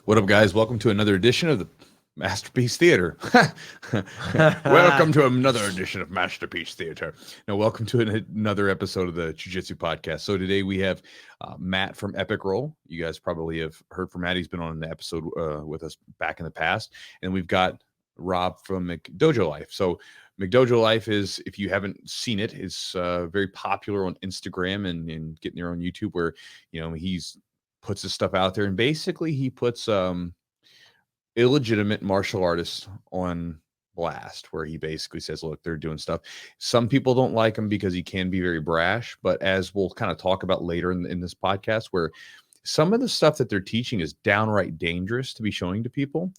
What up, guys? Welcome to another edition of the Masterpiece Theater. Welcome to another edition of Masterpiece Theater. Now, welcome to another episode of the Jiu-Jitsu podcast. So today we have Matt from Epicroll. You guys probably have heard from Matt. He's been on the episode with us back in the past. And we've got Rob from McDojoLife. So McDojoLife is, if you haven't seen it, is very popular on Instagram and getting there on YouTube, where, you know, he's puts his stuff out there, and basically he puts illegitimate martial artists on blast, where he basically says, look, they're doing stuff. Some people don't like him because he can be very brash, but as we'll kind of talk about later in this podcast, where some of the stuff that they're teaching is downright dangerous to be showing to people.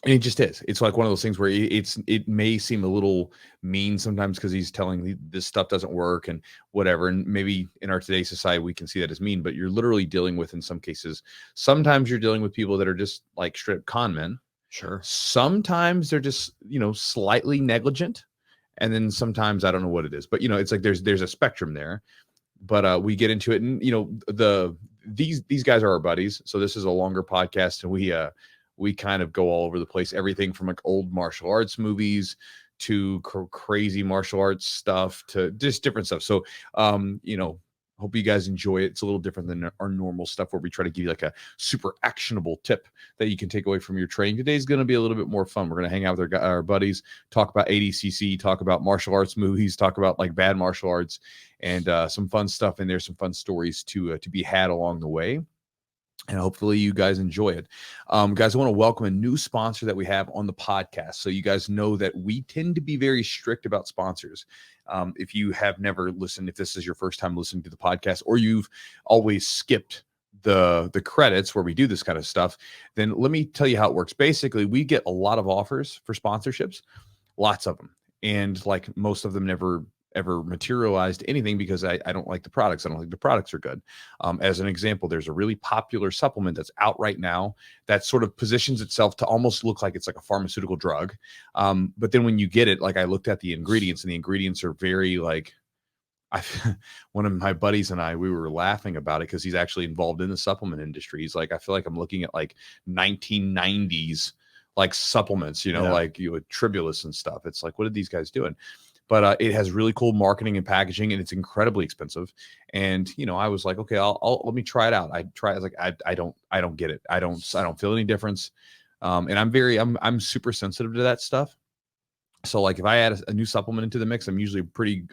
And it just is. It's like one of those things where it may seem a little mean sometimes because he's telling this stuff doesn't work and whatever. And maybe in our today's society, we can see that as mean, but you're literally dealing with, in some cases, sometimes you're dealing with people that are just like straight up con men. Sure. Sometimes they're just, you know, slightly negligent. And then sometimes I don't know what it is, but, you know, it's like there's a spectrum there. But we get into it, and, you know, these guys are our buddies. So this is a longer podcast, and we kind of go all over the place, everything from like old martial arts movies to crazy martial arts stuff to just different stuff. So, you know, hope you guys enjoy it. It's a little different than our normal stuff where we try to give you like a super actionable tip that you can take away from your training. Today's going to be a little bit more fun. We're going to hang out with our buddies, talk about Adcc, talk about martial arts movies, talk about like bad martial arts, and some fun stuff in there, some fun stories to be had along the way. And hopefully you guys enjoy it. Guys, I want to welcome a new sponsor that we have on the podcast. So you guys know that we tend to be very strict about sponsors. If you have never listened, if this is your first time listening to the podcast, or you've always skipped the credits where we do this kind of stuff, then let me tell you how it works. Basically, we get a lot of offers for sponsorships, lots of them. And like most of them never ever materialized anything because I don't like the products. I don't think the products are good. As an example, there's a really popular supplement that's out right now that sort of positions itself to almost look like it's like a pharmaceutical drug. But then when you get it, like I looked at the ingredients, and the ingredients are very like, one of my buddies and we were laughing about it because he's actually involved in the supplement industry. He's like, I feel like I'm looking at like 1990s like supplements, you know, like with Tribulus and stuff. It's like, what are these guys doing? But it has really cool marketing and packaging, and it's incredibly expensive. And, you know, I was like, okay, I'll let me try it out. I was like, I don't get it. I don't feel any difference. And I'm super sensitive to that stuff. So like if I add a new supplement into the mix, I'm usually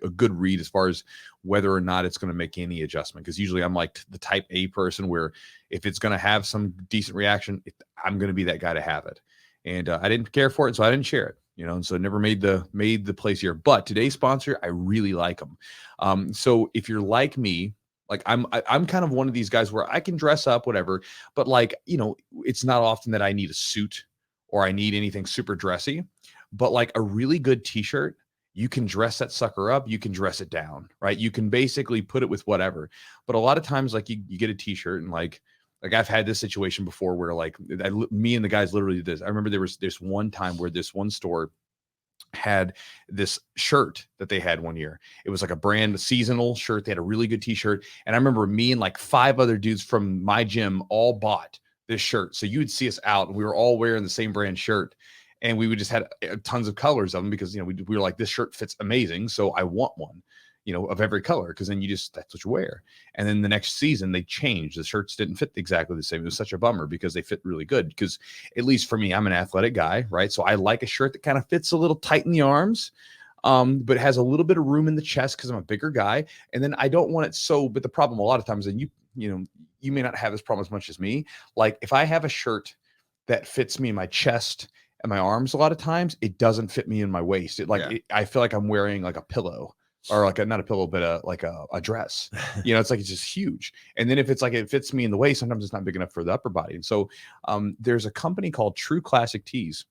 a good read as far as whether or not it's going to make any adjustment. Because usually I'm like the type A person where if it's going to have some decent reaction, I'm going to be that guy to have it. And I didn't care for it, so I didn't share it. You know, and so never made the place here. But today's sponsor, I really like them. So if you're like me, like I'm kind of one of these guys where I can dress up, whatever, but like, you know, it's not often that I need a suit or I need anything super dressy. But like a really good t-shirt, you can dress that sucker up, you can dress it down, right? You can basically put it with whatever. But a lot of times, like you get a t-shirt, and like I've had this situation before where like me and the guys literally did this. I remember there was this one time where this one store had this shirt that they had one year. It was like a brand seasonal shirt. They had a really good t-shirt. And I remember me and like 5 other dudes from my gym all bought this shirt. So you would see us out and we were all wearing the same brand shirt. And we would just had tons of colors of them because, you know, we were like, this shirt fits amazing. So I want one, you know, of every color, because then that's what you wear. And then the next season they changed. The shirts didn't fit exactly the same. It was such a bummer because they fit really good. Because at least for me, I'm an athletic guy, right? So I like a shirt that kind of fits a little tight in the arms, but has a little bit of room in the chest because I'm a bigger guy. And then I don't want it so, but the problem a lot of times, and you know, you may not have this problem as much as me. Like if I have a shirt that fits me in my chest and my arms, a lot of times it doesn't fit me in my waist. I feel like I'm wearing like a pillow, or like not a pillow, but a dress. You know, it's like it's just huge. And then if it's like it fits me in the waist, sometimes it's not big enough for the upper body. And so there's a company called True Classic Tees,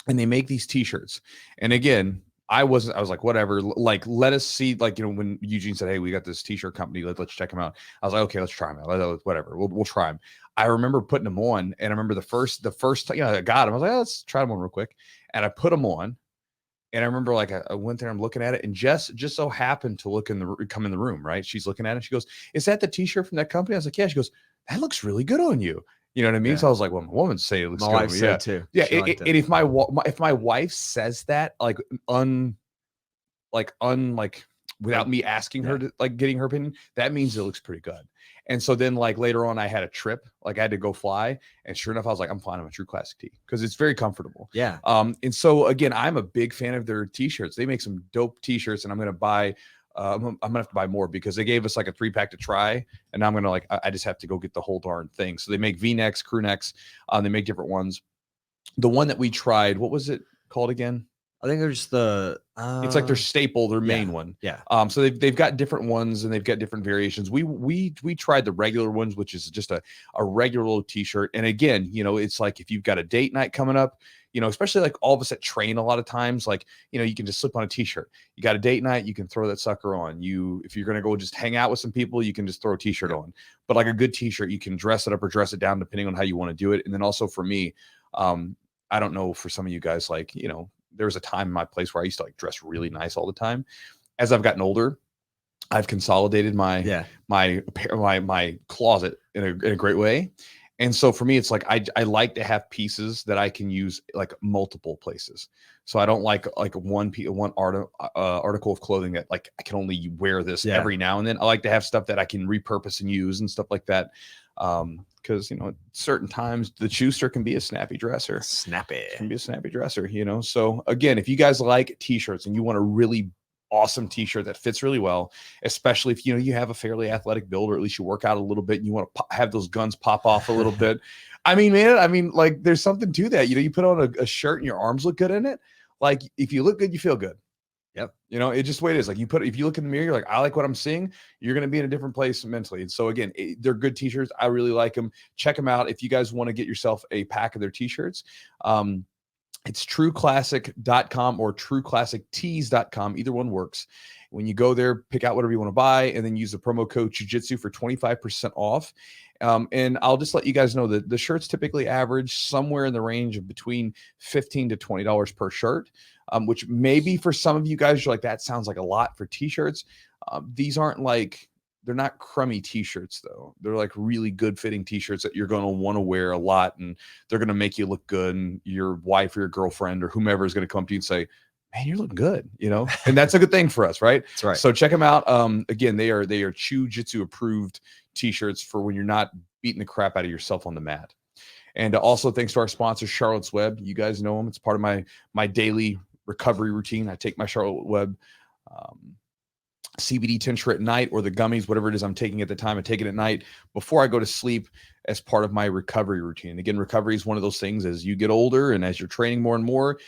and they make these t-shirts. And again, I was like, whatever, like, let us see, like, you know, when Eugene said, hey, we got this t-shirt company, let's check them out. I was like, okay, let's try them out. Whatever. We'll try them. I remember putting them on, and I remember the first time, you know, I got them. I was like, oh, let's try them on real quick. And I put them on, and I remember like I went there, I'm looking at it, and Jess just so happened to come in the room, right? She's looking at it. She goes, is that the t-shirt from that company? I was like, yeah. She goes, that looks really good on you. You know what I mean? Yeah. So I was like, well, my woman's saying it looks My good. wife said too. Yeah. She liked it. And if my wife says that, like without me asking her to like getting her opinion, that means it looks pretty good. And so then like later on I had a trip, like I had to go fly, and sure enough I was like, I'm flying on a True Classic tee because it's very comfortable. Yeah. And so again, I'm a big fan of their t-shirts. They make some dope t-shirts, and I'm gonna buy I'm gonna have to buy more because they gave us like a 3-pack to try, and I'm gonna I just have to go get the whole darn thing. So they make V-necks, crew necks, they make different ones. The one that we tried, what was it called again? I think there's the it's like their staple, their main one. Yeah. So they've got different ones, and they've got different variations. We tried the regular ones, which is just a regular t-shirt. And again, you know, it's like if you've got a date night coming up, you know, especially like all of us that train a lot of times, like, you know, you can just slip on a t-shirt. You got a date night, you can throw that sucker on. If you're gonna go just hang out with some people, you can just throw a t-shirt on. But like a good t-shirt, you can dress it up or dress it down depending on how you want to do it. And then also for me, I don't know for some of you guys, like, you know, there was a time in my place where I used to like dress really nice all the time. As I've gotten older, I've consolidated my closet in a great way. And so for me, it's like I like to have pieces that I can use like multiple places. So I don't like one article of clothing that like I can only wear this every now and then. I like to have stuff that I can repurpose and use and stuff like that. Because, you know, at certain times the Schuster can be a snappy dresser. You know. So again, if you guys like t-shirts and you want a really awesome t-shirt that fits really well, especially if, you know, you have a fairly athletic build, or at least you work out a little bit and you want to have those guns pop off a little bit. I mean, like there's something to that. You know, you put on a shirt and your arms look good in it. Like if you look good, you feel good. Yep. You know, it's just the way it is. Like if you look in the mirror, you're like, I like what I'm seeing. You're going to be in a different place mentally. And so again, they're good t-shirts. I really like them. Check them out. If you guys want to get yourself a pack of their t-shirts, it's trueclassic.com or trueclassictees.com. Either one works. When you go there, pick out whatever you want to buy, and then use the promo code Jiu-Jitsu for 25% off. And I'll just let you guys know that the shirts typically average somewhere in the range of between $15 to $20 per shirt, which maybe for some of you guys, you're like, that sounds like a lot for t-shirts. These aren't like, they're not crummy t-shirts though. They're like really good fitting t-shirts that you're going to want to wear a lot, and they're going to make you look good. And your wife or your girlfriend or whomever is going to come to you and say, man, you're looking good, you know, and that's a good thing for us. Right. That's right. So check them out. Again, they are Chewjitsu approved t-shirts for when you're not beating the crap out of yourself on the mat. And also thanks to our sponsor, Charlotte's Web. You guys know them. It's part of my daily recovery routine. I take my Charlotte Web, CBD tincture at night, or the gummies, whatever it is I'm taking at the time. I take it at night before I go to sleep as part of my recovery routine. Again, recovery is one of those things as you get older and as you're training more and more,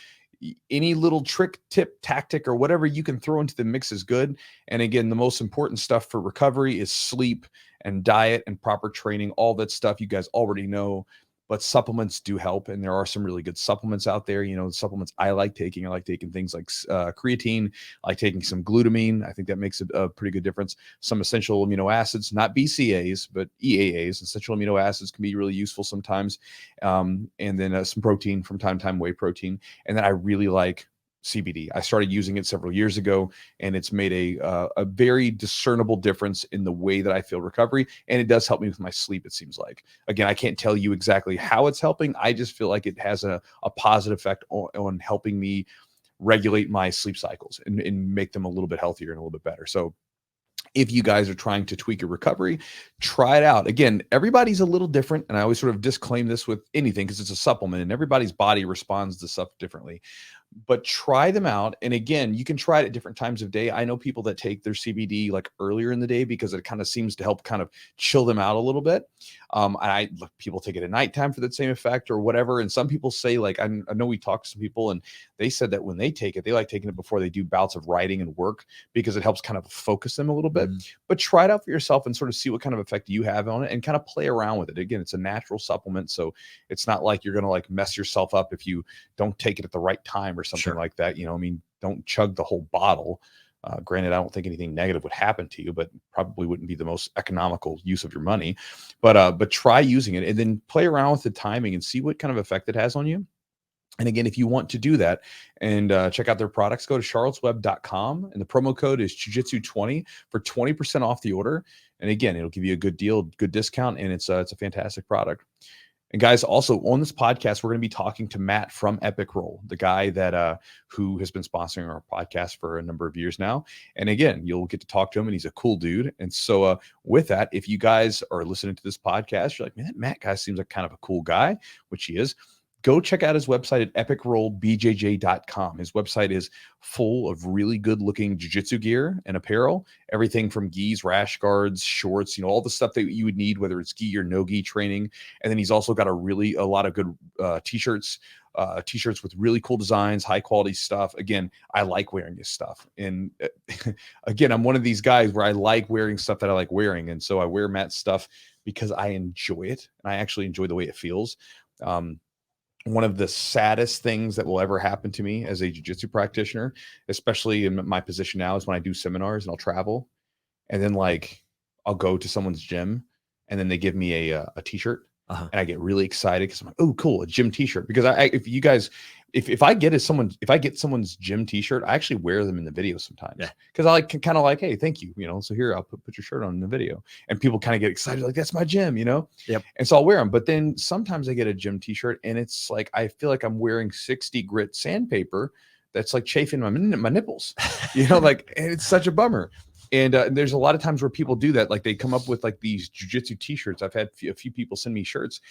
any little trick, tip, tactic, or whatever you can throw into the mix is good. And again, the most important stuff for recovery is sleep and diet and proper training, all that stuff you guys already know. But supplements do help, and there are some really good supplements out there. You know, the supplements I like taking things like creatine. I like taking some glutamine. I think that makes a pretty good difference. Some essential amino acids, not BCAAs, but EAAs. Essential amino acids can be really useful sometimes. And then some protein from time to time, whey protein. And then I really like CBD. I started using it several years ago, and it's made a very discernible difference in the way that I feel recovery. And it does help me with my sleep, it seems like. Again, I can't tell you exactly how it's helping. I just feel like it has a positive effect on helping me regulate my sleep cycles and make them a little bit healthier and a little bit better. So if you guys are trying to tweak your recovery, try it out. Again, everybody's a little different. And I always sort of disclaim this with anything because it's a supplement and everybody's body responds to stuff differently. But try them out. And again, you can try it at different times of day. I know people that take their CBD like earlier in the day because it kind of seems to help kind of chill them out a little bit. People take it at nighttime for the same effect or whatever. And some people say, like, I know we talked to some people and they said that when they take it, they like taking it before they do bouts of writing and work because it helps kind of focus them a little bit. But try it out for yourself and sort of see what kind of effect you have on it and kind of play around with it. Again, it's a natural supplement. So it's not like you're going to like mess yourself up if you don't take it at the right time or something like that. You know, I mean, don't chug the whole bottle. Granted, I don't think anything negative would happen to you, but probably wouldn't be the most economical use of your money. But try using it and then play around with the timing and see what kind of effect it has on you. And again, if you want to do that and check out their products, go to charlottesweb.com and the promo code is Jiu-Jitsu20 for 20% off the order. And again, it'll give you a good deal, good discount, and it's a fantastic product. And guys, also on this podcast, we're going to be talking to Matt from Epicroll, the guy that who has been sponsoring our podcast for a number of years now. And again, you'll get to talk to him, and he's a cool dude. And so with that, if you guys are listening to this podcast, you're like, man, that Matt guy seems like kind of a cool guy, which he is. Go check out his website at epicrollbjj.com. His website is full of really good looking jiu-jitsu gear and apparel, everything from gis, rash guards, shorts, all the stuff that you would need, whether it's gi or no gi training. And then he's also got a lot of good t-shirts with really cool designs, high quality stuff. Again, I like wearing this stuff. And again, I'm one of these guys where I like wearing stuff that I like wearing. And so I wear Matt's stuff because I enjoy it, and I actually enjoy the way it feels. One of the saddest things that will ever happen to me as a jiu-jitsu practitioner, especially in my position now, is when I do seminars and I'll travel, and then I'll go to someone's gym, and then they give me a t-shirt, and I get really excited because I'm like, oh, cool, a gym t-shirt. Because if I get someone's gym t-shirt, I actually wear them in the video sometimes. Yeah. Because I kind of like, hey, thank you, so here, I'll put your shirt on in the video, and people kind of get excited, like, that's my gym, Yep. And so I'll wear them. But then sometimes I get a gym t-shirt, and it's like I feel like I'm wearing 60 grit sandpaper that's like chafing my nipples, and it's such a bummer. And there's a lot of times where people do that, like they come up with like these jiu-jitsu t-shirts. I've had a few people send me shirts.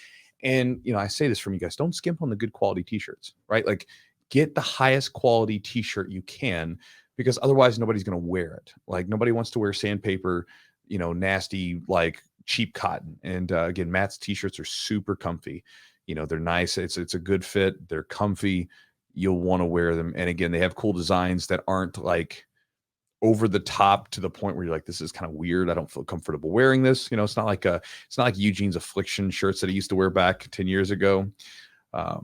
And, I say this from you guys, don't skimp on the good quality t-shirts, right? Like get the highest quality t-shirt you can, because otherwise nobody's going to wear it. Like nobody wants to wear sandpaper, nasty, like cheap cotton. And again, Matt's t-shirts are super comfy. They're nice. It's a good fit. They're comfy. You'll want to wear them. And again, they have cool designs that aren't like over the top to the point where you're like, this is kind of weird. I don't feel comfortable wearing this. It's not like Eugene's Affliction shirts that he used to wear back 10 years ago. I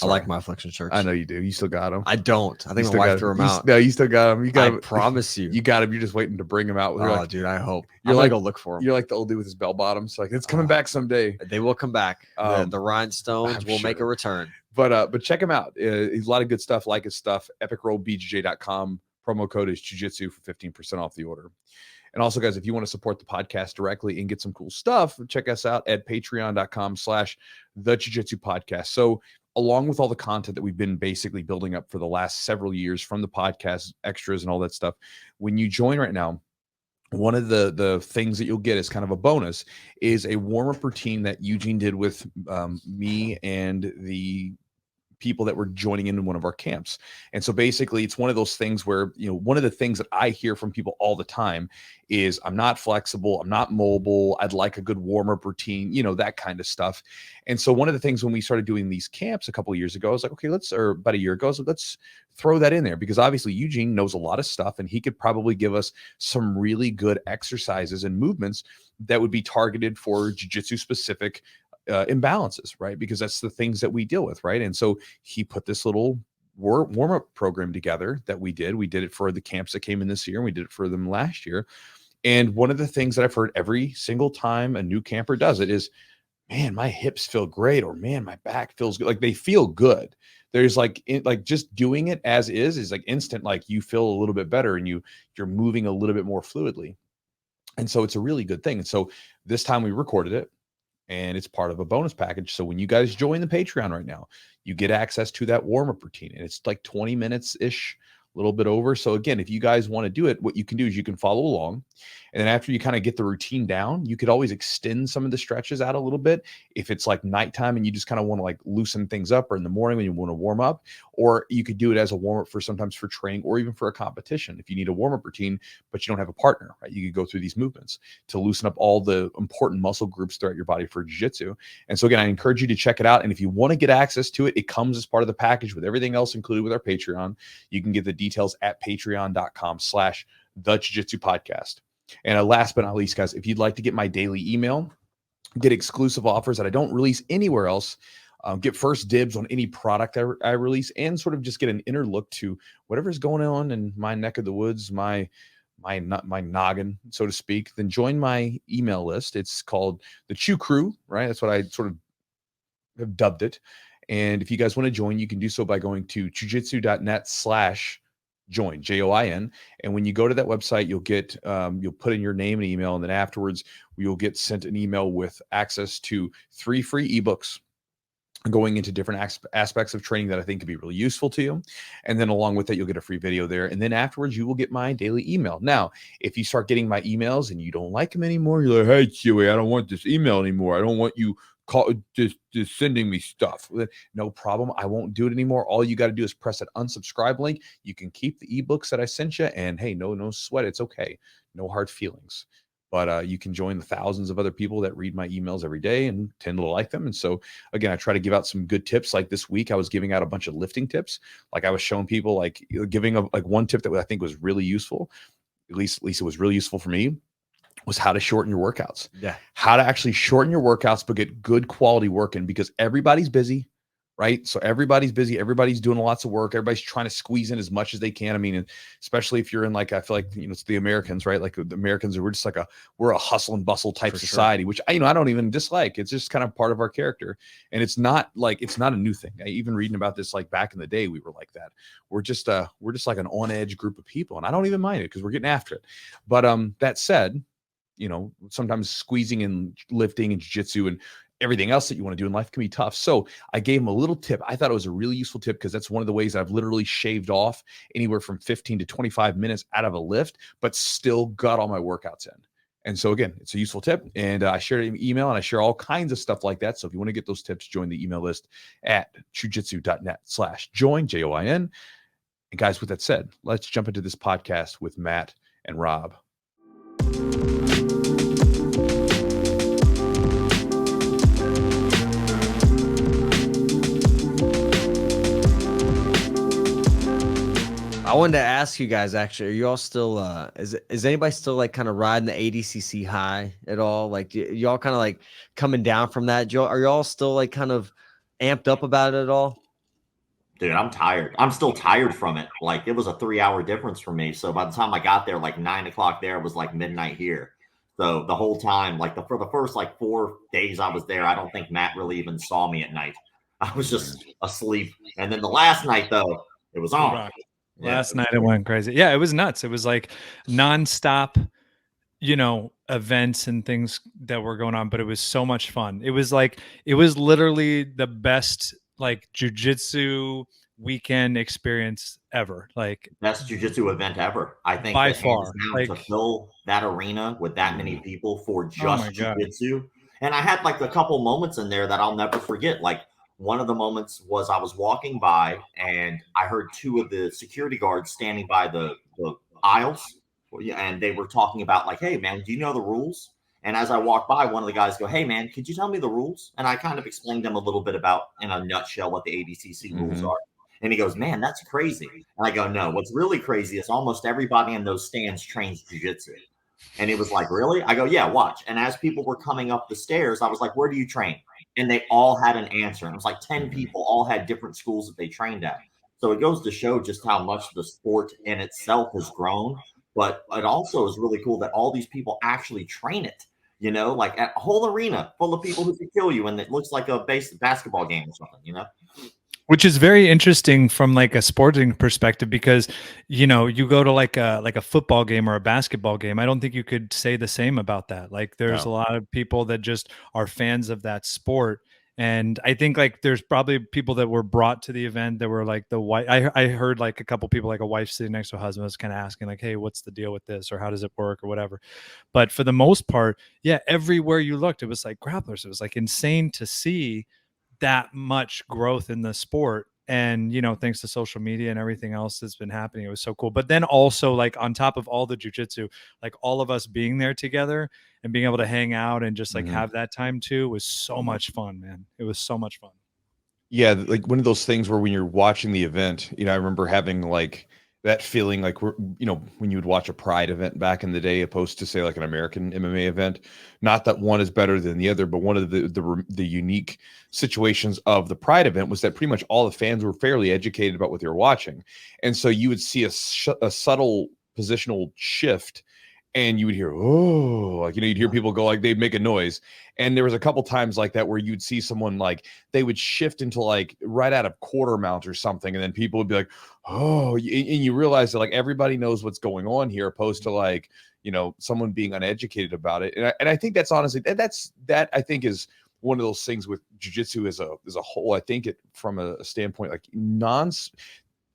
like my Affliction shirts. I know you do. You still got them. I don't. I think my wife threw them out. No, you still got them. I promise you. You got them. You're just waiting to bring them out. Oh, dude, I hope. You're like, go look for them. You're like the old dude with his bell bottoms. Like, it's coming back someday. They will come back. The rhinestones will make a return. But check him out. He's a lot of good stuff. Like his stuff. Epicrollbjj.com. Promo code is Jiu-Jitsu for 15% off the order. And also, guys, if you want to support the podcast directly and get some cool stuff, check us out at patreon.com/the Jiu-Jitsu podcast. So along with all the content that we've been basically building up for the last several years from the podcast, extras and all that stuff, when you join right now, one of the things that you'll get as kind of a bonus is a warm-up routine that Eugene did with me and the people that were joining in one of our camps. And so basically it's one of those things where, one of the things that I hear from people all the time is I'm not flexible, I'm not mobile, I'd like a good warm-up routine, that kind of stuff. And so one of the things when we started doing these camps a couple of years ago, I was like, okay, or about a year ago, so let's throw that in there, because obviously Eugene knows a lot of stuff and he could probably give us some really good exercises and movements that would be targeted for jiu-jitsu specific imbalances, right? Because that's the things that we deal with, right? And so he put this little warm-up program together that we did. We did it for the camps that came in this year, and we did it for them last year. And one of the things that I've heard every single time a new camper does it is, man, my hips feel great, or man, my back feels good. Like they feel good. There's like just doing it as is like instant, like you feel a little bit better and you're moving a little bit more fluidly. And so it's a really good thing. And so this time we recorded it, and it's part of a bonus package. So when you guys join the Patreon right now, you get access to that warm-up routine, and it's like 20 minutes-ish, a little bit over. So again, if you guys want to do it, what you can do is you can follow along. And then after you kind of get the routine down, you could always extend some of the stretches out a little bit. If it's like nighttime and you just kind of want to like loosen things up, or in the morning when you want to warm up, or you could do it as a warm-up for sometimes for training or even for a competition. If you need a warm-up routine, but you don't have a partner, right? You could go through these movements to loosen up all the important muscle groups throughout your body for jiu-jitsu. And so again, I encourage you to check it out. And if you want to get access to it, it comes as part of the package with everything else included with our Patreon. You can get the details at patreon.com/the Jiu-Jitsu podcast. And last but not least, guys, if you'd like to get my daily email, get exclusive offers that I don't release anywhere else, get first dibs on any product I release, and sort of just get an inner look to whatever's going on in my neck of the woods, my noggin, so to speak, then join my email list. It's called the Chew Crew, right? That's what I sort of have dubbed it. And if you guys want to join, you can do so by going to jujitsu.net/crew. Join, Join. And when you go to that website, you'll get, you'll put in your name and email. And then afterwards, you'll get sent an email with access to 3 free ebooks going into different aspects of training that I think could be really useful to you. And then along with that, you'll get a free video there. And then afterwards, you will get my daily email. Now, if you start getting my emails and you don't like them anymore, you're like, hey, Chewy, I don't want this email anymore. I don't want you just sending me stuff. No problem. I won't do it anymore. All you got to do is press that unsubscribe link. You can keep the ebooks that I sent you. And hey, no sweat. It's okay. No hard feelings. But you can join the thousands of other people that read my emails every day and tend to like them. And so, again, I try to give out some good tips. Like this week, I was giving out a bunch of lifting tips. Like I was showing people, like giving like one tip that I think was really useful. At least it was really useful for me, was how to shorten your workouts. Yeah. How to actually shorten your workouts, but get good quality work in, because everybody's busy. Right. So everybody's busy. Everybody's doing lots of work. Everybody's trying to squeeze in as much as they can. I mean, especially if you're in, like, I feel like, it's the Americans, right? Like the Americans, we're just like we're a hustle and bustle type For society, sure. which I don't even dislike. It's just kind of part of our character. And it's not a new thing. Even reading about this, like back in the day, we were like that. We're just like an on edge group of people. And I don't even mind it because we're getting after it. But that said, sometimes squeezing in lifting and jiu-jitsu and everything else that you want to do in life can be tough. So I gave him a little tip. I thought it was a really useful tip because that's one of the ways I've literally shaved off anywhere from 15 to 25 minutes out of a lift, but still got all my workouts in. And so again, it's a useful tip. And I share an email and I share all kinds of stuff like that. So if you want to get those tips, join the email list at chewjitsu.net/join, Join. And guys, with that said, let's jump into this podcast with Matt and Rob. I wanted to ask you guys, actually, are you all still, is anybody still like kind of riding the ADCC high at all? Like y'all kind of like coming down from that? Are y'all still like kind of amped up about it at all? Dude, I'm tired. I'm still tired from it. Like, it was a 3-hour difference for me. So by the time I got there, like 9 o'clock there, it was like midnight here. So the whole time, like for the first like 4 days I was there, I don't think Matt really even saw me at night. I was just asleep. And then the last night, though, it was on. Last night it went crazy. Yeah, it was nuts. It was like nonstop, events and things that were going on, but it was so much fun. It was literally the best like jiu-jitsu weekend experience ever. Like best jiu-jitsu event ever. I think by far. To fill that arena with that many people for just jiu-jitsu. And I had like a couple moments in there that I'll never forget. Like, one of the moments was I was walking by and I heard 2 of the security guards standing by the aisles, and they were talking about like, hey man, do you know the rules? And as I walked by, one of the guys go, hey man, could you tell me the rules? And I kind of explained to him a little bit about, in a nutshell, what the ADCC rules are. And he goes, man, that's crazy. And I go, no, what's really crazy is almost everybody in those stands trains jiu-jitsu. And he was like, really? I go, yeah, watch. And as people were coming up the stairs, I was like, where do you train? And they all had an answer. And it was like 10 people all had different schools that they trained at. So it goes to show just how much the sport in itself has grown. But it also is really cool that all these people actually train it, like at a whole arena full of people who could kill you. And it looks like a basketball game or something, Which is very interesting from like a sporting perspective, because you go to like a football game or a basketball game. I don't think you could say the same about that. Like there's a lot of people that just are fans of that sport. And I think like there's probably people that were brought to the event that were like the wife. I heard like a couple people, like a wife sitting next to a husband, was kind of asking like, hey, what's the deal with this? Or how does it work or whatever. But for the most part, yeah, everywhere you looked, it was like grapplers. It was like insane to see that much growth in the sport. And thanks to social media and everything else that's been happening, it was so cool. But then also, like, on top of all the jiu-jitsu, like all of us being there together and being able to hang out and just like have that time too was so much fun, man. It was so much fun. Yeah, like one of those things where when you're watching the event, I remember having like that feeling like when you would watch a Pride event back in the day, opposed to say like an American MMA event. Not that one is better than the other, but one of the unique situations of the Pride event was that pretty much all the fans were fairly educated about what they were watching, and so you would see a subtle positional shift and you would hear, oh, like, you'd hear people go, like, they'd make a noise. And there was a couple times like that where you'd see someone, like, they would shift into like right out of quarter mount or something. And then people would be like, oh, and you realize that like everybody knows what's going on here, opposed to like, someone being uneducated about it. And I think that's honestly, that I think is one of those things with jiu-jitsu as a whole. I think from a standpoint, like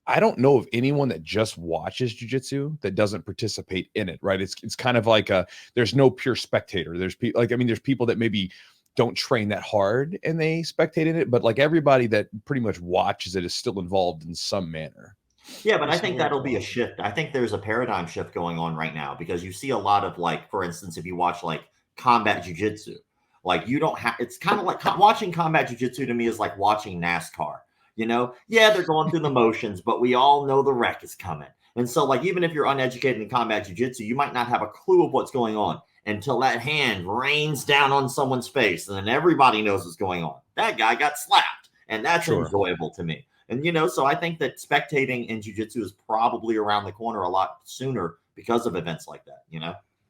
I don't know of anyone that just watches jiu-jitsu that doesn't participate in it, right? It's kind of like there's no pure spectator. There's people there's people that maybe don't train that hard and they spectate in it, but like everybody that pretty much watches it is still involved in some manner. Yeah, but I think that'll be a shift. I think there's a paradigm shift going on right now, because you see a lot of, like, for instance, if you watch like combat jiu-jitsu, like, you don't have, it's kind of like watching combat jiu-jitsu to me is like watching NASCAR. Yeah, they're going through the motions, but we all know the wreck is coming. And so, like, even if you're uneducated in combat jiu-jitsu, you might not have a clue of what's going on until that hand rains down on someone's face, and then everybody knows what's going on. That guy got slapped, and that's enjoyable to me. And, so I think that spectating in jiu-jitsu is probably around the corner a lot sooner because of events like that,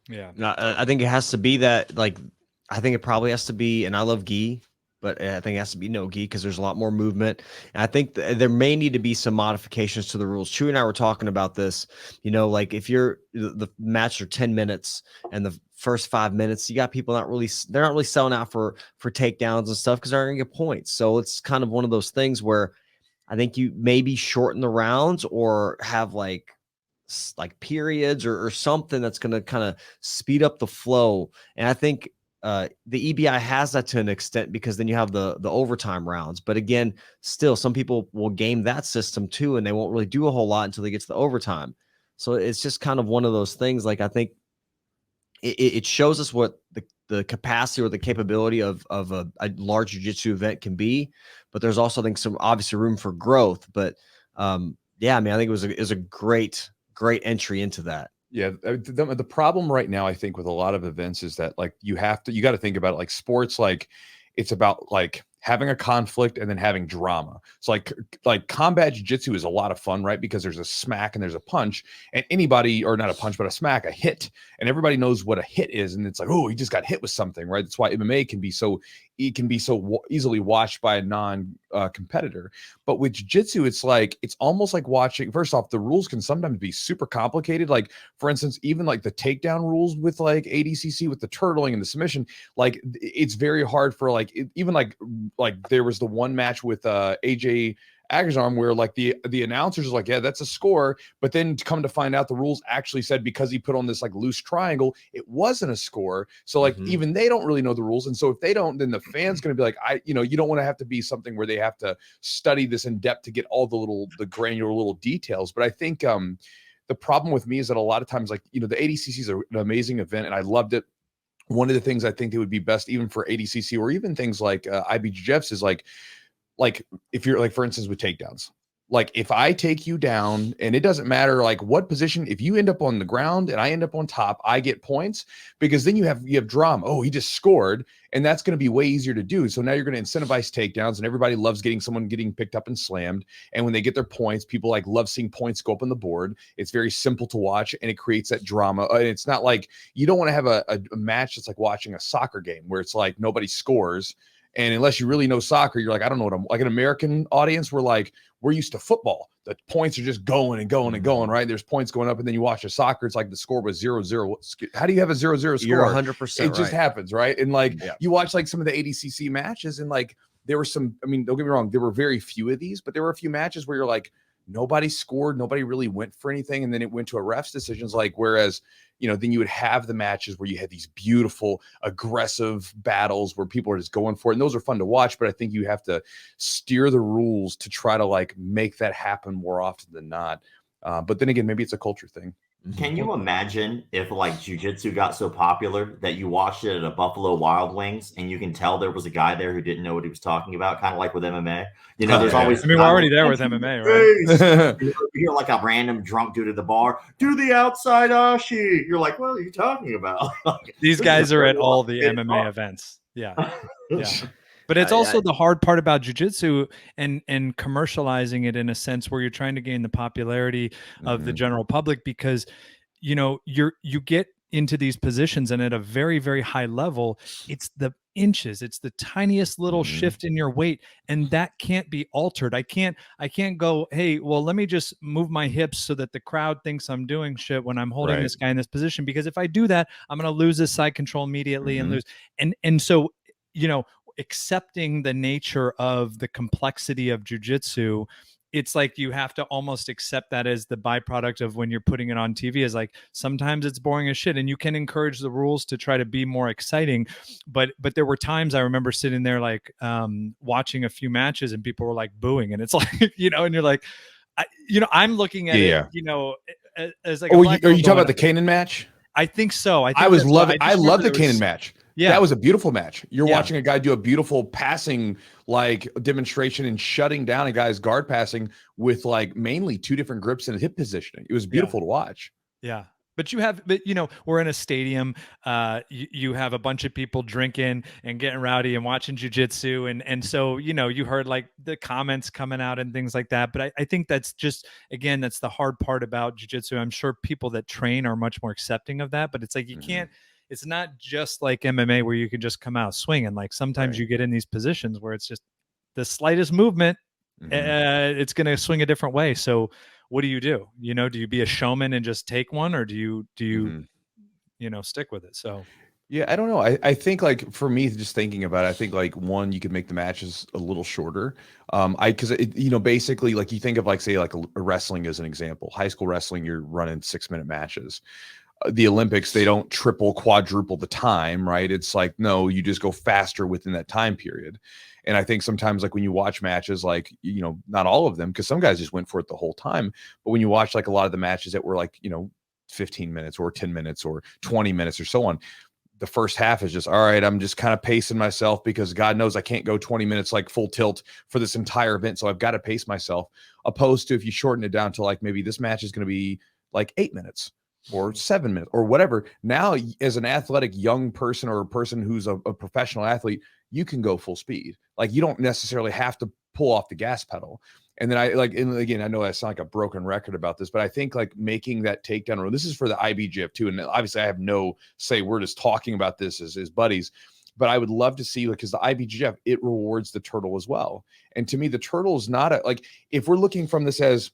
Yeah. No, I think it has to be that, like, I think it probably has to be, and I love gi, but I think it has to be no gi because there's a lot more movement. And I think there may need to be some modifications to the rules. Chewy and I were talking about this, like if the match are 10 minutes and the first 5 minutes, you got people they're not really selling out for takedowns and stuff because they're going to get points. So it's kind of one of those things where I think you maybe shorten the rounds or have like periods or something that's going to kind of speed up the flow. And I think the EBI has that to an extent because then you have the overtime rounds. But again, still some people will game that system too, and they won't really do a whole lot until they get to the overtime. So it's just kind of one of those things. Like, I think it shows us what the capacity or the capability of a large jiu-jitsu event can be, but there's also, I think, some obviously room for growth. But yeah, I mean, I think it was a great entry into that. Yeah, the problem right now, I think, with a lot of events is that, like, you got to think about it like sports, like it's about like having a conflict and then having drama. So like combat jiu-jitsu is a lot of fun, right? Because there's a smack and there's a punch, and anybody, or not a punch, but a smack, a hit, and everybody knows what a hit is. And it's like, oh, he just got hit with something, right? That's why MMA can be so easily watched by a non-competitor. But with jiu-jitsu, it's almost like watching, first off, the rules can sometimes be super complicated. Like, for instance, even like the takedown rules with like ADCC, with the turtling and the submission, like it's very hard for even there was the one match with AJ Agazarm where like the announcers are like, yeah, that's a score, but then to come to find out the rules actually said because he put on this like loose triangle, it wasn't a score. So like even they don't really know the rules, and so if they don't, then the fan's going to be like, you don't want to have to be something where they have to study this in depth to get all the granular little details. But I think the problem with me is that a lot of times, like, the ADCC is an amazing event and I loved it. One of the things I think that would be best even for ADCC or even things like IBJJFs is like if you're like, for instance, with takedowns, like if I take you down and it doesn't matter like what position, if you end up on the ground and I end up on top, I get points, because then you have drama. Oh, he just scored, and that's going to be way easier to do. So now you're going to incentivize takedowns, and everybody loves someone getting picked up and slammed. And when they get their points, people love seeing points go up on the board. It's very simple to watch, and it creates that drama. And it's not like, you don't want to have a match that's like watching a soccer game where it's like nobody scores. And unless you really know soccer, you're like, I don't know what I'm like. An American audience, we're used to football. The points are just going and going and going, right? There's points going up, and then you watch a soccer, it's like the score was 0-0. How do you have a 0-0 score? You're 100% It just happens, right? And you watch like some of the ADCC matches, and like there were some, I mean, don't get me wrong, there were very few of these, but there were a few matches where you're like, nobody scored, nobody really went for anything, and then it went to a ref's decisions. Like, whereas then you would have the matches where you had these beautiful aggressive battles where people are just going for it, and those are fun to watch. But I think you have to steer the rules to try to like make that happen more often than not. But then again, maybe it's a culture thing. Can you imagine if like jiu-jitsu got so popular that you watched it at a Buffalo Wild Wings and you can tell there was a guy there who didn't know what he was talking about, kind of like with MMA? There's always, I mean, we're already there with MMA, right? You hear like a random drunk dude at the bar, do the outside ashi. You're like, what are you talking about? These guys are at all the MMA events. Yeah. Yeah. But it's also the hard part about jiu-jitsu and commercializing it in a sense where you're trying to gain the popularity of the general public, because you get into these positions and at a very, very high level, it's the inches, it's the tiniest little shift in your weight, and that can't be altered. I can't go, hey, well, let me just move my hips so that the crowd thinks I'm doing shit when I'm holding this guy in this position, because if I do that, I'm going to lose this side control immediately and lose. And so, you know, accepting the nature of the complexity of jiu-jitsu, it's like you have to almost accept that as the byproduct of when you're putting it on TV, is like sometimes it's boring as shit, and you can encourage the rules to try to be more exciting. But there were times I remember sitting there like watching a few matches and people were like booing, and it's like, you know, and you're like, I'm looking at it, you know, as like, are you talking about the Kanan match? I think so. I love the Kanan match. Yeah, that was a beautiful match. You're watching a guy do a beautiful passing like demonstration and shutting down a guy's guard passing with like mainly two different grips and hip positioning. It was beautiful to watch. Yeah. But you know, we're in a stadium. You have a bunch of people drinking and getting rowdy and watching jiu-jitsu. And so, you know, you heard like the comments coming out and things like that. But I think that's just, again, that's the hard part about jiu-jitsu. I'm sure people that train are much more accepting of that, but it's like, you can't, it's not just like MMA where you can just come out swinging. Like sometimes you get in these positions where it's just the slightest movement, it's going to swing a different way. So what do? You know, do you be a showman and just take one, or do you you know, stick with it? So yeah, I don't know. I think like for me, just thinking about it, I think like one, you could make the matches a little shorter. Because you know, basically like you think of like, say like a wrestling as an example, high school wrestling, you're running 6-minute matches. The Olympics, they don't triple, quadruple the time, right? It's like, no, you just go faster within that time period. And I think sometimes like when you watch matches, like, you know, not all of them, because some guys just went for it the whole time. But when you watch like a lot of the matches that were like, you know, 15 minutes or 10 minutes or 20 minutes or so on, the first half is just, all right, I'm just kind of pacing myself because God knows I can't go 20 minutes like full tilt for this entire event. So I've got to pace myself, opposed to if you shorten it down to like, maybe this match is going to be like 8 minutes or 7 minutes or whatever. Now, as an athletic young person or a person who's a professional athlete, you can go full speed. Like you don't necessarily have to pull off the gas pedal. And then and again, I know I sound like a broken record about this, but I think like making that takedown rule, this is for the IBJJF too. And obviously I have no say, we're just talking about this as buddies, but I would love to see, like, because the IBJJF, it rewards the turtle as well. And to me, the turtle is not like, if we're looking from this as,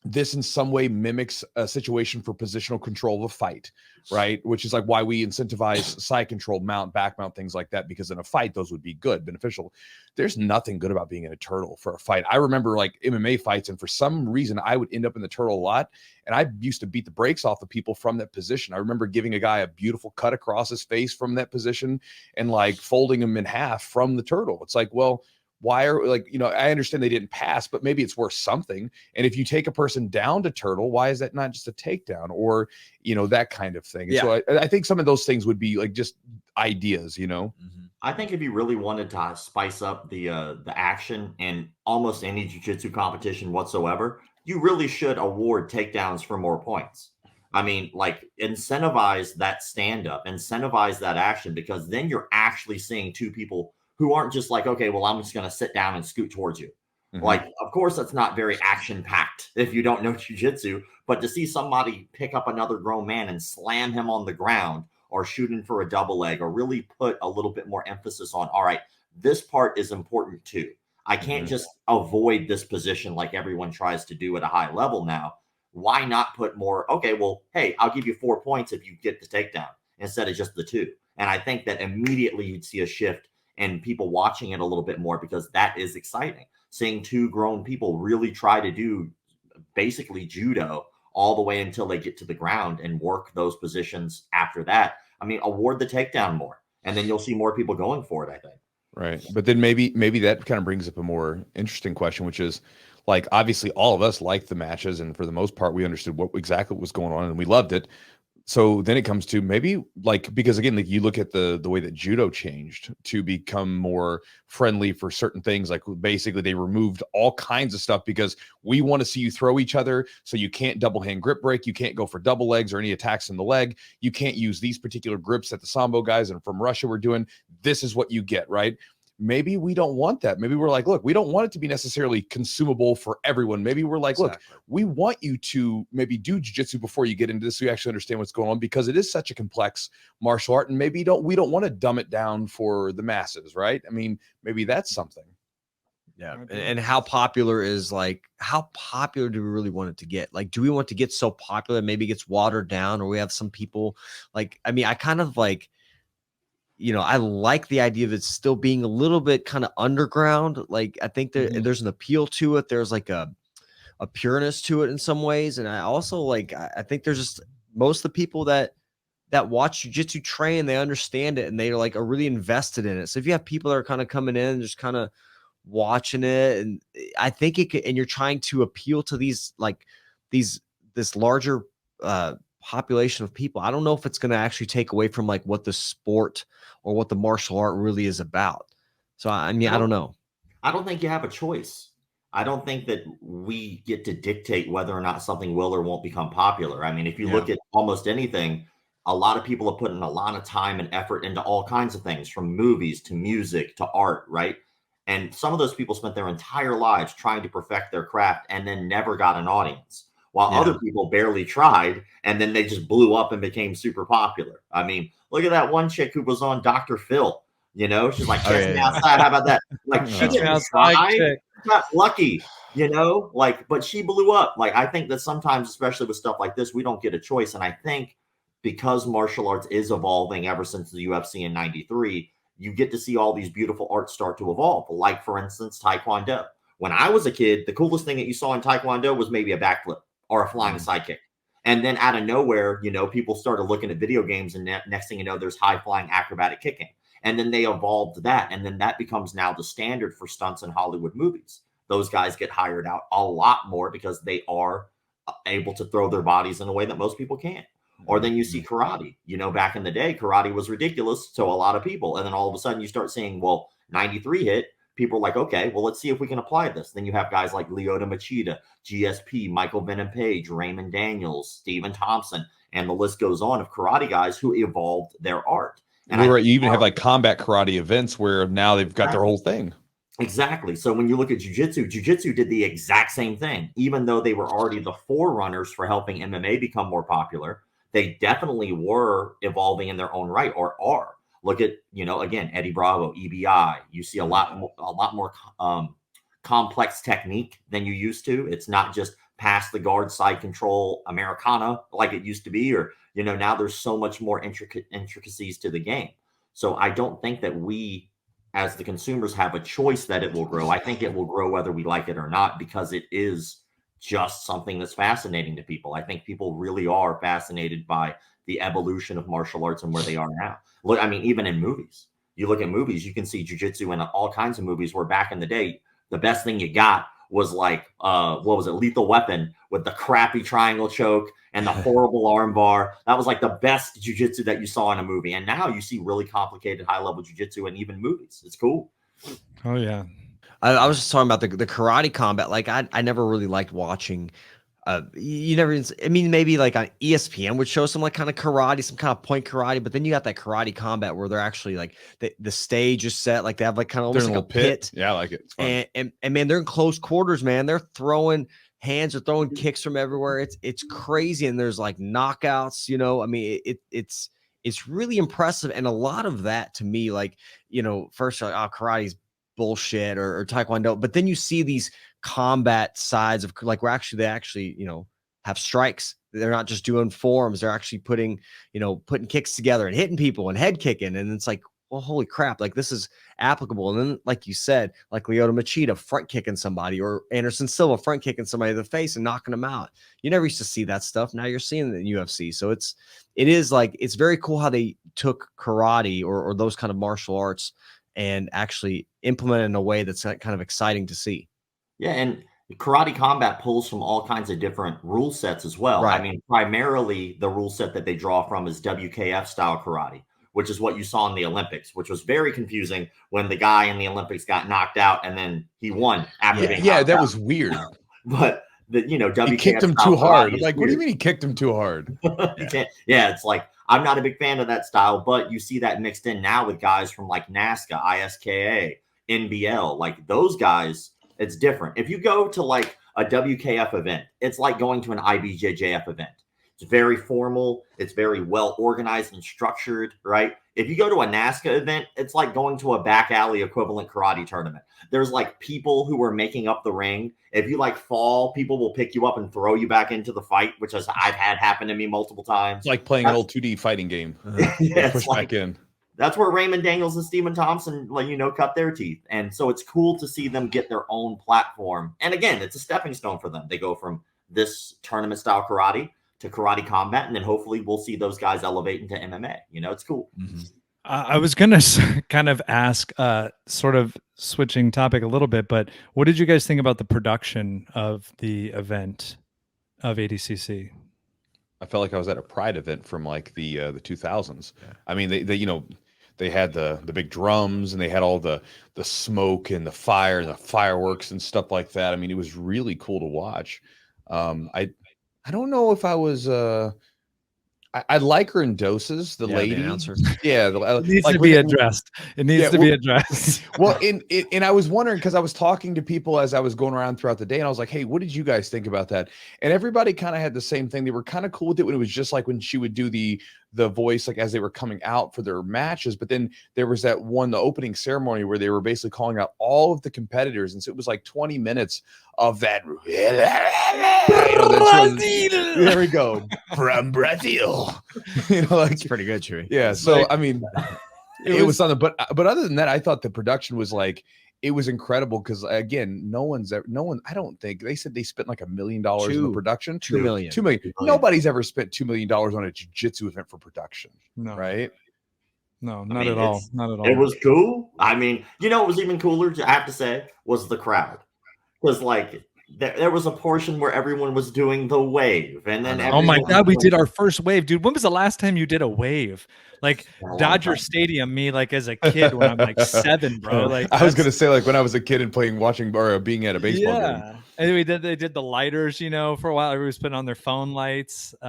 this in some way mimics a situation for positional control of a fight, right? Which is like why we incentivize side control, mount, back mount, things like that, because in a fight, those would be good, beneficial. There's nothing good about being in a turtle for a fight. I remember like MMA fights, and for some reason I would end up in the turtle a lot. And I used to beat the brakes off of people from that position. I remember giving a guy a beautiful cut across his face from that position and like folding him in half from the turtle. It's like, well, why are, like, you know, I understand they didn't pass, but maybe it's worth something. And if you take a person down to turtle, why is that not just a takedown, or, you know, that kind of thing? Yeah. So I think some of those things would be like just ideas, you know? I think if you really wanted to spice up the action in almost any jiu-jitsu competition whatsoever, you really should award takedowns for more points. I mean, like, incentivize that stand-up, incentivize that action, because then you're actually seeing two people who aren't just like, okay, well, I'm just going to sit down and scoot towards you. Like, of course, that's not very action-packed if you don't know jiu-jitsu, but to see somebody pick up another grown man and slam him on the ground, or shooting for a double leg, or really put a little bit more emphasis on, all right, this part is important too. I can't just avoid this position like everyone tries to do at a high level now. Why not put more, okay, well, hey, I'll give you 4 points if you get the takedown instead of just the 2. And I think that immediately you'd see a shift and people watching it a little bit more, because that is exciting. Seeing two grown people really try to do basically judo all the way until they get to the ground and work those positions after that. I mean, award the takedown more, and then you'll see more people going for it, I think. Right. But then maybe that kind of brings up a more interesting question, which is, like, obviously all of us liked the matches, and for the most part, we understood what exactly was going on and we loved it. So then it comes to maybe, like, because again, like, you look at the way that judo changed to become more friendly for certain things. Like, basically they removed all kinds of stuff because we want to see you throw each other. So you can't double hand grip break. You can't go for double legs or any attacks in the leg. You can't use these particular grips that the Sambo guys and from Russia were doing. This is what you get, right? maybe we don't want that. Maybe we're like, look, we don't want it to be necessarily consumable for everyone. Maybe we're like, look, we want you to maybe do jiu-jitsu before you get into this, so you actually understand what's going on, because it is such a complex martial art, and maybe we don't want to dumb it down for the masses, right? I mean, maybe that's something. Yeah. And how popular is, like, how popular do we really want it to get? Like, do we want to get so popular maybe it gets watered down, or we have some people like, I mean, I kind of like, you know, I like the idea of it still being a little bit kind of underground. Like, I think there's an appeal to it. There's like a pureness to it in some ways. And I also like, I think there's just most of the people that watch jiu-jitsu train, they understand it and they're like are really invested in it. So if you have people that are kind of coming in and just kind of watching it, and I think it could, and you're trying to appeal to these like this larger population of people, I don't know if it's going to actually take away from like what the sport or what the martial art really is about. So I mean, I don't know. I don't think you have a choice. I don't think that we get to dictate whether or not something will or won't become popular. I mean, if you look at almost anything, a lot of people have put in a lot of time and effort into all kinds of things, from movies to music to art, right? And some of those people spent their entire lives trying to perfect their craft and then never got an audience, while other people barely tried and then they just blew up and became super popular. I mean, look at that one chick who was on Dr. Phil. You know, she's like, check me outside. How about that? Like, she didn't try, got lucky, you know, like, but she blew up. Like, I think that sometimes, especially with stuff like this, we don't get a choice. And I think because martial arts is evolving ever since the UFC in '93, you get to see all these beautiful arts start to evolve. Like, for instance, Taekwondo. When I was a kid, the coolest thing that you saw in Taekwondo was maybe a backflip or a flying sidekick. And then out of nowhere, you know, people started looking at video games, and next thing you know, there's high flying acrobatic kicking. And then they evolved that. And then that becomes now the standard for stunts in Hollywood movies. Those guys get hired out a lot more because they are able to throw their bodies in a way that most people can't. Or then you see karate. You know, back in the day, karate was ridiculous to a lot of people. And then all of a sudden you start seeing, well, 93 hit. People are like, okay, well, let's see if we can apply this. Then you have guys like Lyoto Machida, GSP, Michael Venom Page, Raymond Daniels, Stephen Thompson, and the list goes on of karate guys who evolved their art. And you even have like combat karate events where now they've got their whole thing. Exactly. So when you look at jiu-jitsu did the exact same thing. Even though they were already the forerunners for helping MMA become more popular, they definitely were evolving in their own right, or are. Look at, you know, again, Eddie Bravo, EBI. You see a lot more complex technique than you used to. It's not just pass the guard, side control, Americana like it used to be, or, you know, now there's so much more intricacies to the game. So I don't think that we, as the consumers, have a choice that it will grow. I think it will grow whether we like it or not, because it is just something that's fascinating to people. I think people really are fascinated by the evolution of martial arts and where they are now. Look, I mean, even in movies, you look at movies, you can see jiu-jitsu in all kinds of movies where back in the day, the best thing you got was like, what was it? Lethal Weapon, with the crappy triangle choke and the horrible arm bar. That was like the best jiu-jitsu that you saw in a movie. And now you see really complicated high-level jiu-jitsu in even movies. It's cool. Oh, yeah. I was just talking about the karate combat. Like, I never really liked watching. You never, I mean, maybe like on ESPN would show some like kind of karate, some kind of point karate, but then you got that karate combat where they're actually like the stage is set, like they have like kind of almost like a pit. Yeah, I like it. It's fun. And man, they're in close quarters, man. They're throwing hands, are throwing kicks from everywhere. It's crazy, and there's like knockouts. You know, I mean, it's really impressive, and a lot of that to me, like, you know, first like, oh, karate's bullshit or taekwondo, but then you see these combat sides of like where they actually, you know, have strikes. They're not just doing forms. They're actually putting kicks together and hitting people and head kicking. And it's like, well, holy crap, like this is applicable. And then, like you said, like Lyoto Machida front kicking somebody, or Anderson Silva front kicking somebody in the face and knocking them out. You never used to see that stuff. Now you're seeing it in UFC. So it is like, it's very cool how they took karate or those kind of martial arts and actually implement it in a way that's kind of exciting to see. Yeah, and karate combat pulls from all kinds of different rule sets as well. Right. I mean, primarily the rule set that they draw from is WKF style karate, which is what you saw in the Olympics, which was very confusing when the guy in the Olympics got knocked out and then he won after being knocked that out. was weird. But WKF he kicked him too hard. Like, what do you mean he kicked him too hard? It's like, I'm not a big fan of that style, but you see that mixed in now with guys from like NASCA, ISKA, NBL, like those guys, it's different. If you go to like a WKF event, it's like going to an IBJJF event. It's very formal. It's very well organized and structured, right? If you go to a NASCA event, it's like going to a back alley equivalent karate tournament. There's like people who are making up the ring. If you like fall, people will pick you up and throw you back into the fight, which I've had happen to me multiple times. It's like playing an old 2D fighting game. Yeah, push back in. That's where Raymond Daniels and Stephen Thompson, like, you know, cut their teeth. And so it's cool to see them get their own platform. And again, it's a stepping stone for them. They go from this tournament style karate to karate combat, and then hopefully we'll see those guys elevate into MMA. You know, it's cool. I was gonna kind of ask, sort of switching topic a little bit, but what did you guys think about the production of the event of ADCC? I felt like I was at a Pride event from like the 2000s. Yeah. I mean, they you know, they had the big drums, and they had all the smoke and the fire and the fireworks and stuff like that. I mean, it was really cool to watch. I don't know if I was I like her in doses, the lady. The announcer. Yeah, it needs to be addressed. It needs to be addressed. Well, and I was wondering, because I was talking to people as I was going around throughout the day, and I was like, "Hey, what did you guys think about that?" And everybody kind of had the same thing. They were kind of cool with it when it was just like when she would do the voice, like as they were coming out for their matches. But then there was that one, the opening ceremony, where they were basically calling out all of the competitors, and so it was like 20 minutes of that. There we go, from Brazil. You know, like, it's pretty good, Chewy. Yeah. So like, I mean, it was something. But other than that, I thought the production was like, it was incredible, because again, no one. I don't think they said they spent like $1 million in the production. $2 million. Nobody's ever spent $2 million on a jiu-jitsu event for production. No. Right? No, not at all. Not at all. It was cool. I mean, you know, what was even cooler, I have to say, was the crowd. Was like, there was a portion where everyone was doing the wave, and then oh my god, we did our first wave, dude. When was the last time you did a wave? Like Dodger Stadium, me like as a kid when I'm like 7, bro. Like I was gonna say, like when I was a kid and watching or being at a baseball game. And they did the lighters, you know, for a while. Everybody was putting on their phone lights. They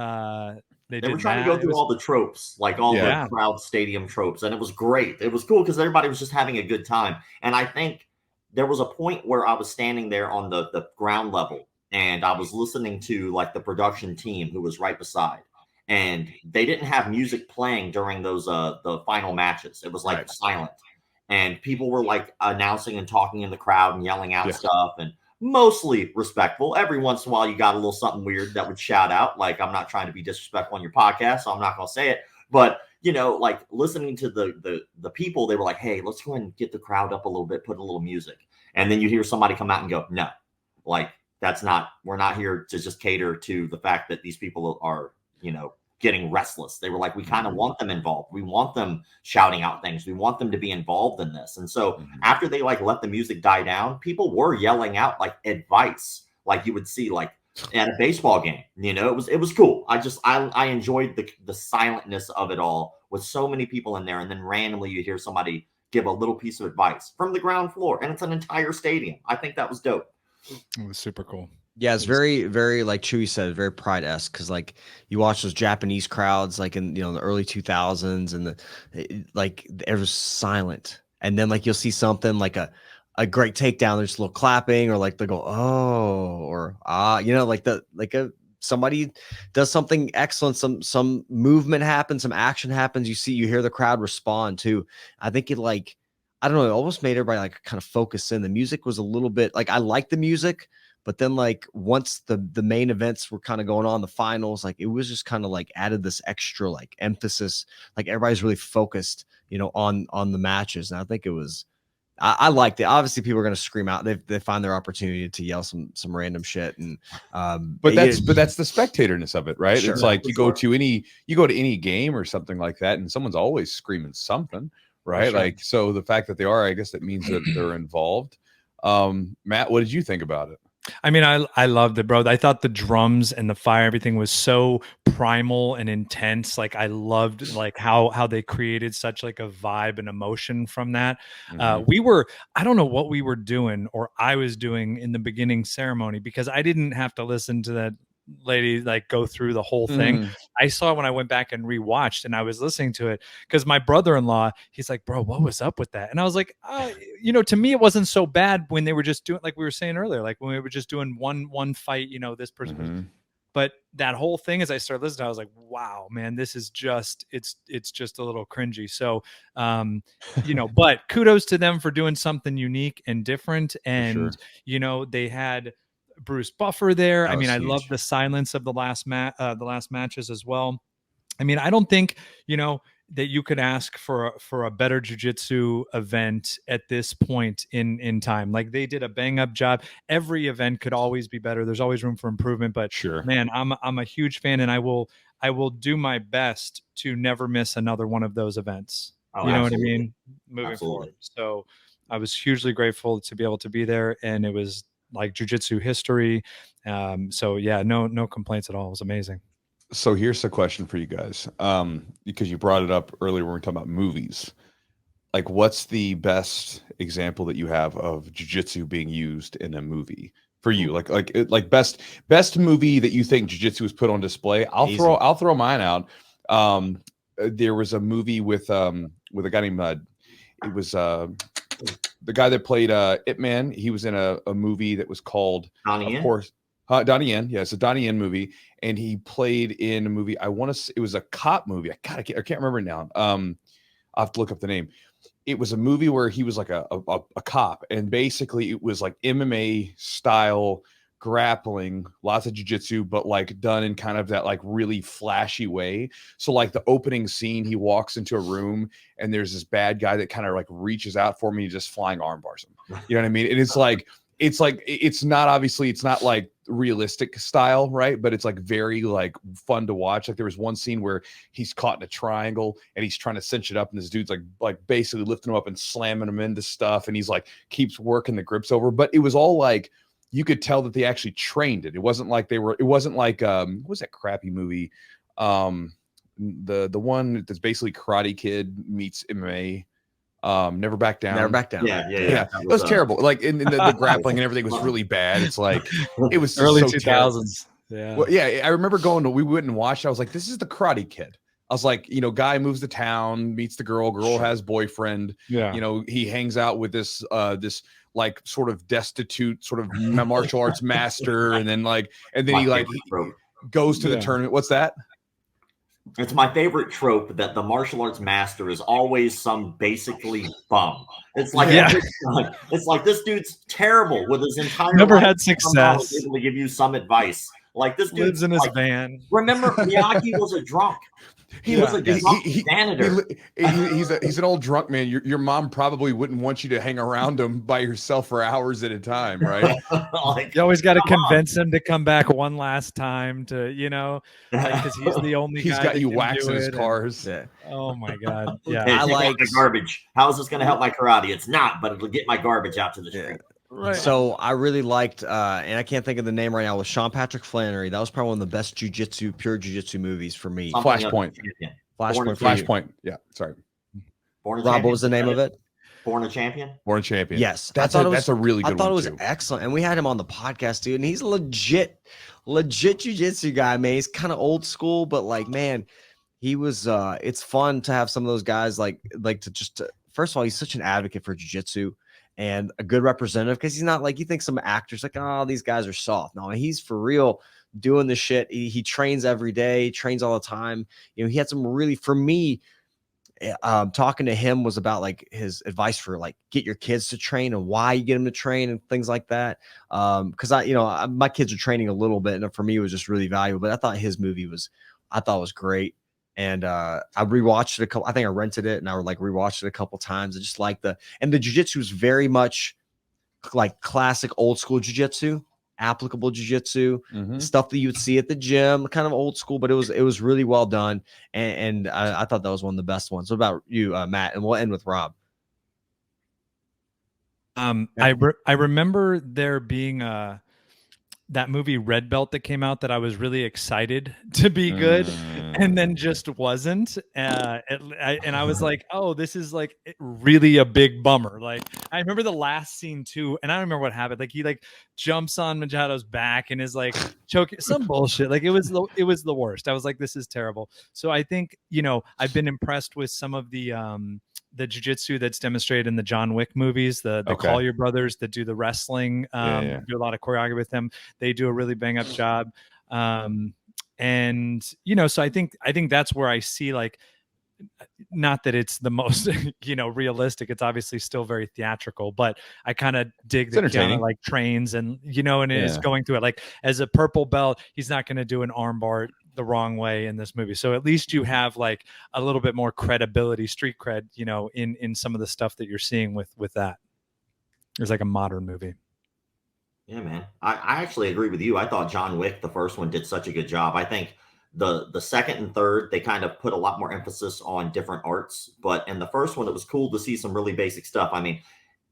were trying to go through all the tropes, like all the crowd stadium tropes, and it was great. It was cool because everybody was just having a good time. And I think there was a point where I was standing there on the ground level, and I was listening to like the production team who was right beside, and they didn't have music playing during those the final matches. It was like silent, and people were like announcing and talking in the crowd and yelling out stuff, and mostly respectful. Every once in a while, you got a little something weird that would shout out. Like, I'm not trying to be disrespectful on your podcast, so I'm not gonna say it, but you know, like listening to the people, they were like, hey, let's go ahead and get the crowd up a little bit, put a little music. And then you hear somebody come out and go, no, like we're not here to just cater to the fact that these people are, you know, getting restless. They were like, we kind of want them involved. We want them shouting out things. We want them to be involved in this. And so after they like let the music die down, people were yelling out like advice, like you would see like at a baseball game. You know, it was cool. I enjoyed the silentness of it all with so many people in there, and then randomly you hear somebody give a little piece of advice from the ground floor, and it's an entire stadium. I think that was dope. It was super cool. Yeah, it's very, very, like Chewy said, very Pride-esque, because like you watch those Japanese crowds like in, you know, the early 2000s, and it was silent, and then like you'll see something like a great takedown, there's a little clapping, or like they go, oh, or you know, somebody does something excellent, some movement happens, some action happens, you hear the crowd respond too. I think it, like, I don't know, it almost made everybody like kind of focus in. The music was a little bit like, I like the music, but then like once the main events were kind of going on, the finals, like it was just kind of like added this extra like emphasis, like everybody's really focused, you know, on the matches. And I think it was, I liked it. Obviously, people are going to scream out. They find their opportunity to yell some random shit, and but that's the spectatorness of it, right? Sure. It's like you go to any game or something like that, and someone's always screaming something, right? Sure. Like, so the fact that they are, I guess that means that they're involved. Matt, what did you think about it? I mean, I loved it, bro. I thought the drums and the fire, everything was so primal and intense. Like I loved like how they created such like a vibe and emotion from that. I don't know what we were doing, or I was doing in the beginning ceremony, because I didn't have to listen to that lady like go through the whole thing. I saw it when I went back and rewatched, and I was listening to it because my brother-in-law, he's like, bro, what was up with that? And I was like, you know, to me it wasn't so bad when they were just doing, like we were saying earlier, like when we were just doing one fight, you know, this person was, but that whole thing, as I started listening, I was like, wow, man, this is just, it's just a little cringy. So, you know, but kudos to them for doing something unique and different. And, you know, they had Bruce Buffer there. I mean, I love the silence of the last matches as well. I mean, I don't think, you know, that you could ask for a better jiu-jitsu event at this point in time. Like, they did a bang up job. Every event could always be better. There's always room for improvement, but man, I'm a huge fan, and I will do my best to never miss another one of those events. You know what I mean? Moving forward. So I was hugely grateful to be able to be there, and it was like jiu-jitsu history. So yeah, no complaints at all. It was amazing. So here's the question for you guys, because you brought it up earlier when we were talking about movies. Like, what's the best example that you have of jiu-jitsu being used in a movie for you? Like best movie that you think jiu-jitsu was put on display. I'll throw mine out. There was a movie with a guy named it was the guy that played Ip Man. He was in a movie that was called, Donnie of course, Donnie Yen. Yeah, it's a Donnie Yen movie, and he played in a movie. I want to say it was a cop movie. I can't remember now. I'll have to look up the name. It was a movie where he was like a cop, and basically it was like MMA style grappling, lots of jiu-jitsu, but like done in kind of that like really flashy way. So like the opening scene, he walks into a room and there's this bad guy that kind of like reaches out for me and just flying arm bars him. You know what I mean? And it's not like realistic style, right? But it's like very like fun to watch. Like there was one scene where he's caught in a triangle and he's trying to cinch it up, and this dude's like basically lifting him up and slamming him into stuff, and he's like keeps working the grips over. But it was all like, you could tell that they actually trained it. It wasn't like what was that crappy movie? The one that's basically Karate Kid meets MMA. Never Back Down. Never Back Down. Yeah. It was terrible. Like in the grappling and everything was really bad. It's like, it was early so 2000s. Yeah. Well, yeah. I remember we went and watched. I was like, this is the Karate Kid. I was like, you know, guy moves to town, meets the girl has boyfriend. Yeah. You know, he hangs out with this like sort of destitute sort of martial arts master, and then he goes to the tournament. What's that? It's my favorite trope that the martial arts master is always some basically bum. It's like it's like this dude's terrible with his entire never life. Had success. Able to give you some advice. Like this dude lives in his van. Remember, Miyagi was a drunk. He was a drunk janitor. He's an old drunk man. Your mom probably wouldn't want you to hang around him by yourself for hours at a time, right? You always got to convince him to come back one last time to, you know, because he's the only guy. He's got you waxing his cars. Oh my god! Yeah, hey, I like the garbage. How is this going to help my karate? It's not, but it'll get my garbage out to the street. Right. So I really liked, and I can't think of the name right now, was Sean Patrick Flannery. That was probably one of the best pure jiu-jitsu movies for me. Flashpoint. Flashpoint. Yeah, sorry. Rob, what was the name of it? Born a Champion. Born a Champion. Yes, that's a really good one. I thought it was excellent, and we had him on the podcast, dude. And he's a legit jiu-jitsu guy, man. He's kind of old school, but like, man, he was. It's fun to have some of those guys first of all, he's such an advocate for jiu-jitsu and a good representative, because he's not like, you think some actors like, oh, these guys are soft. No, he's for real doing the shit. He trains every day, trains all the time. You know, he had some really, for me, talking to him was about like his advice for like get your kids to train and why you get them to train and things like that. Because my kids are training a little bit, and for me it was just really valuable. But I thought his movie was great. And I rewatched it I think I rented it and I rewatched it a couple times. I just like the jiu-jitsu is very much like classic old school jiu-jitsu, applicable jiu-jitsu, stuff that you would see at the gym, kind of old school, but it was really well done. And I thought that was one of the best ones. What about you, Matt? And we'll end with Rob. I remember there being that movie Red Belt that came out that I was really excited to be good, and then just wasn't. And I was like, oh, this is like really a big bummer. Like I remember the last scene too, and I don't remember what happened. Like he like jumps on Majado's back and is like choking some bullshit. Like it was the worst. I was like, this is terrible. So I think, you know, I've been impressed with some of the jiu-jitsu that's demonstrated in the John Wick movies, the Collier brothers that do the wrestling, do a lot of choreography with them. They do a really bang up job. And, you know, so I think that's where I see, like, not that it's the most, you know, realistic. It's obviously still very theatrical, but I kind of dig that Keanu like trains and, you know, and is going through it. Like as a purple belt, he's not going to do an arm bar the wrong way in this movie. So at least you have like a little bit more credibility, street cred, you know, in some of the stuff that you're seeing with that. It's like a modern movie. Yeah, man. I actually agree with you. I thought John Wick, the first one, did such a good job. I think the second and third, they kind of put a lot more emphasis on different arts. But in the first one, it was cool to see some really basic stuff. I mean,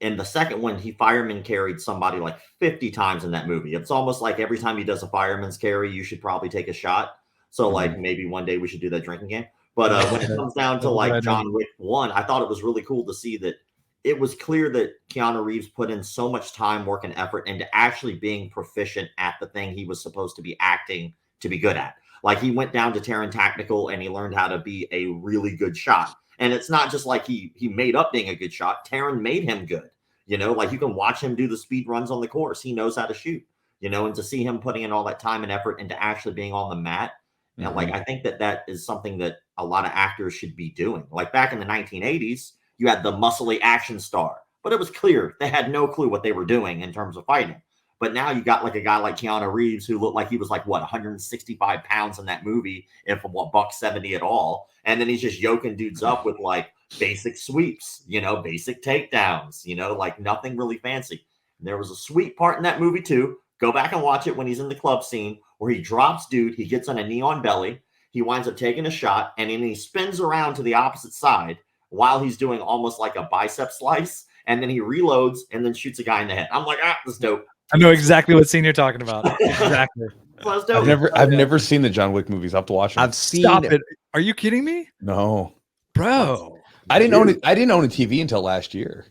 in the second one, he fireman carried somebody like 50 times in that movie. It's almost like every time he does a fireman's carry, you should probably take a shot. So like maybe one day we should do that drinking game. But when it comes down to like John Wick 1, I thought it was really cool to see that it was clear that Keanu Reeves put in so much time, work, and effort into actually being proficient at the thing he was supposed to be acting to be good at. Like he went down to Terran Tactical and he learned how to be a really good shot. And it's not just like he made up being a good shot. Terran made him good. You know, like you can watch him do the speed runs on the course. He knows how to shoot, you know, and to see him putting in all that time and effort into actually being on the mat. You know, like I think that is something that a lot of actors should be doing. Like back in the 1980s, you had the muscly action star, but it was clear they had no clue what they were doing in terms of fighting. But now you got like a guy like Keanu Reeves who looked like he was like, what, 165 pounds in that movie and from what, $170 at all. And then he's just yoking dudes up with like basic sweeps, you know, basic takedowns, you know, like nothing really fancy. And there was a sweet part in that movie too. Go back and watch it when he's in the club scene where he drops dude, he gets on a knee on belly, he winds up taking a shot, and then he spins around to the opposite side while he's doing almost like a bicep slice, and then he reloads and then shoots a guy in the head. I'm like, that's dope. I know exactly what scene you're talking about. Exactly. I've never seen the John Wick movies. I have to watch them. Stop it. Are you kidding me? No. Bro. I didn't own it. I didn't own a TV until last year.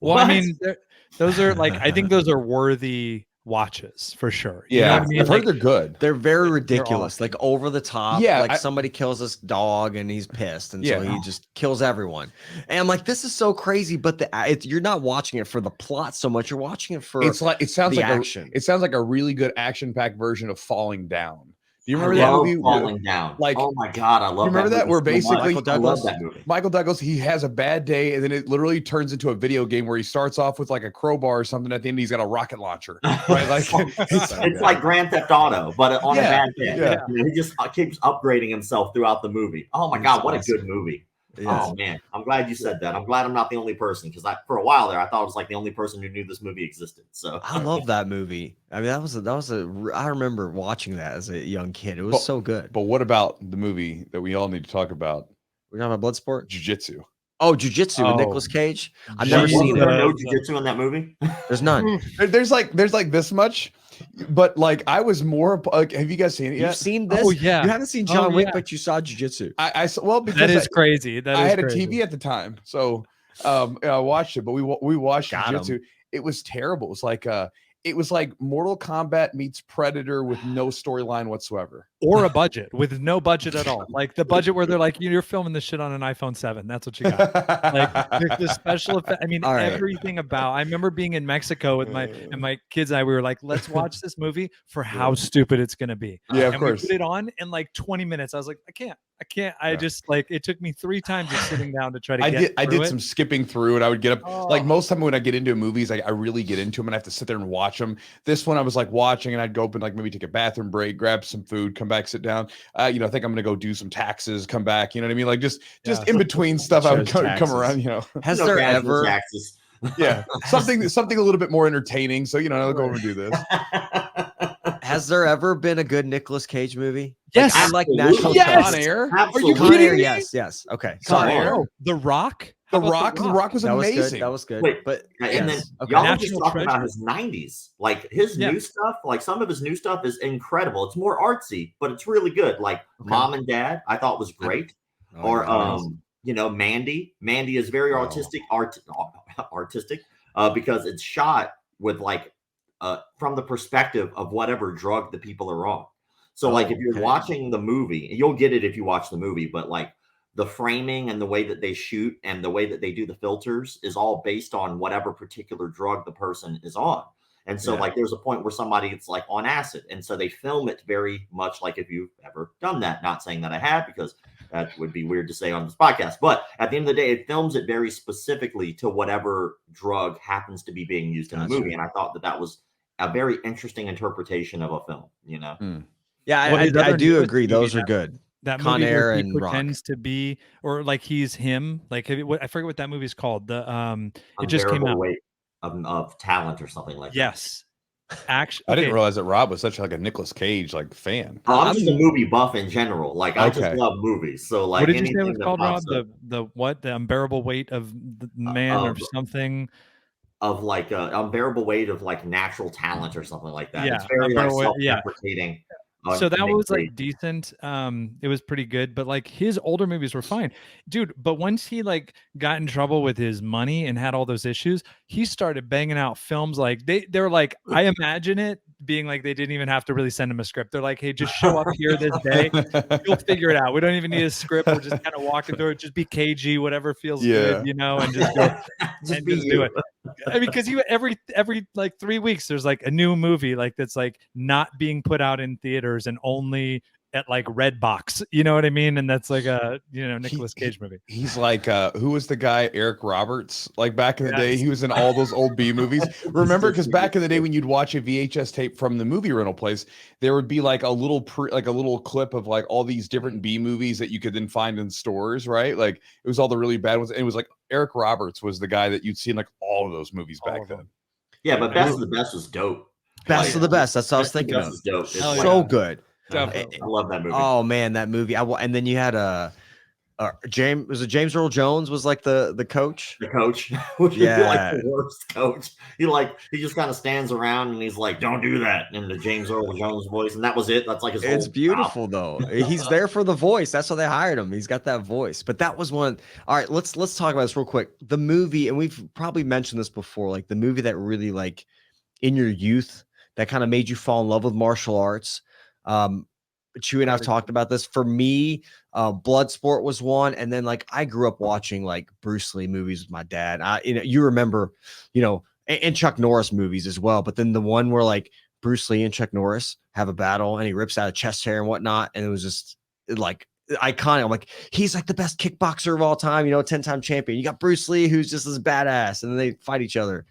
Well, what? I mean, those are like, I think those are worthy watches for sure. You know what I mean? I've heard they're good. They're very ridiculous, they're like over the top. Yeah, like somebody kills this dog and he's pissed, and so he just kills everyone. And I'm like, this is so crazy. But you're not watching it for the plot so much. You're watching it for it sounds like action. It sounds like a really good action-packed version of Falling Down. Do you remember that movie? Falling Down. Like, oh my god, I love. You remember that? Where basically Michael Douglas, he has a bad day, and then it literally turns into a video game where he starts off with like a crowbar or something. At the end, he's got a rocket launcher. Right? Like it's like Grand Theft Auto, but on a bad day. Yeah. You know, he just keeps upgrading himself throughout the movie. Oh my god, what a good movie! Yes. Oh man, I'm glad you said that. I'm glad I'm not the only person, because for a while there I thought I was like the only person who knew this movie existed. So I love that movie. I mean, I remember watching that as a young kid. It was so good. But what about the movie that we all need to talk about? We're talking about Bloodsport? Jiu-Jitsu. Oh, Jiu-Jitsu with Nicolas Cage. I've never seen it. No Jiu-Jitsu in that movie. There's none. There's like this much. But like I was more like, have you guys seen it yet? You've seen this? Oh yeah. You haven't seen John Wick, but you saw Jiu-Jitsu. Well, because that is crazy. I had a TV at the time, so I watched it. But we watched Jiu-Jitsu. It was terrible. It was like Mortal Kombat meets Predator with no storyline whatsoever. Or a budget with no budget at all. Like the budget where they're like, you're filming this shit on an iPhone 7. That's what you got. Like the special effect. I mean, everything about. I remember being in Mexico with my kids and I. We were like, let's watch this movie for how stupid it's gonna be. Yeah, of course. We put it on in like 20 minutes. I was like, I can't. I just like it took me 3 times just sitting down to try to I did some skipping through, and I would get up. Like most time when I get into movies, I really get into them and I have to sit there and watch them. This one I was like watching, and I'd go up and like maybe take a bathroom break, grab some food, come back, sit down. You know, I think I'm gonna go do some taxes, come back. You know what I mean? Like just in between stuff, I would come around. You know, has there ever taxes? Yeah, something a little bit more entertaining. So you know, I'll go over and do this. Has there ever been a good Nicolas Cage movie? Yes, like National Con Air. Are you kidding me? Yes. Okay. Con Air. The Rock. The Rock was amazing. That was good. Wait, but and then okay. y'all National just talking about Treasure. his 90s. Like his new stuff, like some of his new stuff is incredible. It's more artsy, but it's really good. Like Mom and Dad, I thought was great. Or you know, Mandy. Mandy is very artistic because it's shot with like from the perspective of whatever drug the people are on. So like if you're watching the movie, you'll get it if you watch the movie, but like the framing and the way that they shoot and the way that they do the filters is all based on whatever particular drug the person is on. And so like there's a point where somebody is like on acid. And so they film it very much like if you've ever done that. Not saying that I have, because that would be weird to say on this podcast. But at the end of the day, it films it very specifically to whatever drug happens to be being used in the movie. And I thought that that was a very interesting interpretation of of a film, you know? Yeah, I do agree. Those are good. That Con movie Air where he and pretends to be, or like he's him. Like I forget what that movie's called. It just came out. Weight of Talent or something like that. Yes. Actually, I didn't realize that Rob was such like a Nicolas Cage like fan. I'm just a movie buff in general. Like I just love movies. So like, what did you say it was called, Rob? The unbearable weight of the man or something. Of like unbearable weight of like natural talent or something like that. Yeah, it's very like self-deprecating. So that was like decent. It was pretty good, but like his older movies were fine, dude. But once he like got in trouble with his money and had all those issues, he started banging out films. Like they're like, I imagine it being like they didn't even have to really send him a script. They're like, hey, just show up here this day. You'll figure it out. We don't even need a script. We're just kind of walking through it. Just be cagey, whatever feels good, you know, and just go just do it. I mean, because you every like 3 weeks there's like a new movie like that's like not being put out in theaters and only at like Redbox, you know what I mean? And that's like a Nicolas Cage movie. He's like who was the guy, Eric Roberts? Like back in the day, he was in all those old B movies. Remember, because back in the day when you'd watch a VHS tape from the movie rental place, there would be like a little clip of like all these different B movies that you could then find in stores, right? Like it was all the really bad ones, and it was like Eric Roberts was the guy that you'd see in like all of those movies back then. Yeah, but Best of the Best was dope. Best of the Best. That's what I was thinking of. Dope. So good. I love that movie. Oh man, that movie. And then you had James Earl Jones was like the coach. The coach, which would be like the worst coach. He just kind of stands around and he's like, "Don't do that," in the James Earl Jones voice, and that was it. That's like his. It's beautiful though. He's there for the voice. That's why they hired him. He's got that voice. But that was one. All right, let's talk about this real quick. The movie, and we've probably mentioned this before, like the movie that really like in your youth that kind of made you fall in love with martial arts. Chewy and I've talked about this. For me, Bloodsport was one, and then like I grew up watching like Bruce Lee movies with my dad. You remember, and Chuck Norris movies as well. But then the one where like Bruce Lee and Chuck Norris have a battle, and he rips out a chest hair and whatnot, and it was just like iconic. I'm like, he's like the best kickboxer of all time, 10-time champion. You got Bruce Lee, who's just this badass, and then they fight each other.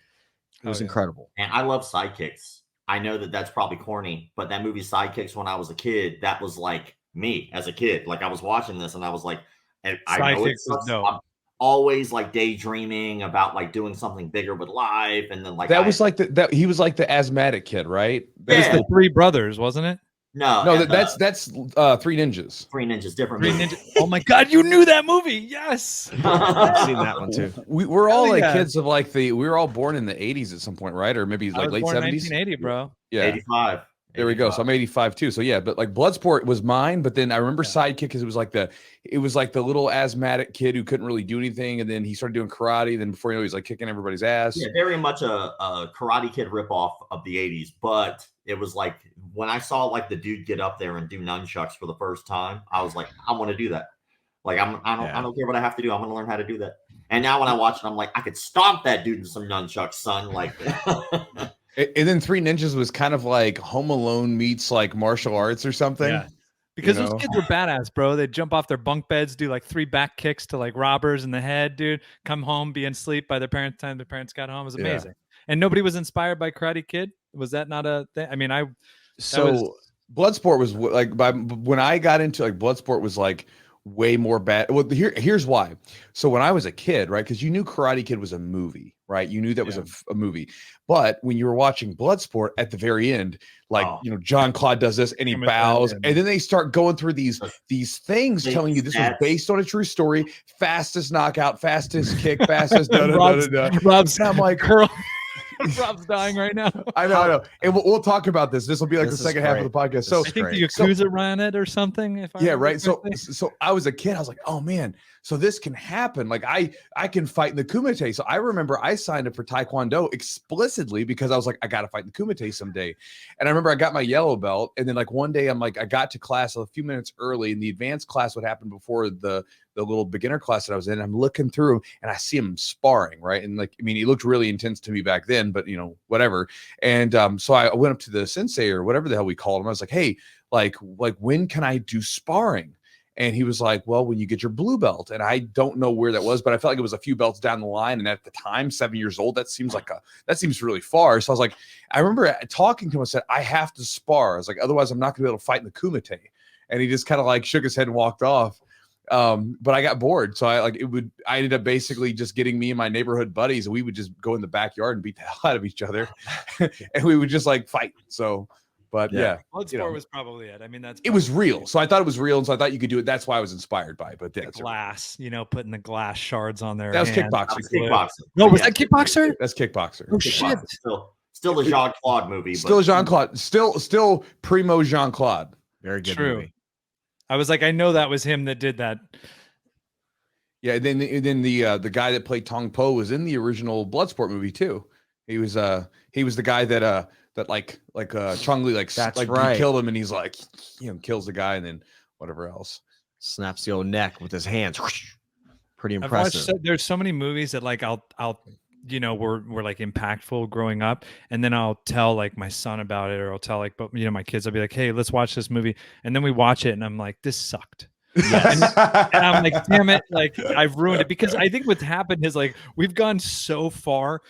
It was incredible. And I love sidekicks. I know that that's probably corny, but that movie Sidekicks when I was a kid, that was like me as a kid. Like I was watching this and I was like, I know it's I'm always like daydreaming about like doing something bigger with life. And then like that was like that he was like the asthmatic kid, right? That was the Three Brothers, wasn't it? No, that's Three Ninjas. Three Ninjas, different. Three Ninjas. Oh my God, you knew that movie? Yes, I've seen that one too. We're all like kids of like we were all born in the 80s at some point, right? Or maybe like late 70s. 1980, bro. Yeah, 85. There we go. So I'm 85 too. So yeah, but like Bloodsport was mine. But then I remember Sidekick because it was like the little asthmatic kid who couldn't really do anything, and then he started doing karate. Then before you know, he's like kicking everybody's ass. Yeah, very much a Karate Kid ripoff of the 80s. But it was like when I saw like the dude get up there and do nunchucks for the first time, I was like, I want to do that. Like I don't care what I have to do. I'm going to learn how to do that. And now when I watch it, I'm like, I could stomp that dude in some nunchucks, son. Like. And then Three Ninjas was kind of like Home Alone meets like martial arts or something. Yeah. Because those kids were badass, bro. They'd jump off their bunk beds, do like 3 back kicks to like robbers in the head, dude. Come home, be asleep by their parents' time their parents got home. It was amazing. And nobody was inspired by Karate Kid. Was that not a thing? I mean, Bloodsport was like when I got into like Bloodsport was like way more bad. Well, here's why. So when I was a kid, right? Because you knew Karate Kid was a movie, right? You knew that was a movie. But when you were watching Bloodsport at the very end, like, John Claude does this and he bows, and then they start going through these things telling you this was based on a true story, fastest knockout, fastest kick, fastest Rob's, and I'm like, Rob's dying right now. I know. And we'll talk about this. This will be like the second half of the podcast. So I think the Yakuza ran it or something. If I right. So I was a kid. I was like, oh man, so this can happen. Like I can fight in the Kumite. So I remember I signed up for Taekwondo explicitly because I was like, I got to fight in the Kumite someday. And I remember I got my yellow belt. And then like one day I'm like, I got to class a few minutes early, and the advanced class would happen before the little beginner class that I was in. I'm looking through and I see him sparring, right? And like, I mean, he looked really intense to me back then, but whatever. And so I went up to the sensei or whatever the hell we called him. I was like, hey, like when can I do sparring? And he was like, well, when you get your blue belt. And I don't know where that was, but I felt like it was a few belts down the line. And at the time, 7 years old, that seems really far. So I was like, I remember talking to him and said, I have to spar. I was like, otherwise I'm not gonna be able to fight in the Kumite. And he just kind of like shook his head and walked off. But I got bored. So I ended up basically just getting me and my neighborhood buddies, and we would just go in the backyard and beat the hell out of each other. And we would just like fight. So, but Bloodsport was probably it. I mean, it was real. So I thought it was real. And so I thought you could do it. That's why I was inspired by it. But the glass, putting the glass shards on there. That was kickboxing. No, was that kickboxer? That's kickboxer. Oh shit. Still a Jean-Claude movie. Still Jean-Claude. Still primo Jean-Claude. Very good movie. I was like, I know that was him that did that. Yeah, and then the guy that played Tong Po was in the original Bloodsport movie too. He was the guy that Chong Li he killed him, and he's like, kills the guy, and then whatever else, snaps the old neck with his hands. Pretty impressive. There's so many movies that like I'll were like impactful growing up, and then I'll tell like my son about it, or I'll tell my kids. I'll be like, hey, let's watch this movie, and then we watch it, and I'm like, this sucked. Yes. And I'm like, damn it, like I've ruined it, because I think what's happened is like we've gone so far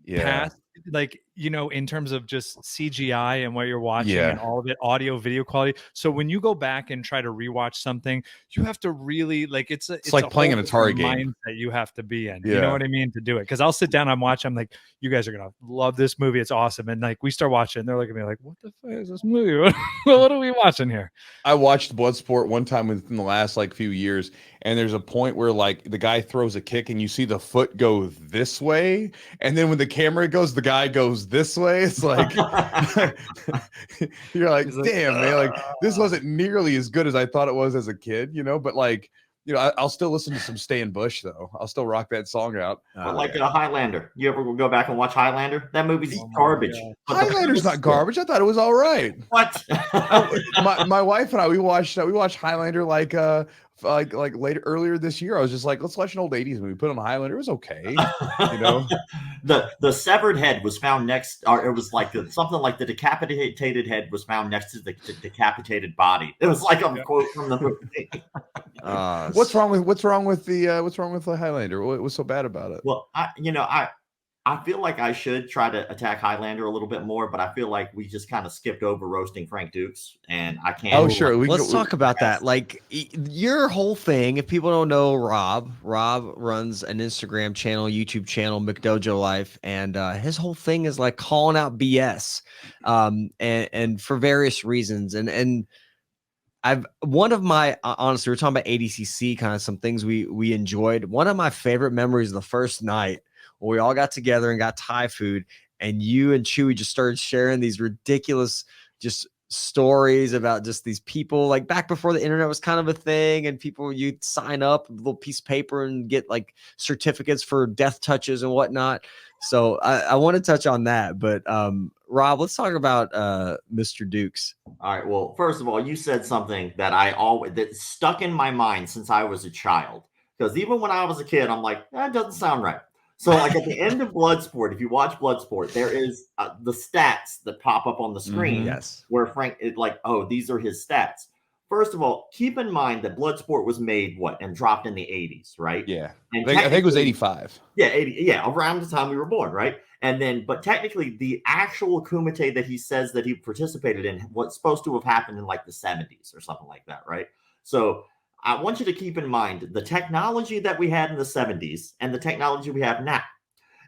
past, like, in terms of just CGI and what you're watching and all of it, audio, video quality. So when you go back and try to rewatch something, you have to really like, it's like playing an Atari game that you have to be in. You know what I mean? To do it. Cause I'll sit down and watch. I'm like, you guys are going to love this movie. It's awesome. And like, we start watching and they're looking at me like, what the fuck is this movie? What are we watching here? I watched Bloodsport one time within the last like few years. And there's a point where like the guy throws a kick and you see the foot go this way. And then when the camera goes, the guy goes this way. It's like you're like, damn, man, like this wasn't nearly as good as I thought it was as a kid, but like, I'll still listen to some Stay in Bush though. I'll still rock that song out. A Highlander. You ever go back and watch Highlander? That movie's garbage. Highlander's not garbage. I thought it was all right. What? my wife and I, we watched Highlander like earlier this year. I was just like, let's watch an old 80s movie. Put on Highlander. It was okay. The severed head was found next, or it was like something like the decapitated head was found next to the decapitated body. It was like a quote from the movie. What's wrong with the Highlander? What was so bad about it? Well, I feel like I should try to attack Highlander a little bit more, but I feel like we just kind of skipped over roasting Frank Dux, and I can't. Oh, sure. Let's talk about that. Like your whole thing, if people don't know Rob runs an Instagram channel, YouTube channel, McDojoLife, and his whole thing is like calling out BS, and for various reasons. And honestly, we're talking about ADCC, kind of some things we enjoyed. One of my favorite memories the first night, we all got together and got Thai food, and you and Chewy just started sharing these ridiculous just stories about just these people, like back before the internet was kind of a thing, and you'd sign up a little piece of paper and get like certificates for death touches and whatnot. So I want to touch on that, but Rob, let's talk about Mr. Dux. All right. Well, first of all, you said something that stuck in my mind since I was a child, because even when I was a kid, I'm like, that doesn't sound right. So like at the end of Bloodsport, if you watch Bloodsport, there is the stats that pop up on the screen. Yes. Where Frank is like, oh, these are his stats. First of all, keep in mind that Bloodsport was made and dropped in the 80s, right? Yeah. I think it was 85. Yeah, 80. Yeah, around the time we were born, right? And then, but technically the actual Kumite that he says that he participated in was supposed to have happened in like the 70s or something like that, right? So I want you to keep in mind the technology that we had in the 70s and the technology we have now.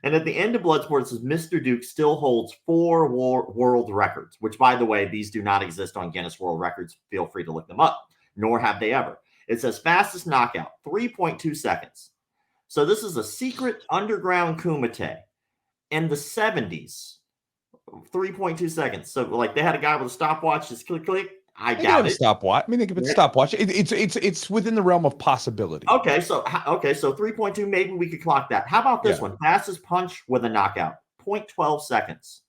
And at the end of Bloodsport, it says Mr. Duke still holds 4 world records, which, by the way, these do not exist on Guinness World Records. Feel free to look them up, nor have they ever. It says fastest knockout, 3.2 seconds. So this is a secret underground kumite in the 70s, 3.2 seconds. So like they had a guy with a stopwatch, just click, click. I doubt it. Stopwatch. I mean, they could put stopwatch. It's within the realm of possibility. Okay, so 3.2. Maybe we could clock that. How about this one? Fastest punch with a knockout, 0.12 seconds.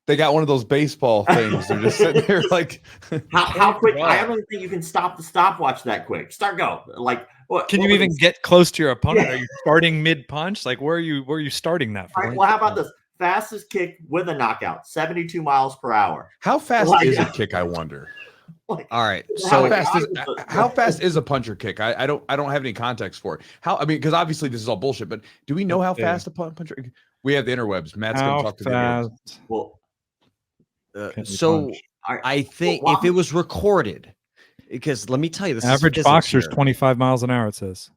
They got one of those baseball things. They're just sitting there like, how quick? I don't think you can stop the stopwatch that quick. Start go. Like, what? Can you even get close to your opponent? Are you starting mid punch? Like, where are you starting that from? Right, well, how about this? Fastest kick with a knockout, 72 miles per hour. How fast is a kick? I wonder. Like, all right. So how fast is a puncher kick? I don't have any context for it. Because obviously this is all bullshit. But do we know how fast a puncher? We have the interwebs. Matt's going to talk to the interwebs. Well, I think if it was recorded, because let me tell you, this average boxer's 25 miles an hour. It says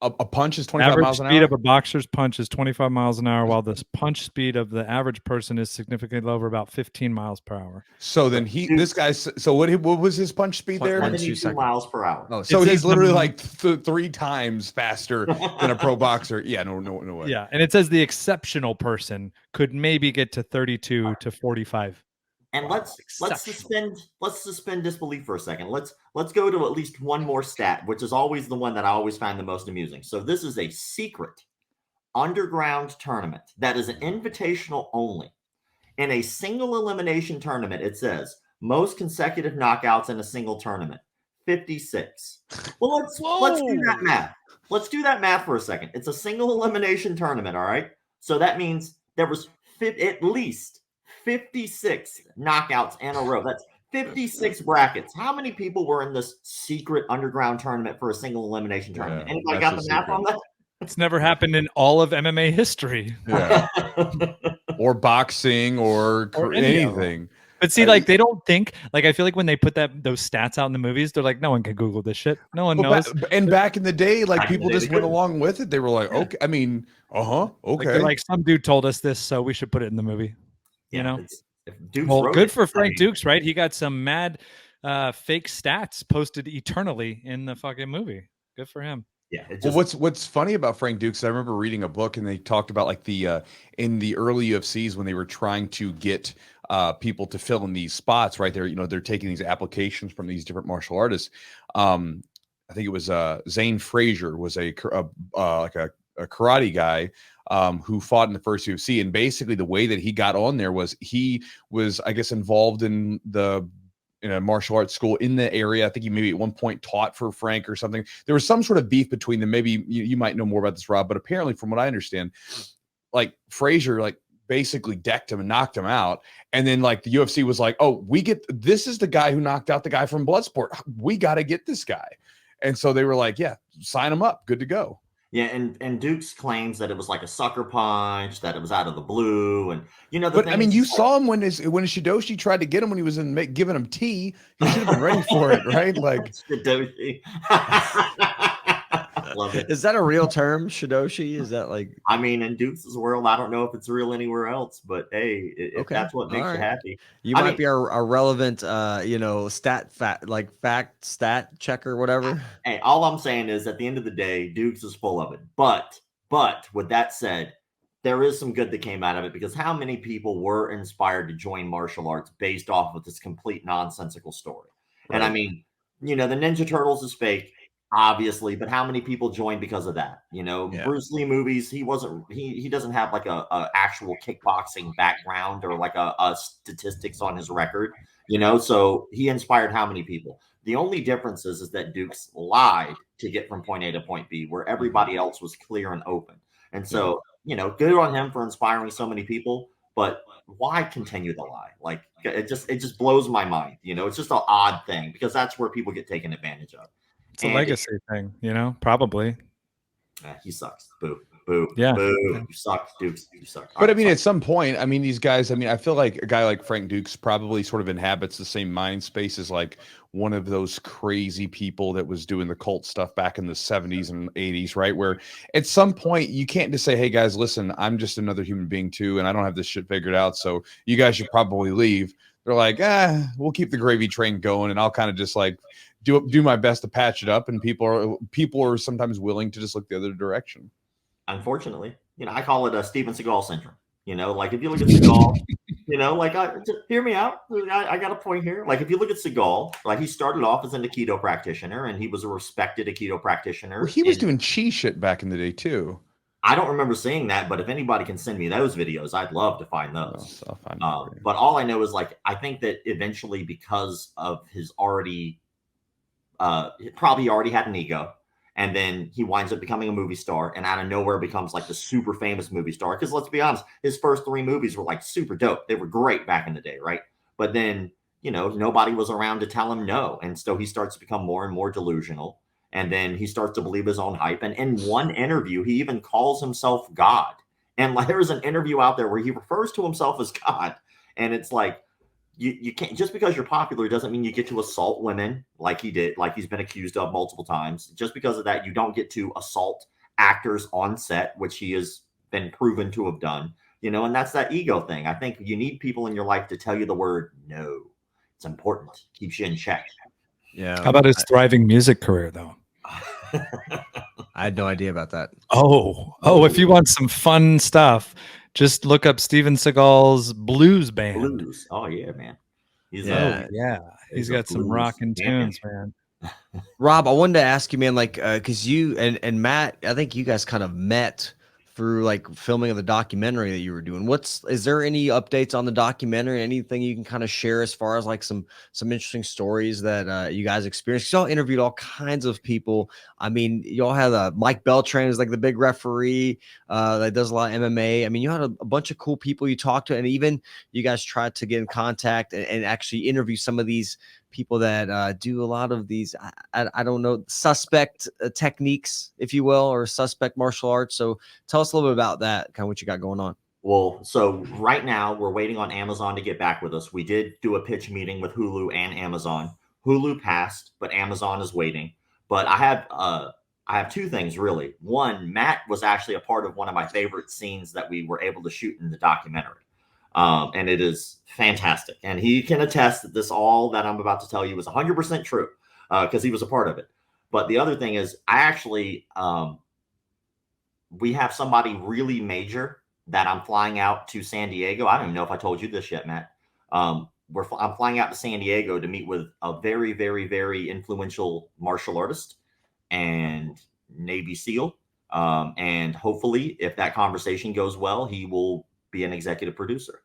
a punch is 25 miles an hour. Average speed of a boxer's punch is 25 miles an hour, while the punch speed of the average person is significantly lower, about 15 miles per hour. So then what was his punch speed there? 22 miles per hour. Oh, so he's literally like 3 times faster than a pro boxer. Yeah, no way. Yeah, and it says the exceptional person could maybe get to 32 to 45. And let's suspend disbelief for a second. Let's go to at least one more stat, which is always the one that I always find the most amusing. So this is a secret underground tournament that is an invitational only. In a single elimination tournament, it says most consecutive knockouts in a single tournament, 56. Well, let's do that math. Let's do that math for a second. It's a single elimination tournament, all right? So that means there was at least 56 knockouts in a row. That's 56 brackets. How many people were in this secret underground tournament for a single elimination tournament? Anybody got the math on that? It's never happened in all of MMA history. Yeah. Or boxing or anything. But see, like they don't think, like I feel like when they put those stats out in the movies, they're like, no one can Google this shit. No one knows. And back in the day, like people just went along with it. They were like, okay, I mean, okay. Like some dude told us this, so we should put it in the movie. You know, well, good for Frank Dux, right? He got some mad fake stats posted eternally in the fucking movie. Good for him. Yeah. Well, what's funny about Frank Dux? I remember reading a book and they talked about like the in the early UFCs when they were trying to get people to fill in these spots. Right there, they're taking these applications from these different martial artists. I think it was Zane Frazier was a karate guy. Who fought in the first UFC, and basically the way that he got on there was he was, I guess, involved in a martial arts school in the area. I think he maybe at one point taught for Frank or something. There was some sort of beef between them. Maybe you might know more about this, Rob, but apparently from what I understand, like Frazier, like basically decked him and knocked him out. And then like the UFC was like, oh, this is the guy who knocked out the guy from Bloodsport. We got to get this guy. And so they were like, yeah, sign him up. Good to go. Yeah, and Dux claims that it was like a sucker punch, that it was out of the blue, and But I mean, you saw him when Shidoshi tried to get him when he was giving him tea. He should have been ready for it, right? Like Shidoshi. Love it. Is that a real term, Shidoshi? Is that like? I mean, in Duke's world, I don't know if it's real anywhere else, but hey, if that's what makes you happy, you might be a relevant, stat checker, whatever. Hey, all I'm saying is, at the end of the day, Duke's is full of it. But with that said, there is some good that came out of it, because how many people were inspired to join martial arts based off of this complete nonsensical story? Right. And I mean, the Ninja Turtles is fake. Obviously, but how many people joined because of that? Bruce Lee movies, he doesn't have like a actual kickboxing background or like a statistics on his record, so he inspired how many people? The only difference is that Dux lied to get from point A to point B, where everybody else was clear and open. And so, good on him for inspiring so many people, but why continue the lie? Like it just blows my mind. It's just an odd thing, because that's where people get taken advantage of. It's a legacy thing, probably. He sucks. Boo. boo, Yeah. boo. You suck, Dukes. You suck. But I mean, at some point, I mean, these guys, I mean, I feel like a guy like Frank Dux probably sort of inhabits the same mind space as like one of those crazy people that was doing the cult stuff back in the 70s and 80s, right? Where at some point you can't just say, hey guys, listen, I'm just another human being too, and I don't have this shit figured out, so you guys should probably leave. They're like, we'll keep the gravy train going, and I'll kind of just like do my best to patch it up, and people are sometimes willing to just look the other direction. Unfortunately, you know, I call it a Steven Seagal syndrome. You know, like if you look at Seagal, you know, like hear me out. I got a point here. Like if you look at Seagal, like he started off as an Aikido practitioner, and he was a respected Aikido practitioner. Well, he was doing chi shit back in the day too. I don't remember seeing that, but if anybody can send me those videos, I'd love to find those. I'll find them. But all I know is like I think that eventually, because of his already, probably already had an ego. And then he winds up becoming a movie star, and out of nowhere becomes like the super famous movie star. Because let's be honest, his first 3 movies were like super dope. They were great back in the day, right? But then, you know, nobody was around to tell him no. And so he starts to become more and more delusional. And then he starts to believe his own hype. And in one interview, he even calls himself God. And like there's an interview out there where he refers to himself as God. And it's like, you can't, just because you're popular doesn't mean you get to assault women like he did, like he's been accused of multiple times. Just because of that, you don't get to assault actors on set, which he has been proven to have done, you know, and that's that ego thing. I think you need people in your life to tell you the word no. It's important. Keeps you in check. Yeah. How about his thriving music career though? I had no idea about that. Oh, if you want some fun stuff, just look up Steven Seagal's blues band. Blues. Oh yeah, man. He's got some rocking tunes, man. Rob, I wanted to ask you, man, like, because you and Matt, I think you guys kind of met through like filming of the documentary that you were doing. Is there any updates on the documentary? Anything you can kind of share as far as like some interesting stories that you guys experienced? Y'all interviewed all kinds of people. I mean, y'all had Mike Beltran is like the big referee that does a lot of MMA. I mean, you had a bunch of cool people you talked to, and even you guys tried to get in contact and actually interview some of these people that do a lot of these, I don't know, suspect techniques, if you will, or suspect martial arts. So tell us a little bit about that, kind of what you got going on. Well, so right now we're waiting on Amazon to get back with us. We did do a pitch meeting with Hulu and Amazon. Hulu passed, but Amazon is waiting. But I have 2 things really. One, Matt was actually a part of one of my favorite scenes that we were able to shoot in the documentary. And it is fantastic. And he can attest that all that I'm about to tell you is 100% true because he was a part of it. But the other thing is I actually, we have somebody really major that I'm flying out to San Diego. I don't even know if I told you this yet, Matt. I'm flying out to San Diego to meet with a very, very, very influential martial artist and Navy SEAL. And hopefully if that conversation goes well, he will be an executive producer.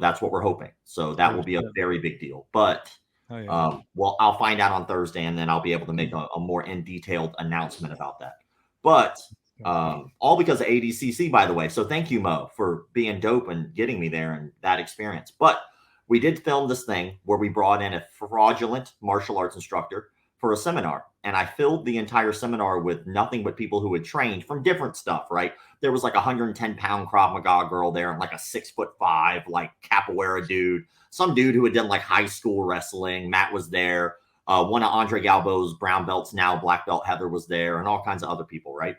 That's what we're hoping. So that will be a very big deal. But well, I'll find out on Thursday, and then I'll be able to make a more detailed announcement about that. But all because of ADCC, by the way. So thank you, Mo, for being dope and getting me there and that experience. But we did film this thing where we brought in a fraudulent martial arts instructor for a seminar. And I filled the entire seminar with nothing but people who had trained from different stuff, right? There was like a 110-pound Krav Maga girl there and like a 6'5", like capoeira dude. Some dude who had done like high school wrestling. Matt was there. One of Andre Galbo's brown belts, now black belt, Heather, was there, and all kinds of other people, right?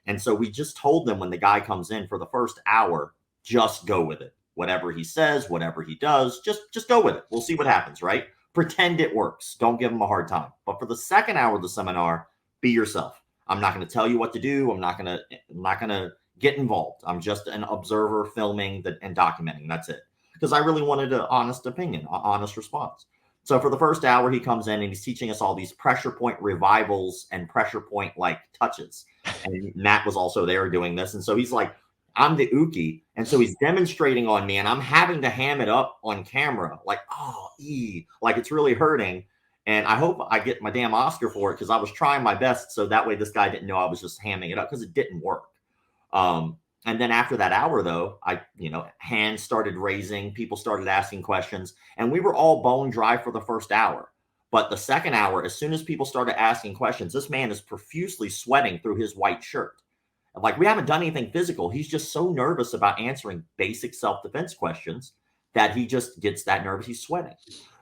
And so we just told them when the guy comes in for the first hour, just go with it. Whatever he says, whatever he does, just go with it. We'll see what happens, right? Pretend it works. Don't give him a hard time. But for the second hour of the seminar, be yourself. I'm not going to tell you what to do. I'm not going to get involved. I'm just an observer filming and documenting. That's it. Because I really wanted an honest opinion, an honest response. So for the first hour, he comes in and he's teaching us all these pressure point revivals and pressure point like touches. And Matt was also there doing this. And so he's like, I'm the Uki. And so he's demonstrating on me and I'm having to ham it up on camera. Like, like it's really hurting. And I hope I get my damn Oscar for it because I was trying my best. So that way this guy didn't know I was just hamming it up because it didn't work. And then after that hour, though, hands started raising. People started asking questions. And we were all bone dry for the first hour. But the second hour, as soon as people started asking questions, this man is profusely sweating through his white shirt. Like, we haven't done anything physical. He's just so nervous about answering basic self-defense questions that he just gets that nervous. He's sweating.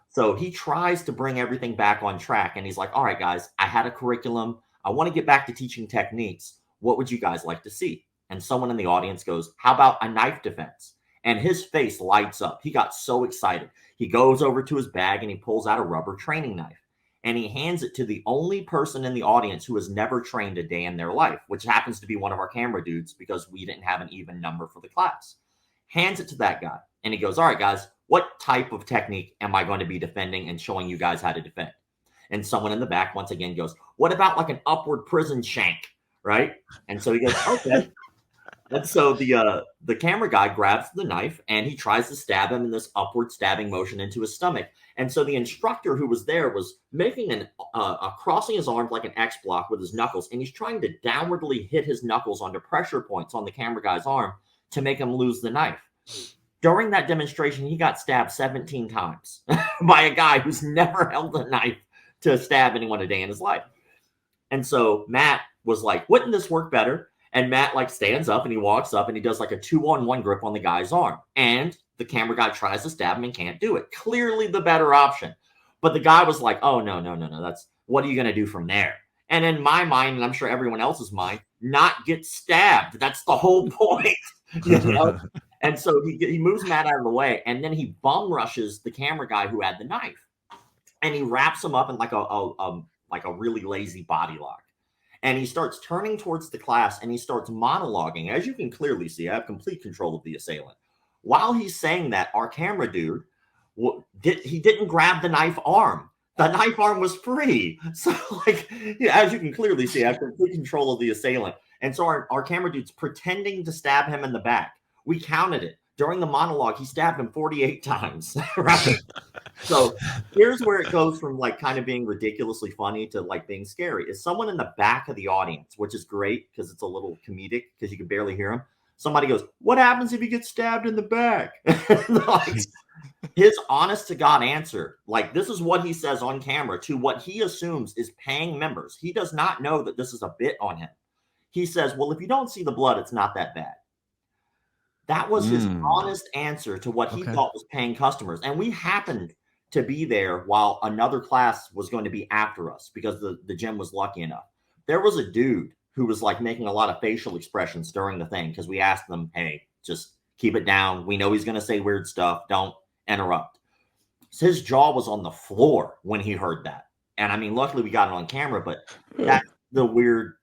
So he tries to bring everything back on track. And he's like, all right, guys, I had a curriculum. I want to get back to teaching techniques. What would you guys like to see? And someone in the audience goes, how about a knife defense? And his face lights up. He got so excited. He goes over to his bag and he pulls out a rubber training knife. And he hands it to the only person in the audience who has never trained a day in their life, which happens to be one of our camera dudes because we didn't have an even number for the class. Hands it to that guy. And he goes, all right, guys, what type of technique am I going to be defending and showing you guys how to defend? And someone in the back once again goes, what about like an upward prison shank, right? And so he goes, okay. And so the camera guy grabs the knife and he tries to stab him in this upward stabbing motion into his stomach. And so the instructor who was there was making crossing his arms like an X block with his knuckles. And he's trying to downwardly hit his knuckles onto pressure points on the camera guy's arm to make him lose the knife. During that demonstration, he got stabbed 17 times by a guy who's never held a knife to stab anyone a day in his life. And so Matt was like, wouldn't this work better? And Matt like stands up and he walks up and he does like a 2-on-1 grip on the guy's arm. And the camera guy tries to stab him and can't do it. Clearly the better option. But the guy was like, oh, no. That's what are you going to do from there? And in my mind, and I'm sure everyone else's mind, not get stabbed. That's the whole point. You know? And so he moves Matt out of the way, and then he bum rushes the camera guy who had the knife, and he wraps him up in like a really lazy body lock. And he starts turning towards the class, and he starts monologuing. As you can clearly see, I have complete control of the assailant. While he's saying that, our camera dude, he didn't grab the knife arm. The knife arm was free. So, like, as you can clearly see, I have complete control of the assailant. And so our camera dude's pretending to stab him in the back. We counted it. During the monologue, he stabbed him 48 times, right? So here's where it goes from like kind of being ridiculously funny to like being scary. Is someone in the back of the audience, which is great because it's a little comedic because you can barely hear him. Somebody goes, what happens if you get stabbed in the back? Like, his honest to God answer, like this is what he says on camera to what he assumes is paying members. He does not know that this is a bit on him. He says, well, if you don't see the blood, it's not that bad. That was his honest answer to what he thought was paying customers. And we happened to be there while another class was going to be after us because the gym was lucky enough. There was a dude who was like making a lot of facial expressions during the thing because we asked them, hey, just keep it down. We know he's going to say weird stuff. Don't interrupt. So his jaw was on the floor when he heard that. And I mean, luckily we got it on camera, but that's the weird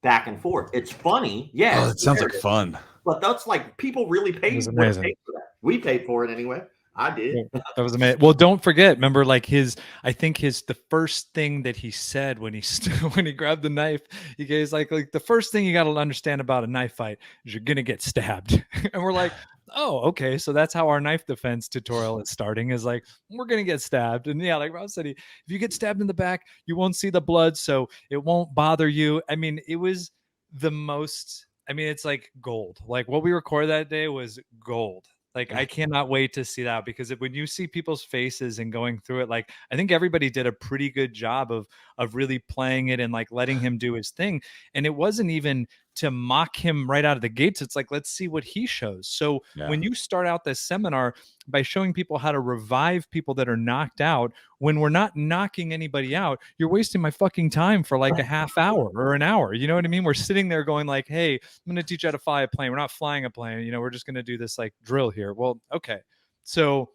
back and forth. It's funny. Yeah. Oh, it sounds like fun. But that's like people really paid for that. We paid for it anyway. I did. That was amazing. Well, don't forget. Remember, like the first thing that he said when he grabbed the knife, he goes like the first thing you got to understand about a knife fight is you're gonna get stabbed. And we're like, oh, okay. So that's how our knife defense tutorial is starting. Is like we're gonna get stabbed, and yeah, like Rob said, if you get stabbed in the back, you won't see the blood, so it won't bother you. I mean, it was the most. I mean, it's like gold. Like what we recorded that day was gold. Like I cannot wait to see that because when you see people's faces and going through it, like I think everybody did a pretty good job of really playing it and like letting him do his thing. And it wasn't even to mock him right out of the gates. It's like, let's see what he shows. So when you start out this seminar by showing people how to revive people that are knocked out, when we're not knocking anybody out, you're wasting my fucking time for like a half hour or an hour. You know what I mean? We're sitting there going like, hey, I'm going to teach you how to fly a plane. We're not flying a plane. You know, we're just going to do this like drill here. Well, okay. So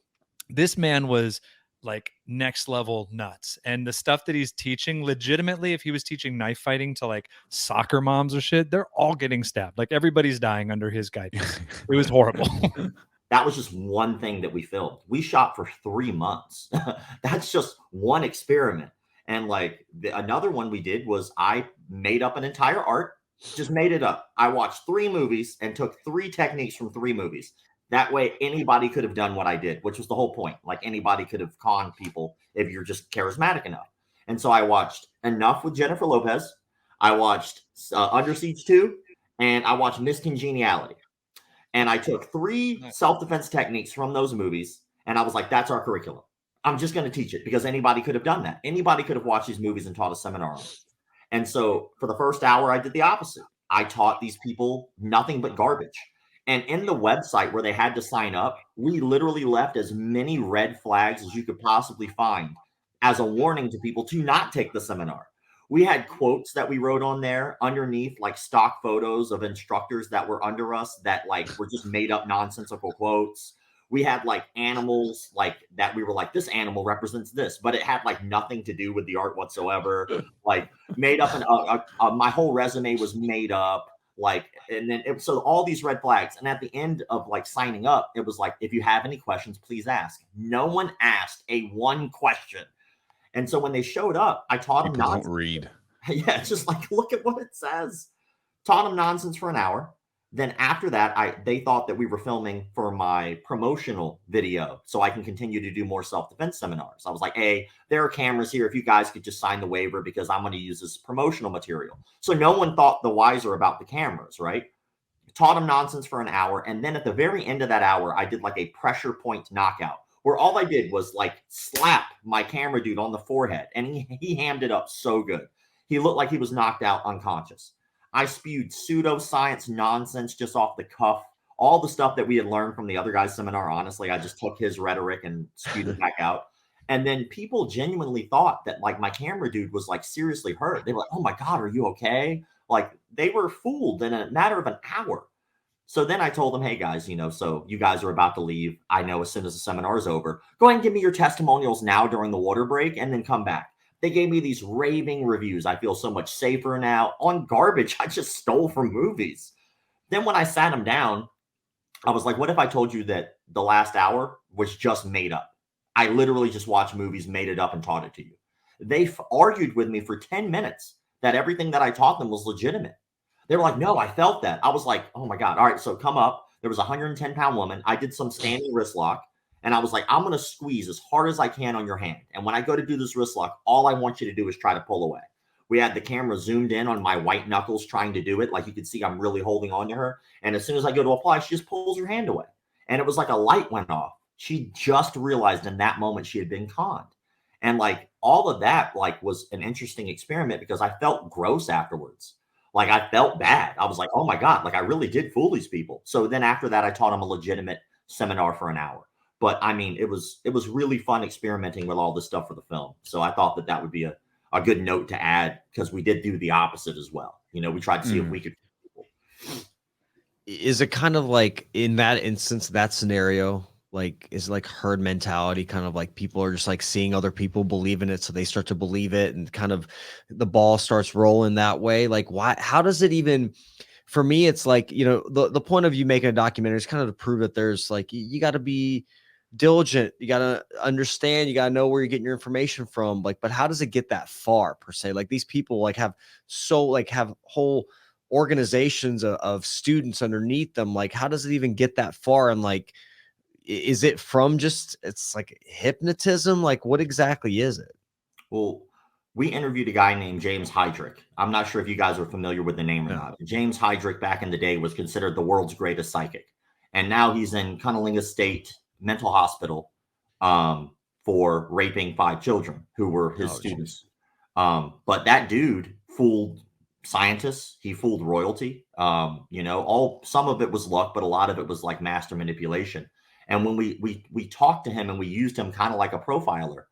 this man was like next level nuts, and the stuff that he's teaching legitimately, if he was teaching knife fighting to like soccer moms or shit, they're all getting stabbed. Like everybody's dying under his guidance. It was horrible. That was just one thing that we filmed. We shot for 3 months. That's just one experiment. And like another one we did was I made up an entire art, just made it up. I watched 3 movies and took 3 techniques from 3 movies. That way, anybody could have done what I did, which was the whole point. Like anybody could have conned people if you're just charismatic enough. And so I watched Enough with Jennifer Lopez. I watched Under Siege 2, and I watched Miss Congeniality. And I took 3 self-defense techniques from those movies, and I was like, that's our curriculum. I'm just going to teach it because anybody could have done that. Anybody could have watched these movies and taught a seminar on it. And so for the first hour, I did the opposite. I taught these people nothing but garbage. And in the website where they had to sign up, we literally left as many red flags as you could possibly find as a warning to people to not take the seminar. We had quotes that we wrote on there underneath, like stock photos of instructors that were under us that like were just made up nonsensical quotes. We had like animals like that. We were like, this animal represents this, but it had like nothing to do with the art whatsoever. Like made up my whole resume was made up. Like, and then so all these red flags. And at the end of like signing up, it was like, if you have any questions, please ask. No one asked a one question. And so when they showed up, I taught them nonsense. Don't read. Yeah, it's just like, look at what it says. Taught them nonsense for an hour. Then after that, they thought that we were filming for my promotional video so I can continue to do more self-defense seminars. I was like, hey, there are cameras here. If you guys could just sign the waiver because I'm going to use this promotional material. So no one thought the wiser about the cameras, right? Taught them nonsense for an hour. And then at the very end of that hour, I did like a pressure point knockout where all I did was like slap my camera dude on the forehead. And he hammed it up so good. He looked like he was knocked out unconscious. I spewed pseudoscience nonsense just off the cuff. All the stuff that we had learned from the other guy's seminar, honestly, I just took his rhetoric and spewed it back out. And then people genuinely thought that like my camera dude was like seriously hurt. They were like, oh my God, are you okay? Like they were fooled in a matter of an hour. So then I told them, hey guys, so you guys are about to leave. I know as soon as the seminar is over, go ahead and give me your testimonials now during the water break and then come back. They gave me these raving reviews. I feel so much safer now on garbage I just stole from movies. Then when I sat them down, I was like, what if I told you that the last hour was just made up? I literally just watched movies, made it up, and taught it to you. They argued with me for 10 minutes that everything that I taught them was legitimate. They were like, no, I felt that. I was like, oh my God. All right, so come up. There was a 110-pound woman. I did some standing wrist lock. And I was like, I'm going to squeeze as hard as I can on your hand. And when I go to do this wrist lock, all I want you to do is try to pull away. We had the camera zoomed in on my white knuckles trying to do it. Like you could see I'm really holding on to her. And as soon as I go to apply, she just pulls her hand away. And it was like a light went off. She just realized in that moment she had been conned. And like all of that like was an interesting experiment because I felt gross afterwards. Like I felt bad. I was like, oh my God, like I really did fool these people. So then after that, I taught them a legitimate seminar for an hour. But I mean, it was really fun experimenting with all this stuff for the film. So I thought that would be a good note to add because we did do the opposite as well. We tried to see if we could. Is it kind of like in that instance, that scenario, like is like herd mentality, kind of like people are just like seeing other people believe in it, so they start to believe it, and kind of the ball starts rolling that way? Like, why? How does it even? For me, it's like the point of you making a documentary is kind of to prove that there's like you got to be diligent, you got to understand, you got to know where you're getting your information from. Like, but how does it get that far per se? Like these people like have whole organizations of students underneath them. Like, how does it even get that far? And like, is it from just, it's like hypnotism? Like what exactly is it? Well, we interviewed a guy named James Heydrich. I'm not sure if you guys are familiar with the name or not. James Heydrich back in the day was considered the world's greatest psychic. And now he's in Cunnilingus State Mental Hospital for raping 5 children who were his students. But that dude fooled scientists. He fooled royalty. Some of it was luck, but a lot of it was like master manipulation. And when we talked to him and we used him kind of like a profiler,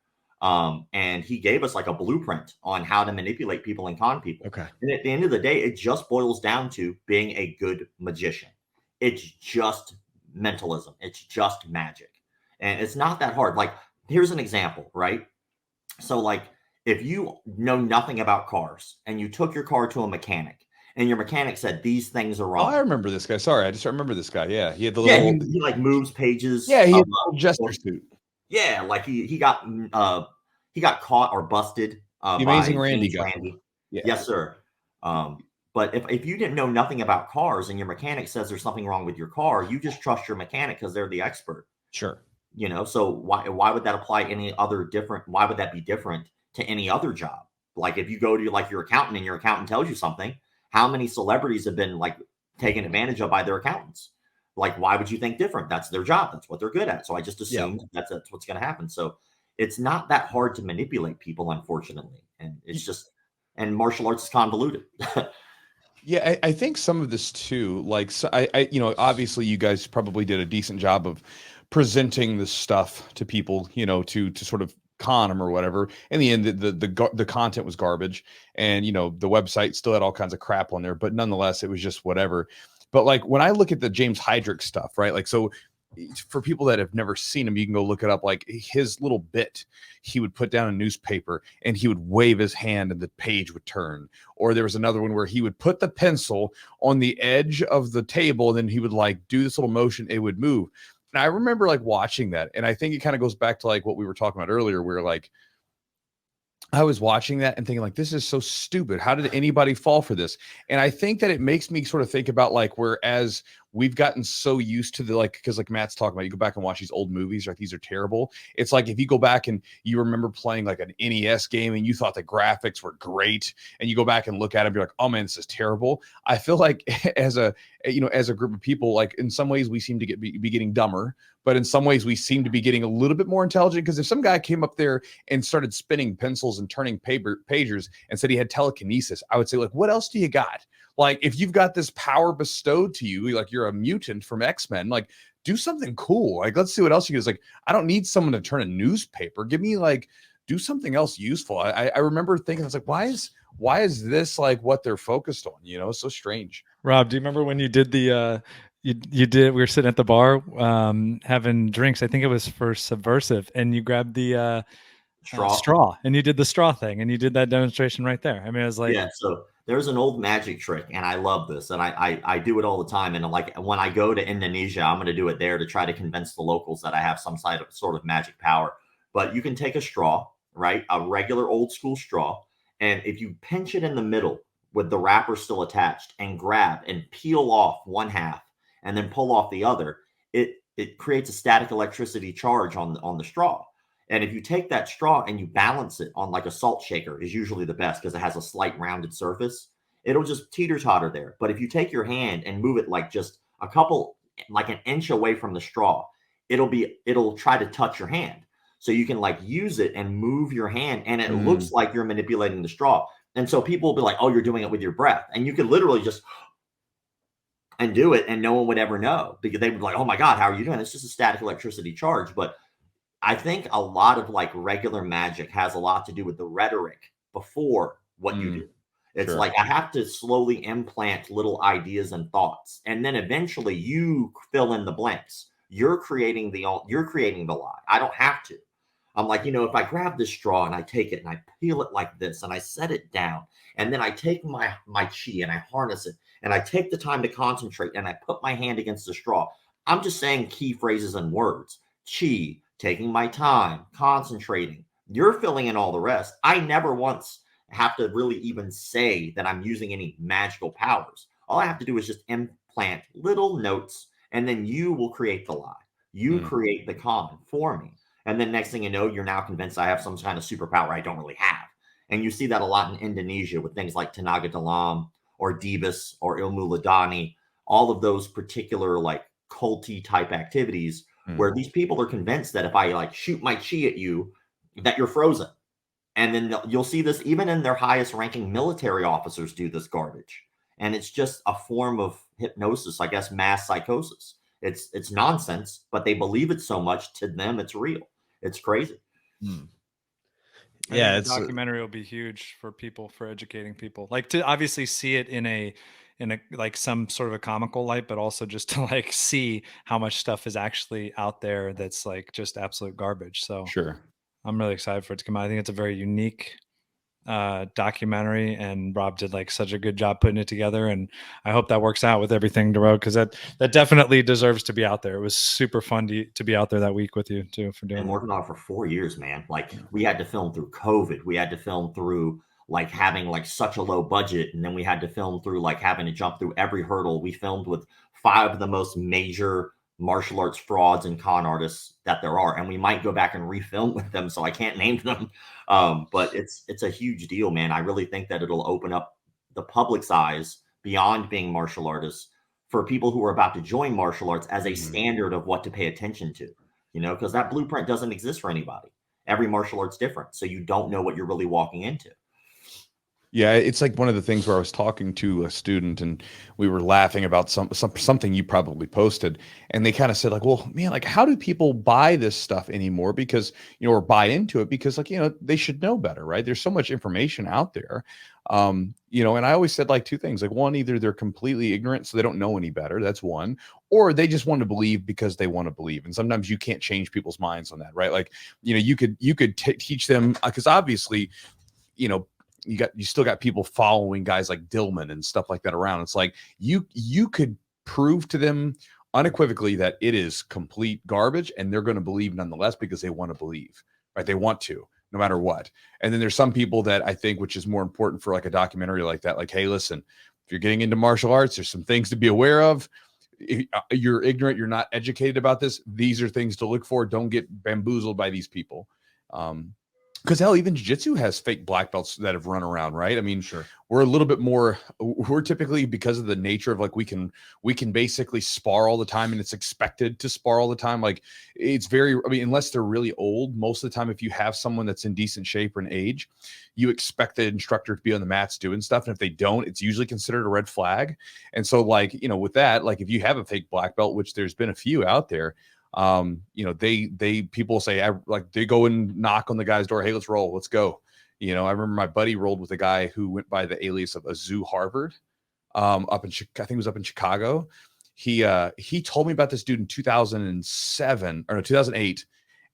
and he gave us like a blueprint on how to manipulate people and con people. Okay. And at the end of the day, it just boils down to being a good magician. It's just mentalism. It's just magic. And it's not that hard. Like, here's an example, right? So like, if you know nothing about cars and you took your car to a mechanic and your mechanic said, these things are wrong. Oh, I remember this guy. Sorry. I just remember this guy. Yeah. He had the little, he like moves pages. Yeah. He had a jester suit. Yeah. Like he got caught or busted. The Amazing Randy guy. Yeah. Yes, sir. But if you didn't know nothing about cars and your mechanic says there's something wrong with your car, you just trust your mechanic because they're the expert. Sure. So why would that apply any other different? Why would that be different to any other job? Like if you go to like your accountant and your accountant tells you something, how many celebrities have been like taken advantage of by their accountants? Like, why would you think different? That's their job. That's what they're good at. So I just assumed that's what's going to happen. So it's not that hard to manipulate people, unfortunately. And it's just, and martial arts is convoluted. Yeah, I think some of this too, like, so you know, obviously you guys probably did a decent job of presenting this stuff to people, you know, to sort of con them or whatever. In the end, the content was garbage, and you know, the website still had all kinds of crap on there, but nonetheless, it was just whatever. But like when I look at the James Heydrich stuff, right? Like, so for people that have never seen him, you can go look it up. Like his little bit, he would put down a newspaper and he would wave his hand and the page would turn. Or there was another one where he would put the pencil on the edge of the table and then he would like do this little motion, it would move. And I remember like watching that. And I think it kind of goes back to like what we were talking about earlier, where like I was watching that and thinking like, this is so stupid. How did anybody fall for this? And I think that it makes me sort of think about like, whereas we've gotten so used to the, like, because like Matt's talking about, you go back and watch these old movies, like these are terrible. It's like, if you go back and you remember playing like an NES game and you thought the graphics were great and you go back and look at it and be like, oh man, this is terrible. I feel like as a, you know, as a group of people, like in some ways we seem to be getting dumber, but in some ways we seem to be getting a little bit more intelligent. Because if some guy came up there and started spinning pencils and turning pagers and said he had telekinesis, I would say like, what else do you got? Like, if you've got this power bestowed to you, like you're a mutant from X-Men, like do something cool. Like, let's see what else you get. Like, I don't need someone to turn a newspaper. Give me like, do something else useful. I remember thinking, I was like, why is this like what they're focused on? You know, it's so strange. Rob, do you remember when you did the you did, we were sitting at the bar having drinks, I think it was for Subversive, and you grabbed the straw and you did the straw thing and you did that demonstration right there. I mean, it was like, yeah, so there's an old magic trick and I love this, and I do it all the time. And like when I go to Indonesia, I'm going to do it there to try to convince the locals that I have some sort of magic power. But you can take a straw, right? A regular old school straw. And if you pinch it in the middle with the wrapper still attached and grab and peel off one half and then pull off the other, it creates a static electricity charge on the straw. And if you take that straw and you balance it on like a salt shaker, is usually the best because it has a slight rounded surface, it'll just teeter-totter there. But if you take your hand and move it like just a couple, like an inch away from the straw, it'll try to touch your hand. So you can like use it and move your hand and it looks like you're manipulating the straw. And so people will be like, oh, you're doing it with your breath. And you could literally just and do it and no one would ever know, because they would be like, oh my God, how are you doing? It's just a static electricity charge. But I think a lot of like regular magic has a lot to do with the rhetoric before what you do. It's like I have to slowly implant little ideas and thoughts, and then eventually you fill in the blanks. You're creating the lie. I don't have to. I'm like, you know, if I grab this straw and I take it and I peel it like this and I set it down, and then I take my chi and I harness it and I take the time to concentrate and I put my hand against the straw. I'm just saying key phrases and words. Chi, taking my time, concentrating. You're filling in all the rest. I never once have to really even say that I'm using any magical powers. All I have to do is just implant little notes, and then you will create the lie. You create the con for me. And then next thing you know, you're now convinced I have some kind of superpower I don't really have. And you see that a lot in Indonesia with things like Tenaga Dalam or Dibas or Ilmu Ladani, all of those particular like culty type activities where these people are convinced that if I like shoot my chi at you, that you're frozen. And then you'll see this even in their highest ranking military officers do this garbage. And it's just a form of hypnosis, I guess, mass psychosis. It's nonsense, but they believe it so much, to them it's real. It's crazy. Yeah, it's documentary will be huge for people, for educating people, like to obviously see it in a like some sort of a comical light, but also just to like see how much stuff is actually out there that's like just absolute garbage. So I'm really excited for it to come out. I think it's a very unique documentary, and Rob did like such a good job putting it together, and I hope that works out with everything to road, because that definitely deserves to be out there. It was super fun to be out there that week with you too, for doing. And working on it for 4 years, man. Like we had to film through COVID, we had to film through like having like such a low budget, and then we had to film through like having to jump through every hurdle. We filmed with 5 of the most major martial arts frauds and con artists that there are, and we might go back and refilm with them, so I can't name them, but it's a huge deal, man. I really think that it'll open up the public's eyes beyond being martial artists for people who are about to join martial arts as a standard of what to pay attention to, you know, because that blueprint doesn't exist for anybody. Every martial art's different, so you don't know what you're really walking into. Yeah, it's like one of the things where I was talking to a student and we were laughing about something you probably posted, and they kind of said like, "Well, man, like how do people buy this stuff anymore? Because or buy into it because like they should know better, right? There's so much information out there, and I always said like two things, like one, either they're completely ignorant so they don't know any better, that's one, or they just want to believe because they want to believe, and sometimes you can't change people's minds on that, right? Like you could teach them because obviously, you know you still got people following guys like Dillman and stuff like that around. It's like you could prove to them unequivocally that it is complete garbage, and they're going to believe nonetheless because they want to believe, right? They want to, no matter what. And then there's some people that I think, which is more important for like a documentary like that, like, hey, listen, if you're getting into martial arts, there's some things to be aware of. If you're ignorant, you're not educated about this, these are things to look for. Don't get bamboozled by these people. Because hell, even jiu-jitsu has fake black belts that have run around, right? I mean, Sure. we're a little bit more, we're typically, because of the nature of like, we can basically spar all the time, and it's expected to spar all the time. Like it's very, I mean, unless they're really old, most of the time, if you have someone that's in decent shape or an age, you expect the instructor to be on the mats doing stuff. And if they don't, it's usually considered a red flag. And so like, with that, like if you have a fake black belt, which there's been a few out there, people say, they go and knock on the guy's door. Hey, let's roll. Let's go. I remember my buddy rolled with a guy who went by the alias of Azu Harvard, I think it was up in Chicago. He told me about this dude in 2007 or no, 2008.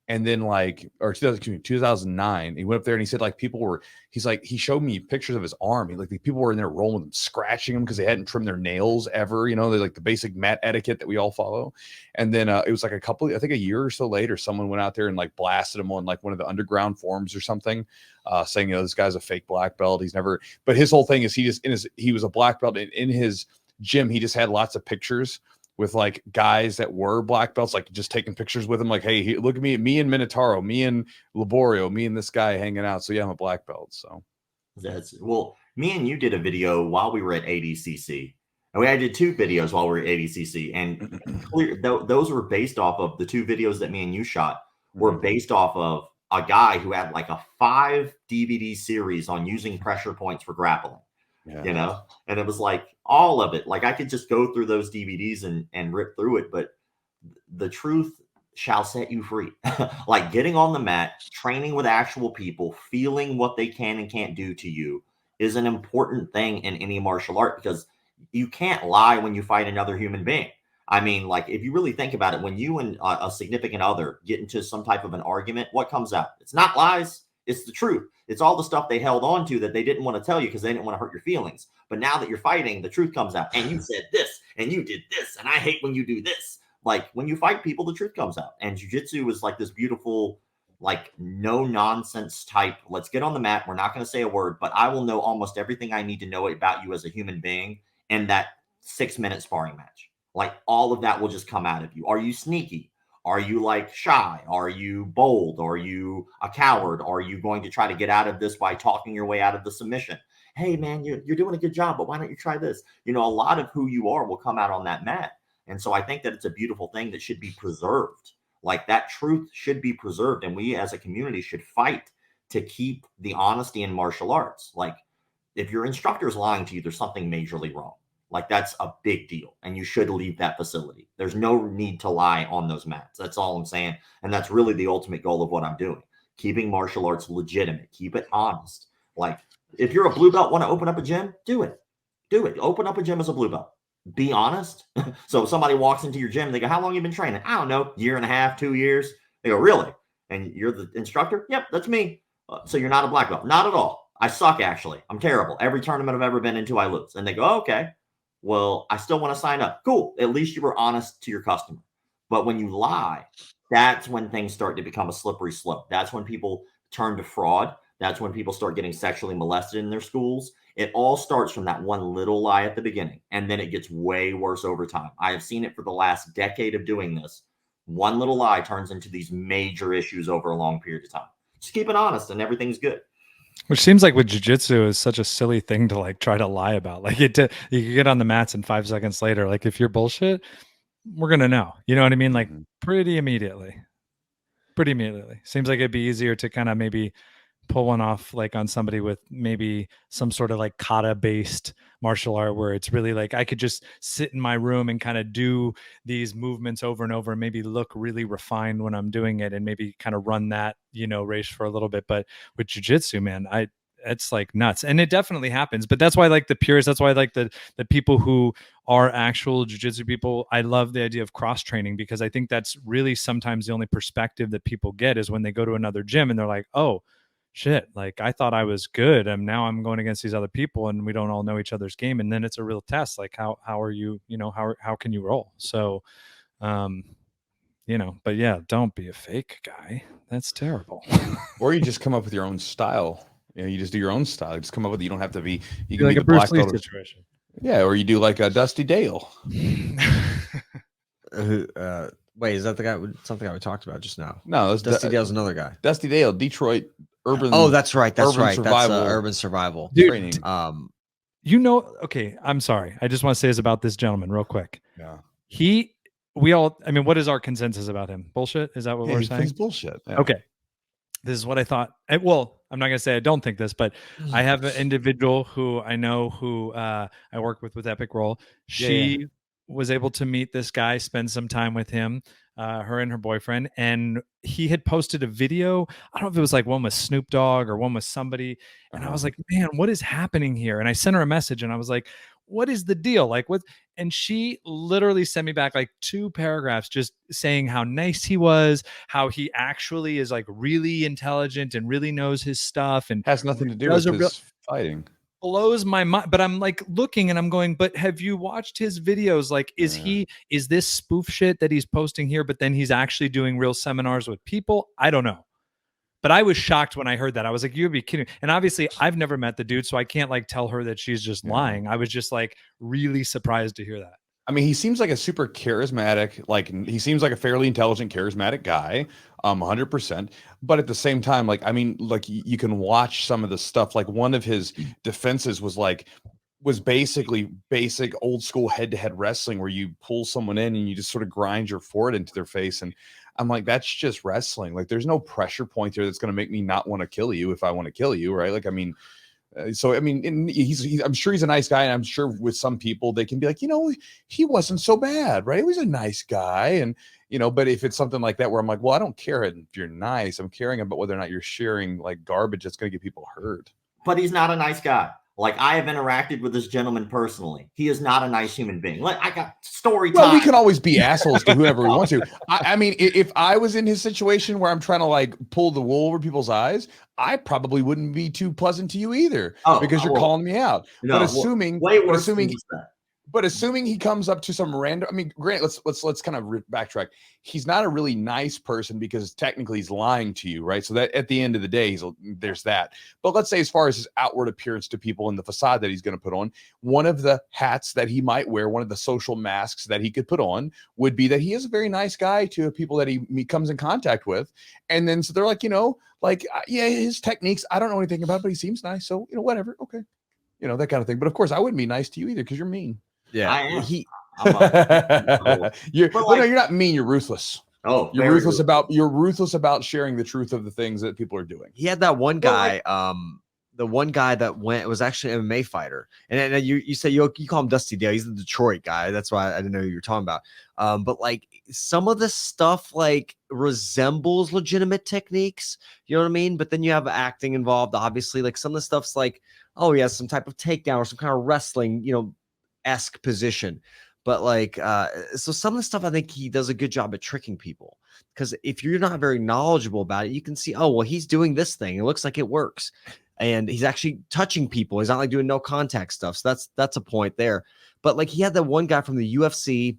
And then 2009, he went up there and he said like he showed me pictures of his arm. The people were in there rolling with him, scratching him because they hadn't trimmed their nails ever. They're like the basic mat etiquette that we all follow. And then it was like I think a year or so later, someone went out there and like blasted him on like one of the underground forums or something, saying, this guy's a fake black belt. He's never, but his whole thing is he was a black belt in his gym. He just had lots of pictures with like guys that were black belts, like just taking pictures with him, like, hey, look at me and Minotauro, me and Laborio, me and this guy hanging out. So yeah, I'm a black belt. So well, me and you did a video while we were at ADCC, and I did 2 videos while we were at ADCC, and those were based off of the 2 videos that me and you shot were based off of a guy who had like a 5 DVD series on using pressure points for grappling. Yeah. And it was like all of it. Like I could just go through those DVDs and rip through it, but the truth shall set you free. Like getting on the mat, training with actual people, feeling what they can and can't do to you is an important thing in any martial art, because you can't lie when you fight another human being. I mean, like if you really think about it, when you and a significant other get into some type of an argument, what comes out? It's not lies. It's the truth. It's all the stuff they held on to that they didn't want to tell you because they didn't want to hurt your feelings. But now that you're fighting, the truth comes out. And you said this, and you did this, and I hate when you do this. Like when you fight people, the truth comes out. And jiu-jitsu is like this beautiful, like no nonsense type. Let's get on the mat. We're not going to say a word, but I will know almost everything I need to know about you as a human being in that 6-minute sparring match. Like all of that will just come out of you. Are you sneaky? Are you like shy? Are you bold? Are you a coward? Are you going to try to get out of this by talking your way out of the submission? Hey, man, you're doing a good job, but why don't you try this? A lot of who you are will come out on that mat. And so I think that it's a beautiful thing that should be preserved. Like that truth should be preserved. And we as a community should fight to keep the honesty in martial arts. Like if your instructor is lying to you, there's something majorly wrong. Like that's a big deal, and you should leave that facility. There's no need to lie on those mats. That's all I'm saying. And that's really the ultimate goal of what I'm doing. Keeping martial arts legitimate, keep it honest. Like if you're a blue belt, want to open up a gym, do it. Open up a gym as a blue belt. Be honest. So if somebody walks into your gym, they go, how long have you been training? I don't know, 1.5 years, 2 years. They go, really? And you're the instructor? Yep, that's me. So you're not a black belt? Not at all. I suck, actually. I'm terrible. Every tournament I've ever been into, I lose. And they go, oh, okay. Well, I still want to sign up. Cool. At least you were honest to your customer. But when you lie, that's when things start to become a slippery slope. That's when people turn to fraud. That's when people start getting sexually molested in their schools. It all starts from that one little lie at the beginning, and then it gets way worse over time. I have seen it for the last decade of doing this. One little lie turns into these major issues over a long period of time. Just keep it honest and everything's good. Which seems like with jiu-jitsu is such a silly thing to like try to lie about. Like you can get on the mats and 5 seconds later, like if you're bullshit, we're going to know, you know what I mean? Like pretty immediately. Seems like it'd be easier to kind of maybe pull one off like on somebody with maybe some sort of like kata based martial art where it's really like I could just sit in my room and kind of do these movements over and over and maybe look really refined when I'm doing it and maybe kind of run that, race for a little bit. But with jiu-jitsu, man, it's like nuts, and it definitely happens. But that's why I like the purists. That's why I like the people who are actual jiu-jitsu people. I love the idea of cross training because I think that's really sometimes the only perspective that people get is when they go to another gym and they're like, oh shit, like I thought I was good and now I'm going against these other people and we don't all know each other's game, and then it's a real test. Like how are you, how can you roll? So but yeah, don't be a fake guy. That's terrible. Or you just come up with your own style. You just do your own style. You just come up with it. You don't have to be. You can like be a the black Bruce Lee belt situation. Yeah, or you do like a Dusty Dale. Wait, is that the guy? Something we talked about just now? No, that's Dusty Dale's another guy. Dusty Dale, Detroit urban. Oh, that's right. That's urban right. Survival That's urban survival training. Okay, I'm sorry. I just want to say this about this gentleman real quick. Yeah. What is our consensus about him? Bullshit? Is that what we're saying? He's bullshit. Yeah. Okay. This is what I thought. Well, I'm not going to say I don't think this, but I have an individual who I know who I work with Epicroll. She was able to meet this guy, spend some time with him, her and her boyfriend, and he had posted a video. I don't know if it was like one with Snoop Dogg or one with somebody. And I was like, man, what is happening here? And I sent her a message and I was like, what is the deal? Like what? And she literally sent me back like 2 paragraphs just saying how nice he was, how he actually is like really intelligent and really knows his stuff and has nothing to do with his fighting. Blows my mind. But I'm like looking and I'm going, but have you watched his videos? Like, is this spoof shit that he's posting here, but then he's actually doing real seminars with people? I don't know. But I was shocked when I heard that. I was like, you'd be kidding. And obviously I've never met the dude, so I can't like tell her that she's just lying. I was just like really surprised to hear that. I mean, he seems like a super charismatic, like he seems like a fairly intelligent, charismatic guy, 100%. But at the same time, like, I mean, like you can watch some of the stuff. Like one of his defenses was basically basic old school head-to-head wrestling where you pull someone in and you just sort of grind your forehead into their face. And I'm like, that's just wrestling. Like there's no pressure point there that's going to make me not want to kill you if I want to kill you. Right. Like, I mean, he's I'm sure he's a nice guy. And I'm sure with some people, they can be like, he wasn't so bad. Right. He was a nice guy. And, but if it's something like that, where I'm like, well, I don't care if you're nice. I'm caring about whether or not you're sharing like garbage that's going to get people hurt. But he's not a nice guy. Like I have interacted with this gentleman personally. He is not a nice human being. Like I got story time. Well, we can always be assholes to whoever we want to. I mean, if I was in his situation where I'm trying to like pull the wool over people's eyes, I probably wouldn't be too pleasant to you either because you're calling me out. No, but assuming, but assuming he comes up to some random, I mean, Grant, let's kind of backtrack. He's not a really nice person because technically he's lying to you, right? So that at the end of the day, there's that. But let's say as far as his outward appearance to people and the facade that he's going to put on, one of the hats that he might wear, one of the social masks that he could put on would be that he is a very nice guy to people that he comes in contact with. And then so they're like, his techniques, I don't know anything about, but he seems nice. So, whatever. Okay. That kind of thing. But of course I wouldn't be nice to you either because you're mean. Yeah, you're not mean. You're ruthless. Oh, you're ruthless about sharing the truth of the things that people are doing. He had that one guy, the one guy that was actually an MMA fighter, and you say you call him Dusty Dale. He's the Detroit guy. That's why I didn't know who you were talking about. But like some of the stuff like resembles legitimate techniques. You know what I mean? But then you have acting involved. Obviously, like some of the stuff's like, oh, he has some type of takedown or some kind of wrestling, esque position. But like so some of the stuff I think he does a good job at tricking people, because if you're not very knowledgeable about it, you can see, oh well, he's doing this thing, it looks like it works, and he's actually touching people. He's not like doing no contact stuff. So that's a point there. But like he had that one guy from the UFC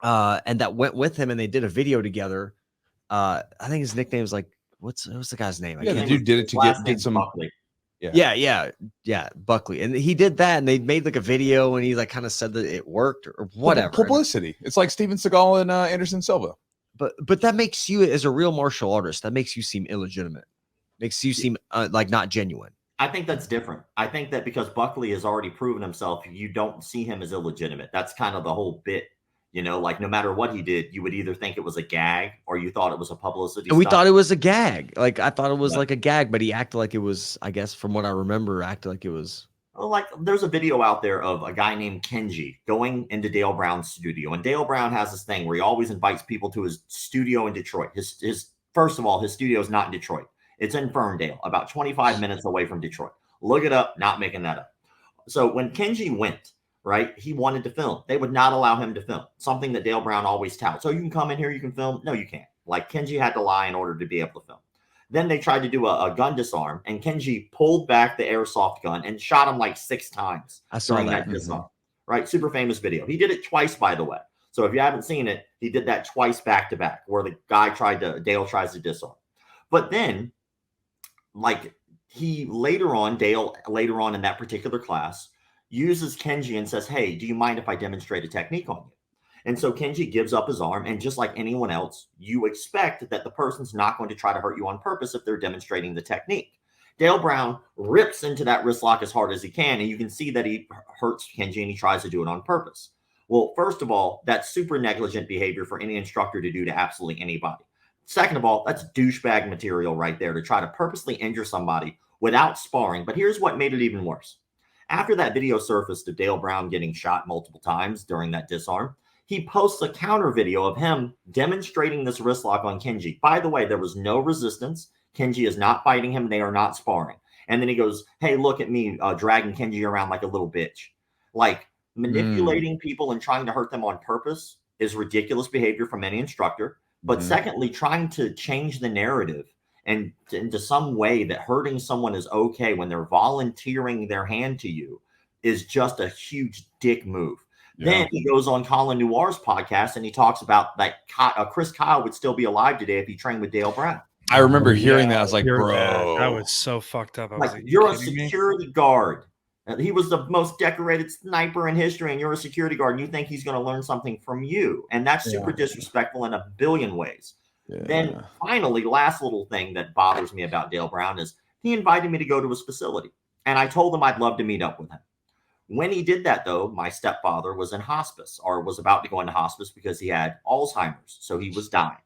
and that went with him and they did a video together. I think his nickname is like what's the guy's name? Yeah, the dude did it to get some Buckley. Yeah, Buckley. And he did that and they made like a video and he like kind of said that it worked or whatever. Publicity. It's like Steven Seagal and Anderson Silva. But that makes you, as a real martial artist, that makes you seem illegitimate. Makes you seem like not genuine. I think that's different. I think that because Buckley has already proven himself, you don't see him as illegitimate. That's kind of the whole bit. You know, like no matter what he did, you would either think it was a gag or you thought it was a publicity And we stunt. thought it was a gag. Like I thought it was like a gag, but he acted like it was, I guess from what I remember, acted like it was. Well, like there's a video out there of a guy named Kenji going into Dale Brown's studio. And Dale Brown has this thing where he always invites people to his studio in Detroit. His first of all, his studio is not in Detroit. It's in Ferndale, about 25 minutes away from Detroit. Look it up, not making that up. So when Kenji went, right, he wanted to film. They would not allow him to film, something that Dale Brown always touted. So you can come in here, you can film. No, you can't. Like Kenji had to lie in order to be able to film. Then they tried to do a gun disarm, and Kenji pulled back the airsoft gun and shot him like 6 times. I saw that. Disarm. Right? Super famous video. He did it twice, by the way. So if you haven't seen it, he did that twice back to back, where the guy Dale tries to disarm. But then, like Dale later on in that particular class, uses Kenji and says, hey, do you mind if I demonstrate a technique on you? And so Kenji gives up his arm. And just like anyone else, you expect that the person's not going to try to hurt you on purpose if they're demonstrating the technique. Dale Brown rips into that wrist lock as hard as he can. And you can see that he hurts Kenji and he tries to do it on purpose. Well, first of all, that's super negligent behavior for any instructor to do to absolutely anybody. Second of all, that's douchebag material right there to try to purposely injure somebody without sparring. But here's what made it even worse. After that video surfaced of Dale Brown getting shot multiple times during that disarm, he posts a counter video of him demonstrating this wrist lock on Kenji. By the way, there was no resistance. Kenji is not fighting him. They are not sparring. And then he goes, hey, look at me dragging Kenji around like a little bitch. Like manipulating people and trying to hurt them on purpose is ridiculous behavior from any instructor. But secondly, trying to change the narrative and into some way that hurting someone is okay when they're volunteering their hand to you is just a huge dick move. Yeah. Then he goes on Colin Noir's podcast and he talks about that Chris Kyle would still be alive today if he trained with Dale Brown. I remember hearing that. I was like, bro, that was so fucked up. I was like, you're a security guard. He was the most decorated sniper in history, and you're a security guard, and you think he's going to learn something from you. And that's super disrespectful in a billion ways. Yeah. Then finally, last little thing that bothers me about Dale Brown is he invited me to go to his facility. And I told him I'd love to meet up with him. When he did that, though, my stepfather was in hospice or was about to go into hospice because he had Alzheimer's. So he was dying.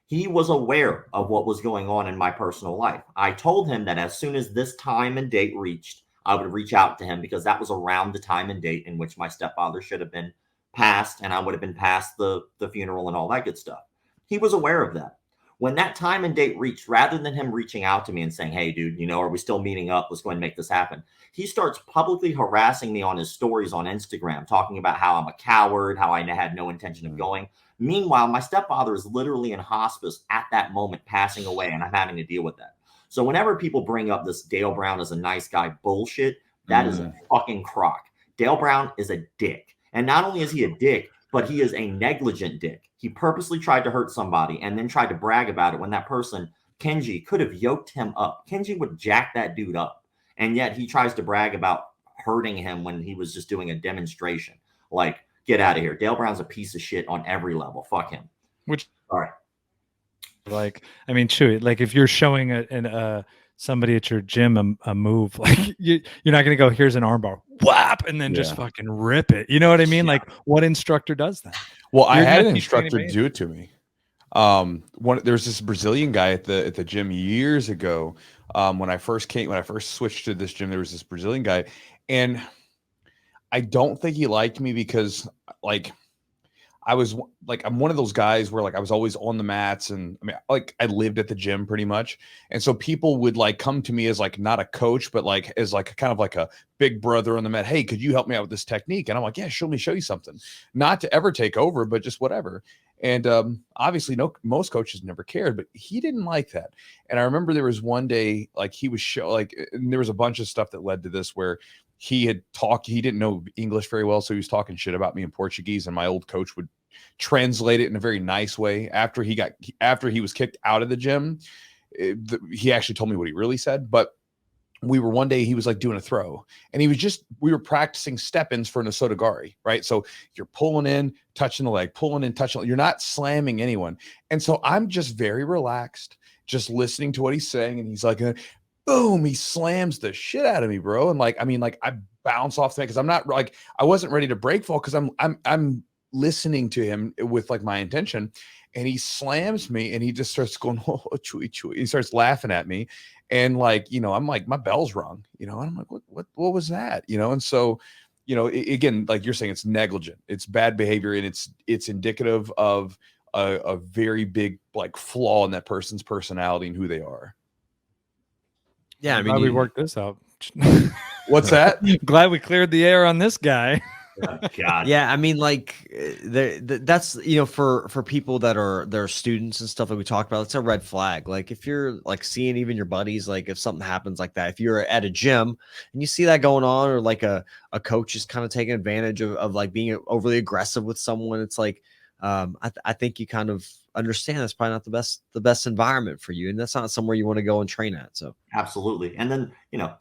He was aware of what was going on in my personal life. I told him that as soon as this time and date reached, I would reach out to him because that was around the time and date in which my stepfather should have been passed, and I would have been past the funeral and all that good stuff. He was aware of that. When that time and date reached, rather than him reaching out to me and saying, hey, dude, are we still meeting up? Let's go ahead and make this happen. He starts publicly harassing me on his stories on Instagram, talking about how I'm a coward, how I had no intention of going. Meanwhile, my stepfather is literally in hospice at that moment, passing away, and I'm having to deal with that. So whenever people bring up this Dale Brown is a nice guy bullshit, that is a fucking crock. Dale Brown is a dick. And not only is he a dick, but he is a negligent dick. He purposely tried to hurt somebody and then tried to brag about it when that person, Kenji, could have yoked him up. Kenji would jack that dude up. And yet he tries to brag about hurting him when he was just doing a demonstration. Like, get out of here. Dale Brown's a piece of shit on every level. Fuck him. All right. Like, I mean, Chewy, like if you're showing somebody at your gym a move, like you're not going to go, here's an armbar, whap, and then just fucking rip it. You know what I mean? Yeah. Like what instructor does that? Well, I had an instructor do it to me. There's this Brazilian guy at the gym years ago. When I first switched to this gym, there was this Brazilian guy, and I don't think he liked me because I'm one of those guys where like I was always on the mats, and I mean, like I lived at the gym pretty much. And so people would like come to me as like not a coach, but like as like kind of like a big brother on the mat. Hey, could you help me out with this technique? And I'm like, yeah, show you something. Not to ever take over, but just whatever. And obviously most coaches never cared, but he didn't like that. And I remember there was one day like he was and there was a bunch of stuff that led to this where he didn't know English very well. So he was talking shit about me in Portuguese, and my old coach would translate it in a very nice way. After he was kicked out of the gym, he actually told me what he really said. But one day he was like doing a throw, and we were practicing step-ins for an Osotogari, right? So you're pulling in, touching the leg, pulling in, touching, you're not slamming anyone. And so I'm just very relaxed, just listening to what he's saying. And he's like, boom, he slams the shit out of me, bro. And like, I mean, like I bounce off the because I'm not like, I wasn't ready to break fall because I'm listening to him with like my intention, and he slams me and he just starts going, oh, chewy, chewy. He starts laughing at me. And like, I'm like, my bell's rung, and I'm like, what was that? And so, again, like you're saying, it's negligent, it's bad behavior, and it's indicative of a very big like flaw in that person's personality and who they are. Yeah, I mean, we worked this out. What's that? Glad we cleared the air on this guy. Oh, God. Yeah, I mean, like that's for people they're students and stuff that we talked about, it's a red flag. Like if you're like seeing even your buddies, like if something happens like that, if you're at a gym and you see that going on, or like a coach is kind of taking advantage of like being overly aggressive with someone, it's like I think you kind of understand that's probably not the best environment for you, and that's not somewhere you want to go and train at. So absolutely. And then,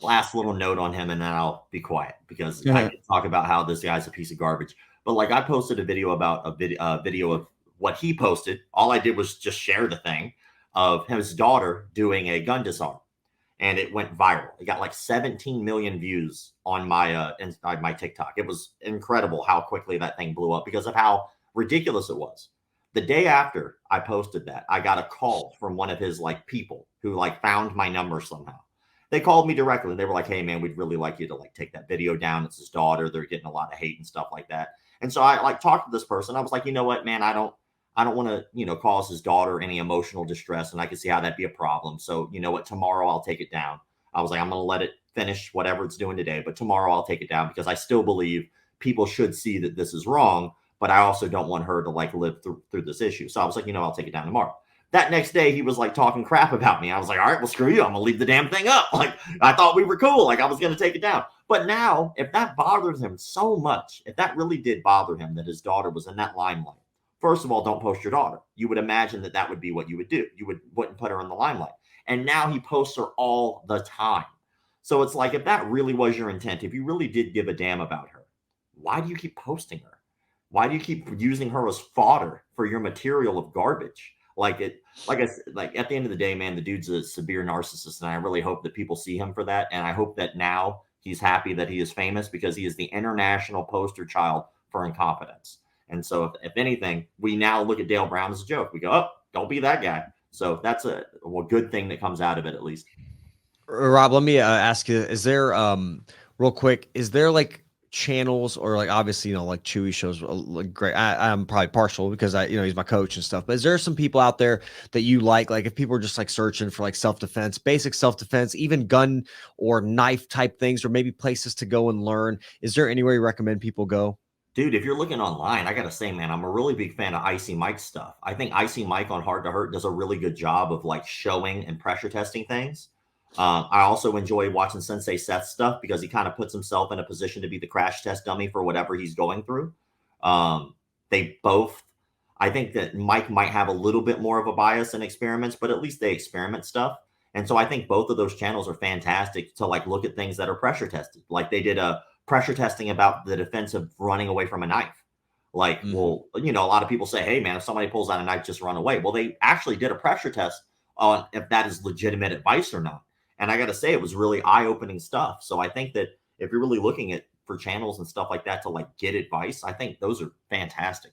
last little note on him, and then I'll be quiet because I can talk about how this guy's a piece of garbage. But like, I posted a video about a video of what he posted. All I did was just share the thing of his daughter doing a gun disarm, and it went viral. It got like 17 million views on my TikTok. It was incredible how quickly that thing blew up because of how ridiculous it was. The day after I posted that, I got a call from one of his like people who like found my number somehow. They called me directly and they were like, hey man, we'd really like you to like take that video down. It's his daughter. They're getting a lot of hate and stuff like that. And so I like talked to this person. I was like, you know what, man, I don't want to, cause his daughter any emotional distress. And I can see how that'd be a problem. So you know what, tomorrow I'll take it down. I was like, I'm going to let it finish whatever it's doing today, but tomorrow I'll take it down because I still believe people should see that this is wrong. But I also don't want her to like live through this issue. So I was like, I'll take it down tomorrow. That next day, he was like talking crap about me. I was like, all right, well, screw you. I'm going to leave the damn thing up. Like, I thought we were cool. Like, I was going to take it down. But now, if that bothers him so much, if that really did bother him that his daughter was in that limelight, first of all, don't post your daughter. You would imagine that would be what you would do. You wouldn't put her in the limelight. And now he posts her all the time. So it's like, if that really was your intent, if you really did give a damn about her, why do you keep posting her? Why do you keep using her as fodder for your material of garbage? Like at the end of the day, man, the dude's a severe narcissist, and I really hope that people see him for that. And I hope that now he's happy that he is famous because he is the international poster child for incompetence. And so if anything, we now look at Dale Brown as a joke. We go, oh, don't be that guy. So that's a good thing that comes out of it, at least. Rob, let me ask you, is there real quick, is there like channels or like obviously like Chewy shows like great, I'm probably partial because he's my coach and stuff, but is there some people out there that you like if people are just like searching for like self-defense, basic self-defense, even gun or knife type things, or maybe places to go and learn? Is there anywhere you recommend people go? Dude, if you're looking online, I gotta say, man, I'm a really big fan of Icy Mike stuff. I think Icy Mike on Hard to Hurt does a really good job of like showing and pressure testing things. I also enjoy watching Sensei Seth's stuff because he kind of puts himself in a position to be the crash test dummy for whatever he's going through. They both, I think that Mike might have a little bit more of a bias in experiments, but at least they experiment stuff. And so I think both of those channels are fantastic to like look at things that are pressure tested. Like they did a pressure testing about the defense of running away from a knife. Like, well, a lot of people say, hey man, if somebody pulls out a knife, just run away. Well, they actually did a pressure test on if that is legitimate advice or not. And I got to say, it was really eye-opening stuff. So I think that if you're really looking for channels and stuff like that to like get advice, I think those are fantastic.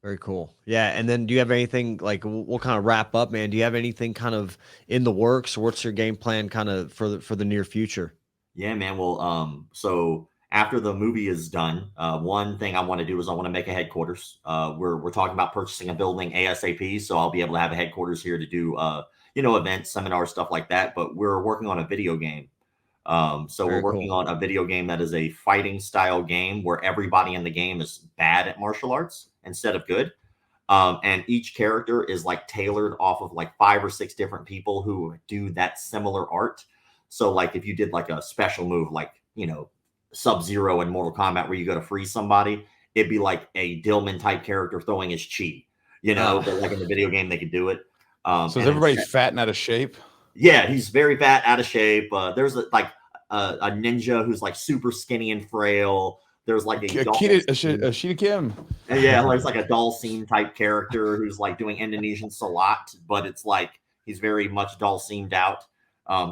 Very cool. Yeah. And then do you have anything like we'll kind of wrap up, man? Do you have anything kind of in the works, or what's your game plan kind of for the near future? Yeah, man. Well, so after the movie is done, one thing I want to do is I want to make a headquarters. We're talking about purchasing a building ASAP. So I'll be able to have a headquarters here to do, events, seminars, stuff like that. But we're working on a video game. So we're working on a video game that is a fighting style game where everybody in the game is bad at martial arts instead of good. And each character is like tailored off of like 5 or 6 different people who do that similar art. So like if you did like a special move, like, Sub-Zero in Mortal Kombat where you go to freeze somebody, it'd be like a Dillman type character throwing his chi, but like in the video game, they could do it. So is everybody fat and out of shape? Yeah, he's very fat, out of shape. There's a ninja who's like super skinny and frail. There's like a Ashita Kim. Yeah, there's like a Dalsim type character who's like doing Indonesian salat, but it's like he's very much Dalsimed out.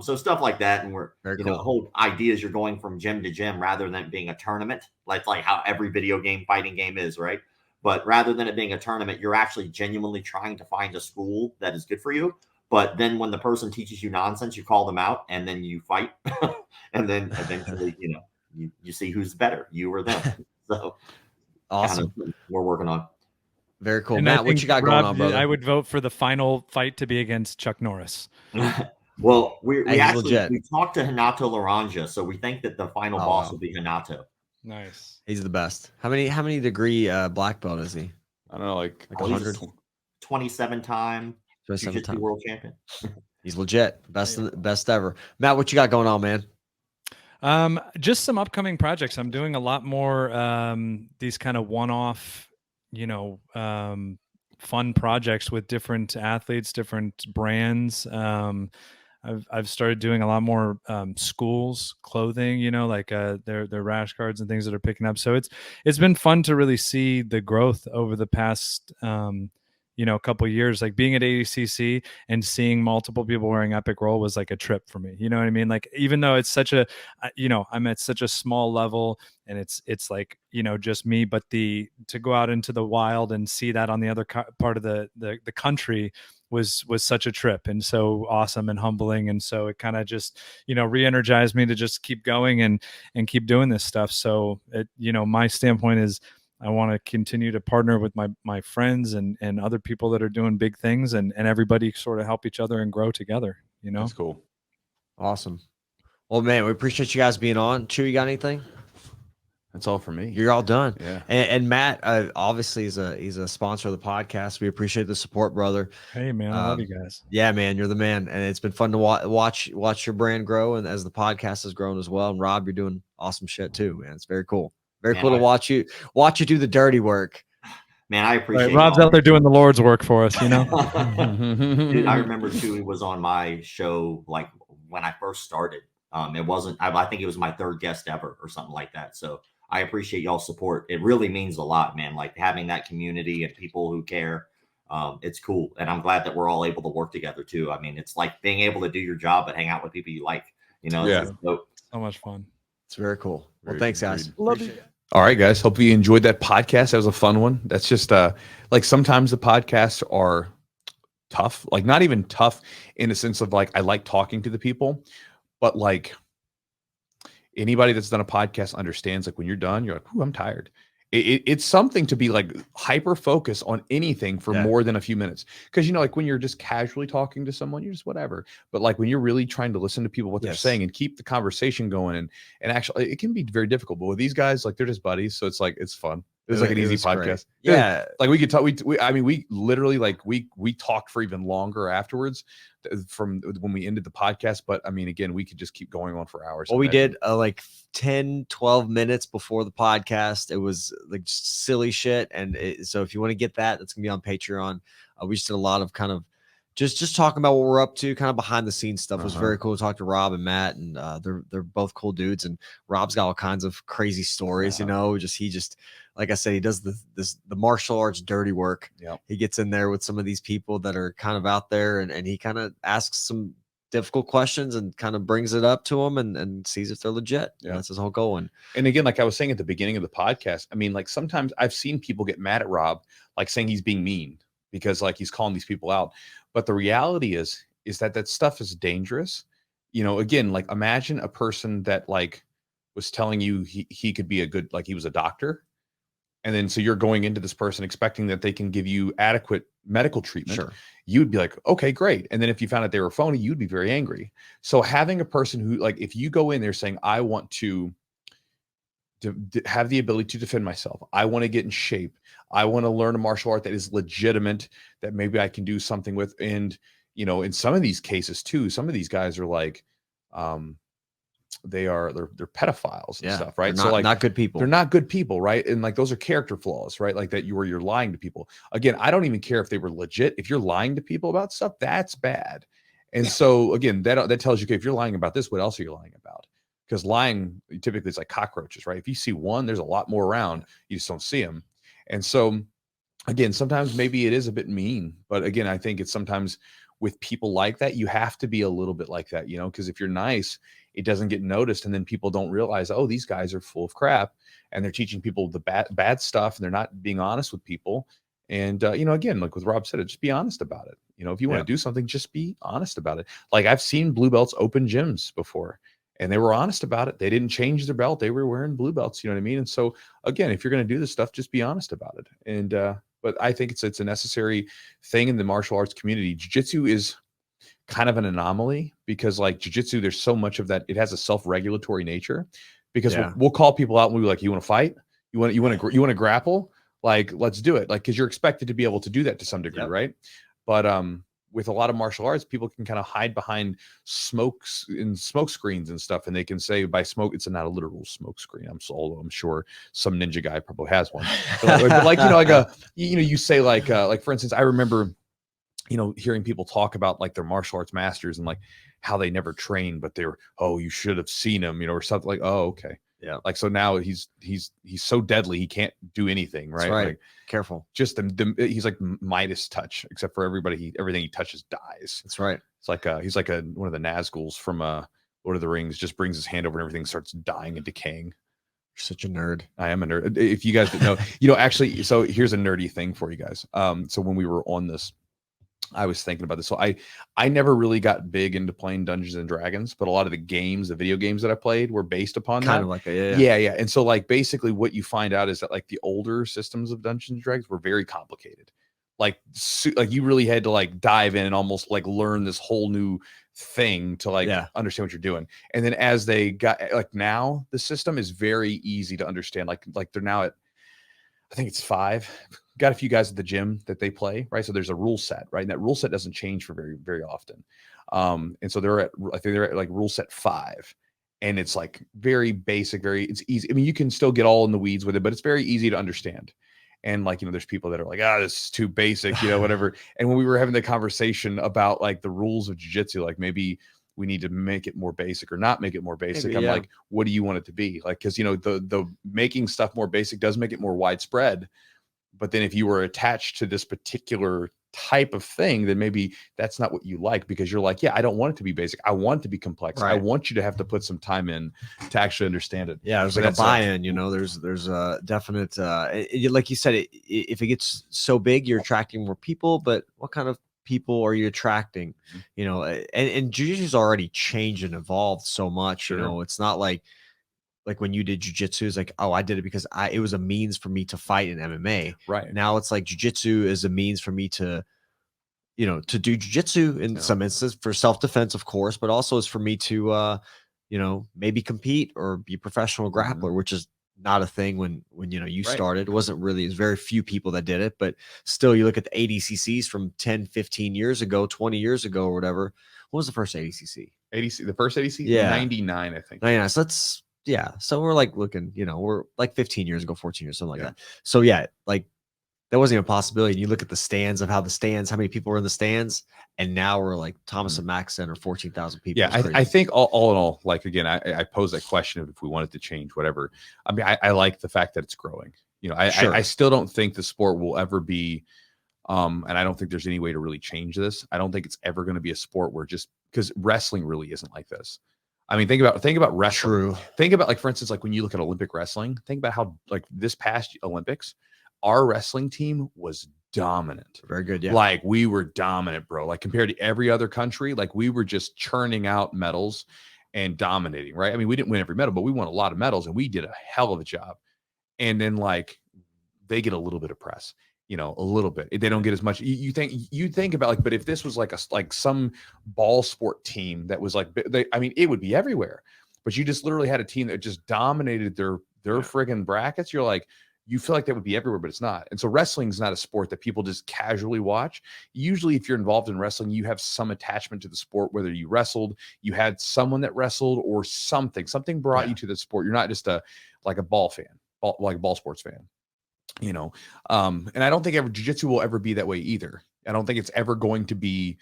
So stuff like that, and we're the whole idea is you're going from gym to gym rather than being a tournament, like how every video game fighting game is, right? But rather than it being a tournament, you're actually genuinely trying to find a school that is good for you. But then when the person teaches you nonsense, you call them out and then you fight. And then eventually, you see who's better, you or them. So awesome. Kind of we're working on. Very cool. And Matt, what you got going on, brother? I would vote for the final fight to be against Chuck Norris. Well, we legit. talked to Hanato Laranja, so we think that the final boss will be Hanato. Nice. He's the best. How many degree black belt is he? I don't know, like 100. 27-time Jiu-Jitsu world champion. He's legit. Best ever. Matt, what you got going on, man? Just some upcoming projects. I'm doing a lot more these kind of one-off, fun projects with different athletes, different brands. I've started doing a lot more schools clothing, like their rash guards and things that are picking up. So it's been fun to really see the growth over the past couple of years. Like being at Adcc and seeing multiple people wearing Epicroll was like a trip for me. You know what I mean? Like even though it's such a I'm at such a small level and it's like just me, but to go out into the wild and see that on the other part of the country was such a trip and so awesome and humbling. And so it kind of just, re-energized me to just keep going and keep doing this stuff. So my standpoint is I want to continue to partner with my friends and other people that are doing big things and everybody sort of help each other and grow together, That's cool. Awesome. Well, man, we appreciate you guys being on. Chew, you got anything? That's all for me. You're all done. Yeah. And Matt, obviously, he's a sponsor of the podcast. We appreciate the support, brother. Hey, man, I love you guys. Yeah, man, you're the man, and it's been fun to watch your brand grow, and as the podcast has grown as well. And Rob, you're doing awesome shit too, man. It's very cool. Very cool to watch you do the dirty work. Man, I appreciate. Rob's out there doing the Lord's work for us, Dude, I remember Chewy was on my show like when I first started. It wasn't. I think it was my third guest ever or something like that. So I appreciate y'all's support. It really means a lot, man. Like having that community and people who care. It's cool, and I'm glad that we're all able to work together too. I mean, it's like being able to do your job but hang out with people you like. Yeah. So much fun. It's very cool. Well, thanks, guys. Love you. All right, guys. Hope you enjoyed that podcast. That was a fun one. That's just like sometimes the podcasts are tough, like not even tough in the sense of like I like talking to the people, but like anybody that's done a podcast understands like when you're done, you're like, "Ooh, I'm tired." It's something to be like hyper focused on anything for more than a few minutes. Because, like when you're just casually talking to someone, you're just whatever. But like when you're really trying to listen to people, what they're saying and keep the conversation going and actually it can be very difficult. But with these guys, like they're just buddies. So it's like, it's fun. It was like an easy podcast. Great. Yeah. Like we could talk. We literally like we talked for even longer afterwards from when we ended the podcast. But I mean, again, we could just keep going on for hours. Well, we did like 10, 12 minutes before the podcast. It was like just silly shit. And so if you want to get that, that's going to be on Patreon. We just did a lot of kind of just talking about what we're up to, kind of behind the scenes stuff. It was very cool to talk to Rob and Matt, and they're both cool dudes. And Rob's got all kinds of crazy stories, he just like I said, he does the martial arts dirty work. Yeah, he gets in there with some of these people that are kind of out there, and he kind of asks some difficult questions and kind of brings it up to them and sees if they're legit. Yeah, that's his whole goal. And again, like I was saying at the beginning of the podcast, I mean, like sometimes I've seen people get mad at Rob, like saying he's being mean because like he's calling these people out. But the reality is that stuff is dangerous. Again, like imagine a person that like was telling you he could be a good, like he was a doctor. And then so you're going into this person expecting that they can give you adequate medical treatment. Sure. You'd be like, okay, great. And then if you found out they were phony, you'd be very angry. So having a person who, like, if you go in there saying, I want to have the ability to defend myself, I want to get in shape, I want to learn a martial art that is legitimate, that maybe I can do something with. And, in some of these cases too, some of these guys are like, they're pedophiles and stuff, right? So like not good people. They're not good people, right? And like those are character flaws, right? Like that you're lying to people. Again, I don't even care if they were legit. If you're lying to people about stuff, that's bad. And so again, that tells you, okay, if you're lying about this, what else are you lying about? Because lying typically is like cockroaches, right? If you see one, there's a lot more around. You just don't see them. And so again, sometimes maybe it is a bit mean, but again, I think it's sometimes with people like that, you have to be a little bit like that, because if you're nice, it doesn't get noticed. And then people don't realize, oh, these guys are full of crap and they're teaching people the bad stuff and they're not being honest with people. And, again, like with Rob said, just be honest about it. If you want to do something, just be honest about it. Like I've seen blue belts open gyms before and they were honest about it. They didn't change their belt. They were wearing blue belts. You know what I mean? And so again, if you're going to do this stuff, just be honest about it. And, but I think it's a necessary thing in the martial arts community. Jiu-Jitsu is kind of an anomaly because like Jiu-Jitsu, there's so much of that. It has a self-regulatory nature because we'll call people out and we'll be like, you want to fight? You want to grapple? Like, let's do it. Like, cause you're expected to be able to do that to some degree. Right. But, with a lot of martial arts, people can kind of hide behind smoke screens and stuff. And they can say by smoke, it's not a literal smoke screen. I'm sure some ninja guy probably has one, but like, you say like for instance, I remember, hearing people talk about like their martial arts masters and like how they never trained, but they were, oh, you should have seen him, or something like, oh, okay. Yeah. Like, so now he's so deadly. He can't do anything. Right. Like, careful. Just he's like Midas touch, except for everything he touches dies. That's right. It's like, he's like one of the Nazguls from Lord of the Rings, just brings his hand over and everything starts dying and decaying. You're such a nerd. I am a nerd. If you guys didn't know, actually, so here's a nerdy thing for you guys. So when we were on this, I was thinking about this. So I never really got big into playing Dungeons and Dragons, but a lot of the video games that I played were based upon kind that. of like yeah. And so like basically what you find out is that like the older systems of Dungeons and Dragons were very complicated. Like you really had to like dive in and almost like learn this whole new thing to like understand what you're doing. And then as they got like now the system is very easy to understand. Like they're now at, I think it's 5. Got a few guys at the gym that they play, right? So there's a rule set, right? And that rule set doesn't change for very, very often. And so I think they're at like rule set 5. And it's like very basic, it's easy. I mean, you can still get all in the weeds with it, but it's very easy to understand. And like, there's people that are like, this is too basic, whatever. And when we were having the conversation about like the rules of jiu-jitsu, like maybe we need to make it more basic or not make it more basic. Maybe, I'm like, what do you want it to be? Like, cause the making stuff more basic does make it more widespread. But then if you were attached to this particular type of thing, then maybe that's not what you like because you're like, I don't want it to be basic. I want it to be complex. Right. I want you to have to put some time in to actually understand it. Yeah, there's like a buy-in, there's a definite, like you said, if it gets so big, you're attracting more people, but what kind of people are you attracting? And jiu-jitsu's already changed and evolved so much, Sure. It's not like when you did jiu-jitsu, it's like, oh, I did it because it was a means for me to fight in MMA. Right. Now it's like jiu-jitsu is a means for me to, to do jiu-jitsu in some instances for self-defense, of course, but also it's for me to, maybe compete or be a professional grappler, which is not a thing when you started. It wasn't really, there's very few people that did it, but still you look at the ADCCs from 10, 15 years ago, 20 years ago or whatever. What was the first ADCC? The first ADCC? Yeah. 99, I think. 99. So that's, so we're like looking, we're like 15 years ago, 14 years, something like that. So like that wasn't even a possibility. And you look at the stands of how many people were in the stands, and now we're like Thomas and Mack Center, 14,000 people. Yeah, I think all in all, like again, I posed that question of if we wanted to change whatever. I mean, I like the fact that it's growing. I still don't think the sport will ever be, and I don't think there's any way to really change this. I don't think it's ever going to be a sport where just because wrestling really isn't like this. I mean, think about wrestling. True. Think about like, for instance, like when you look at Olympic wrestling, think about how like this past Olympics, our wrestling team was dominant. Very good. Yeah. Like we were dominant, bro. Like compared to every other country, like we were just churning out medals and dominating, right? I mean, we didn't win every medal, but we won a lot of medals and we did a hell of a job. And then like they get a little bit of press. A little bit. They don't get as much. You think about like, but if this was like some ball sport team that was like, it would be everywhere. But you just literally had a team that just dominated their friggin' brackets. You're like, you feel like that would be everywhere, but it's not. And so wrestling is not a sport that people just casually watch. Usually, if you're involved in wrestling, you have some attachment to the sport. Whether you wrestled, you had someone that wrestled, or something brought you to the sport. You're not just a ball sports fan. And I don't think jiu-jitsu will ever be that way either. I don't think it's ever going to be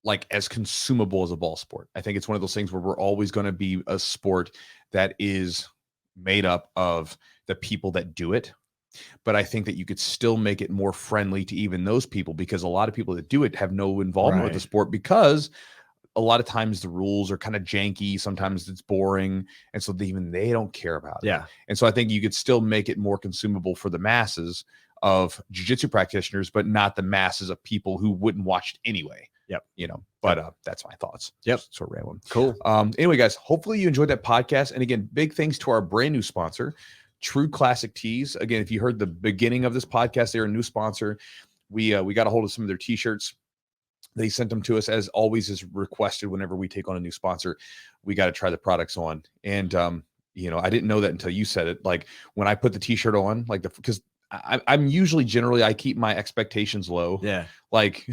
like as consumable as a ball sport. I think it's one of those things where we're always going to be a sport that is made up of the people that do it. But I think that you could still make it more friendly to even those people, because a lot of people that do it have no involvement with the sport because a lot of times the rules are kind of janky. Sometimes it's boring. And so even they don't care about it. Yeah. And so I think you could still make it more consumable for the masses of jiu-jitsu practitioners, but not the masses of people who wouldn't watch it anyway. Yep. You know, but that's my thoughts. Yep. Sort of random. Cool. Anyway, guys, hopefully you enjoyed that podcast. And again, big thanks to our brand new sponsor, True Classic Tees. Again, if you heard the beginning of this podcast, they're a new sponsor. We got a hold of some of their t-shirts. They sent them to us, as always is requested whenever we take on a new sponsor. We got to try the products on. And, you know, I didn't know that until you said it. Like when I put the t-shirt on, like because I'm usually generally, I keep my expectations low. Yeah. Like,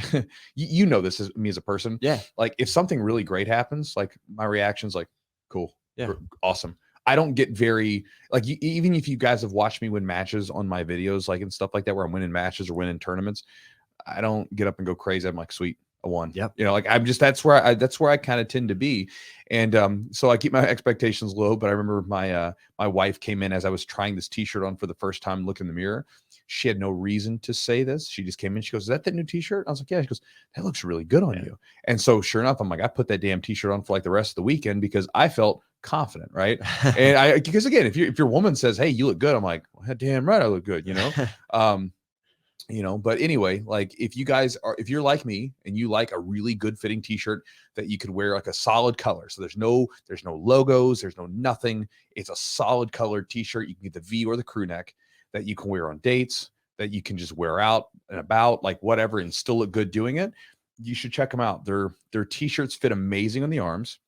you know, this is me as a person. Yeah. Like if something really great happens, like my reaction's like, cool. Yeah. Awesome. I don't get very like, even if you guys have watched me win matches on my videos, like and stuff like that, where I'm winning matches or winning tournaments, I don't get up and go crazy. I'm like, sweet, I won. Yep. You know, like I'm just, that's where I kind of tend to be. And so I keep my expectations low. But I remember my wife came in as I was trying this t-shirt on for the first time, look in the mirror. She had no reason to say this. She just came in. She goes, "Is that the new t-shirt?" I was like, "Yeah." She goes, "That looks really good on you." And so sure enough, I'm like, I put that damn t-shirt on for like the rest of the weekend because I felt confident, right? And because again, if your woman says, "Hey, you look good," I'm like, well, damn right, I look good, you know? You know, but anyway, like if you're like me and you like a really good fitting t-shirt that you could wear like a solid color. So there's no logos, there's no nothing. It's a solid colored t-shirt. You can get the V or the crew neck that you can wear on dates, that you can just wear out and about, like whatever, and still look good doing it. You should check them out. Their t-shirts fit amazing on the arms.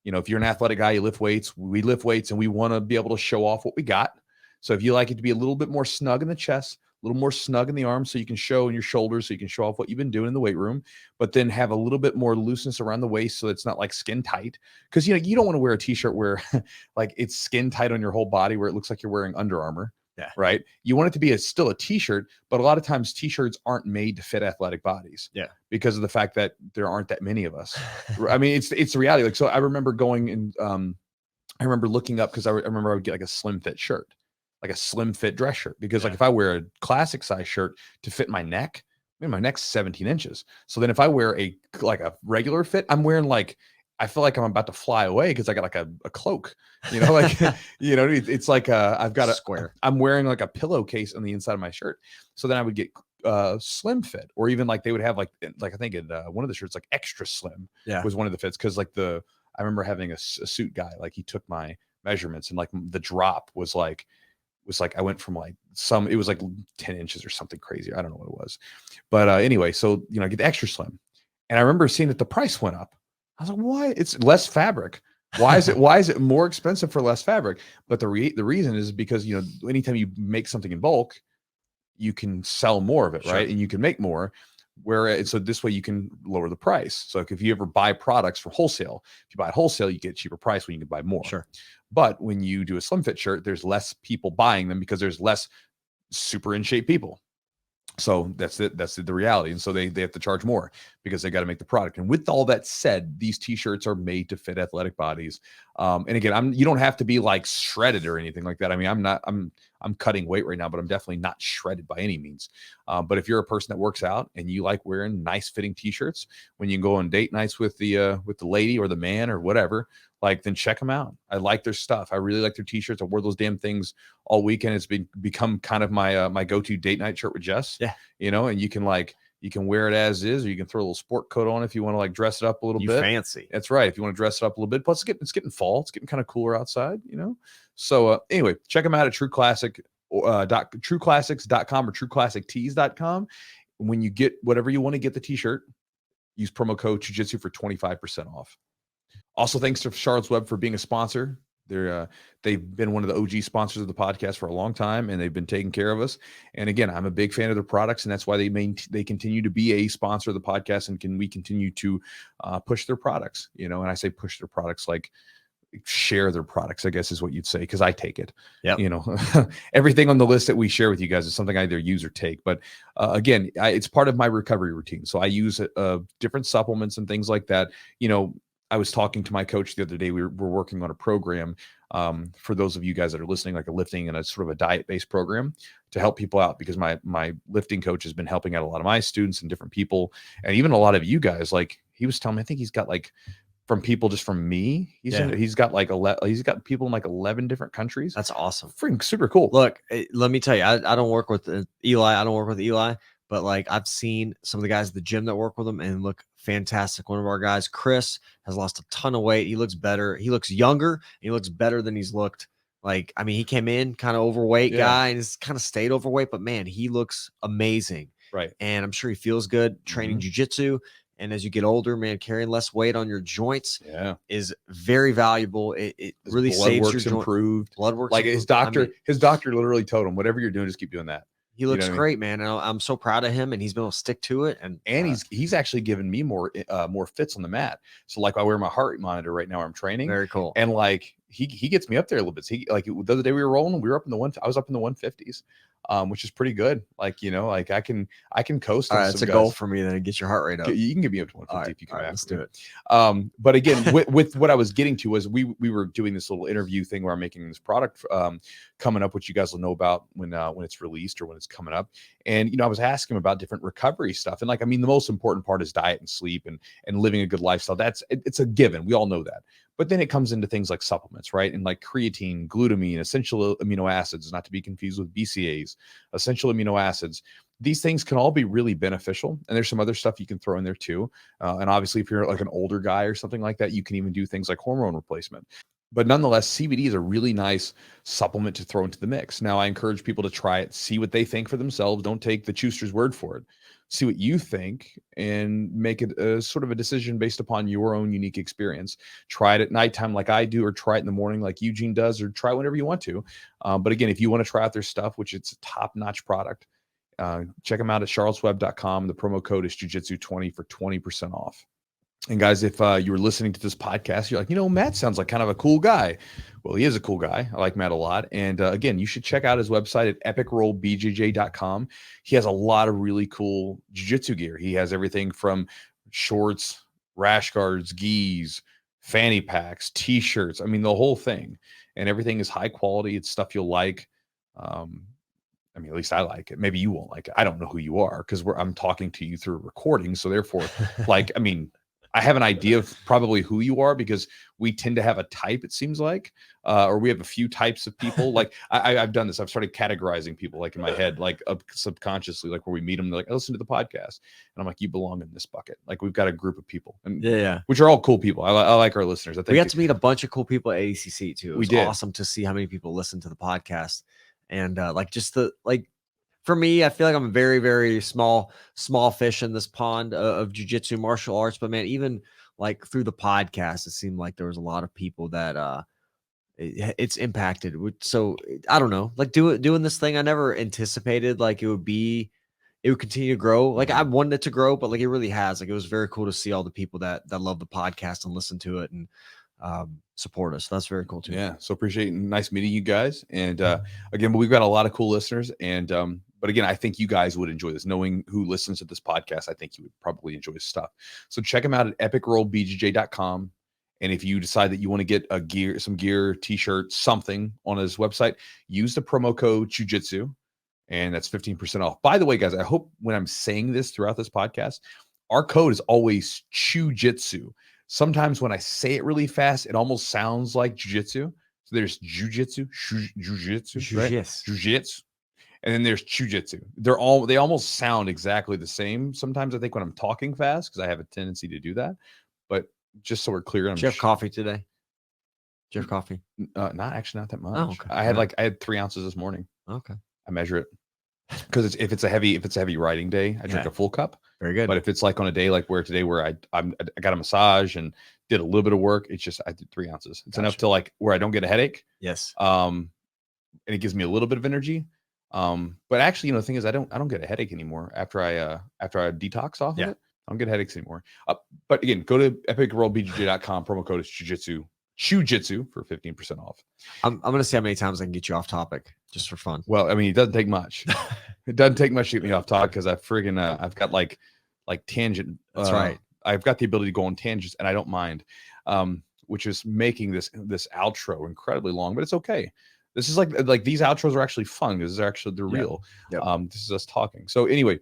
You know, if you're an athletic guy, you lift weights, we lift weights, and we want to be able to show off what we got. So if you like it to be a little bit more snug in the chest, a little more snug in the arms, so you can show in your shoulders, so you can show off what you've been doing in the weight room, but then have a little bit more looseness around the waist so it's not like skin tight. Because you know, you don't want to wear a t-shirt where like it's skin tight on your whole body where it looks like you're wearing Under Armour. Yeah. Right. You want it to be still a t-shirt, but a lot of times t-shirts aren't made to fit athletic bodies. Yeah. Because of the fact that there aren't that many of us. I mean, it's the reality. Like, so I remember going and I remember looking up because I remember I would get like a slim fit shirt, like a slim fit dress shirt. Because like if I wear a classic size shirt to fit my neck, I mean, my neck's 17 inches. So then if I wear a regular fit, I'm wearing like, I feel like I'm about to fly away because I got like a cloak, you know, like, you know, it's like I've got a square. I'm wearing like a pillowcase on the inside of my shirt. So then I would get slim fit, or even like they would have like I think in one of the shirts, like extra slim was one of the fits. Cause like I remember having a suit guy, like he took my measurements and like the drop was like I went from like it was like 10 inches or something crazy. I don't know what it was, but anyway, so, you know, I get the extra slim, and I remember seeing that the price went up. I was like, why? It's less fabric. Why is it more expensive for less fabric? But the reason is because, you know, anytime you make something in bulk, you can sell more of it, right? And you can make more. So this way you can lower the price. So if you ever buy products from wholesale, if you buy at wholesale, you get a cheaper price when you can buy more. Sure. But when you do a slim fit shirt, there's less people buying them because there's less super in shape people. So that's it. That's the reality. And so they have to charge more because they got to make the product. And with all that said, these t-shirts are made to fit athletic bodies. And again, you don't have to be like shredded or anything like that. I mean, I'm cutting weight right now, but I'm definitely not shredded by any means. But if you're a person that works out and you like wearing nice fitting t-shirts when you can go on date nights with the lady or the man or whatever, like, then check them out. I like their stuff. I really like their t-shirts. I wore those damn things all weekend. It's become kind of my go-to date night shirt with Jess. Yeah. You know, and you can wear it as is, or you can throw a little sport coat on if you want to like dress it up a little bit. Fancy. That's right. If you want to dress it up a little bit. Plus it's getting fall. It's getting kind of cooler outside, you know? So anyway, check them out at trueclassics.com or trueclassictees.com. When you get whatever you want to get the t-shirt, use promo code Jiu-Jitsu for 25% off. Also, thanks to Charlotte's Web for being a sponsor. They've been one of the OG sponsors of the podcast for a long time, and they've been taking care of us. And again, I'm a big fan of their products, and that's why they continue to be a sponsor of the podcast, and we continue to push their products. You know, and I say push their products like share their products, I guess is what you'd say, because I take it. Yeah, you know, everything on the list that we share with you guys is something I either use or take. But again, it's part of my recovery routine, so I use different supplements and things like that. You know, I was talking to my coach the other day. We're working on a program for those of you guys that are listening, like a lifting and a sort of a diet-based program to help people out, because my lifting coach has been helping out a lot of my students and different people, and even a lot of you guys. Like, he was telling me, I think he's got like from people just from me. He's got like he's got people in like 11 different countries. That's awesome. Freaking super cool. Look, let me tell you, I don't work with Eli. I don't work with Eli, but like I've seen some of the guys at the gym that work with him and look fantastic. One of our guys, Chris, has lost a ton of weight. He looks better. He looks younger. And he looks better than he's looked. Like, I mean, he came in kind of overweight guy and has kind of stayed overweight, but man, he looks amazing. Right. And I'm sure he feels good training jiu-jitsu. And as you get older, man, carrying less weight on your joints is very valuable. It really saves your joint. Improved. Blood work's like improved. his doctor literally told him, whatever you're doing, just keep doing that. He looks great, man. And I'm so proud of him, and he's been able to stick to it. And he's actually given me more fits on the mat. So like I wear my heart rate monitor right now where I'm training. Very cool. And like he gets me up there a little bit. So he, like the other day we were rolling, we were up in I was up in the 150s. Which is pretty good. Like, like I can coast. All right, it's a goal for me then to get your heart rate up. You can get me up to 150 if you come back. Let's do it. But again, with what I was getting to was we were doing this little interview thing where I'm making this product coming up, which you guys will know about when it's released or when it's coming up. And I was asking him about different recovery stuff. And like, I mean, the most important part is diet and sleep and living a good lifestyle. It's a given. We all know that. But then it comes into things like supplements, right? And like creatine, glutamine, essential amino acids, not to be confused with BCAAs, essential amino acids. These things can all be really beneficial. And there's some other stuff you can throw in there too. And obviously, if you're like an older guy or something like that, you can even do things like hormone replacement. But nonetheless, CBD is a really nice supplement to throw into the mix. Now, I encourage people to try it, see what they think for themselves. Don't take the Chewster's word for it. See what you think and make it a sort of a decision based upon your own unique experience. Try it at nighttime like I do, or try it in the morning like Eugene does, or try whenever you want to. But again, if you want to try out their stuff, which it's a top-notch product, check them out at charlottesweb.com. The promo code is Jiu-Jitsu20 for 20% off. And guys, if you were listening to this podcast, you're like, Matt sounds like kind of a cool guy. Well, he is a cool guy. I like Matt a lot. And again, you should check out his website at epicrollbjj.com. He has a lot of really cool jiu-jitsu gear. He has everything from shorts, rash guards, gis, fanny packs, t-shirts. I mean, the whole thing. And everything is high quality. It's stuff you'll like. I mean, at least I like it. Maybe you won't like it. I don't know who you are because I'm talking to you through a recording. So therefore, I have an idea of probably who you are because we tend to have a type, it seems like, or we have a few types of people. Like I've done this. I've started categorizing people like in my head, like subconsciously, like where we meet them, they're like, I listen to the podcast. And I'm like, you belong in this bucket. Like we've got a group of people, and which are all cool people. I like our listeners. I think we got to meet a bunch of cool people at Adcc too. It was did. Awesome to see how many people listen to the podcast. And for me, I feel like I'm a very, very small fish in this pond of jiu-jitsu martial arts. But man, even like through the podcast, it seemed like there was a lot of people that it's impacted. So I don't know, like doing this thing, I never anticipated like it would continue to grow. Like I wanted it to grow, but like it really has. Like it was very cool to see all the people that love the podcast and listen to it and support us. So that's very cool too. Yeah. So appreciate nice meeting you guys. And again, we've got a lot of cool listeners. And but again, I think you guys would enjoy this. Knowing who listens to this podcast, I think you would probably enjoy his stuff. So check him out at epicrollbjj.com. And if you decide that you want to get some gear, t-shirt, something on his website, use the promo code Jiu-Jitsu, and that's 15% off. By the way, guys, I hope when I'm saying this throughout this podcast, our code is always Chewjitsu. Sometimes when I say it really fast, it almost sounds like jiu-jitsu. So there's jiu-jitsu, jiu-jitsu, right? Jiu-jitsu. And then there's Chewjitsu. They almost sound exactly the same. Sometimes I think when I'm talking fast, because I have a tendency to do that. But just so we're clear, did you have coffee today? Did you have coffee? Not that much. Oh, okay. I had 3 ounces this morning. Okay. I measure it because if it's a heavy riding day, I drink a full cup. Very good. But if it's like on a day like where I got a massage and did a little bit of work, it's just I did 3 ounces. It's enough to like where I don't get a headache. Yes. And it gives me a little bit of energy. But actually, the thing is, I don't get a headache anymore after I detox off of it. I don't get headaches anymore. But again, go to epicrollbjj.com. Promo code is Chewjitsu for 15% off. I'm gonna see how many times I can get you off topic just for fun. Well, I mean, it doesn't take much. It doesn't take much to get me off topic because I've got like tangent. That's right. I've got the ability to go on tangents, and I don't mind. Which is making this outro incredibly long, but it's okay. This is like these outros are actually fun because they're real. Yep. This is us talking. So anyway,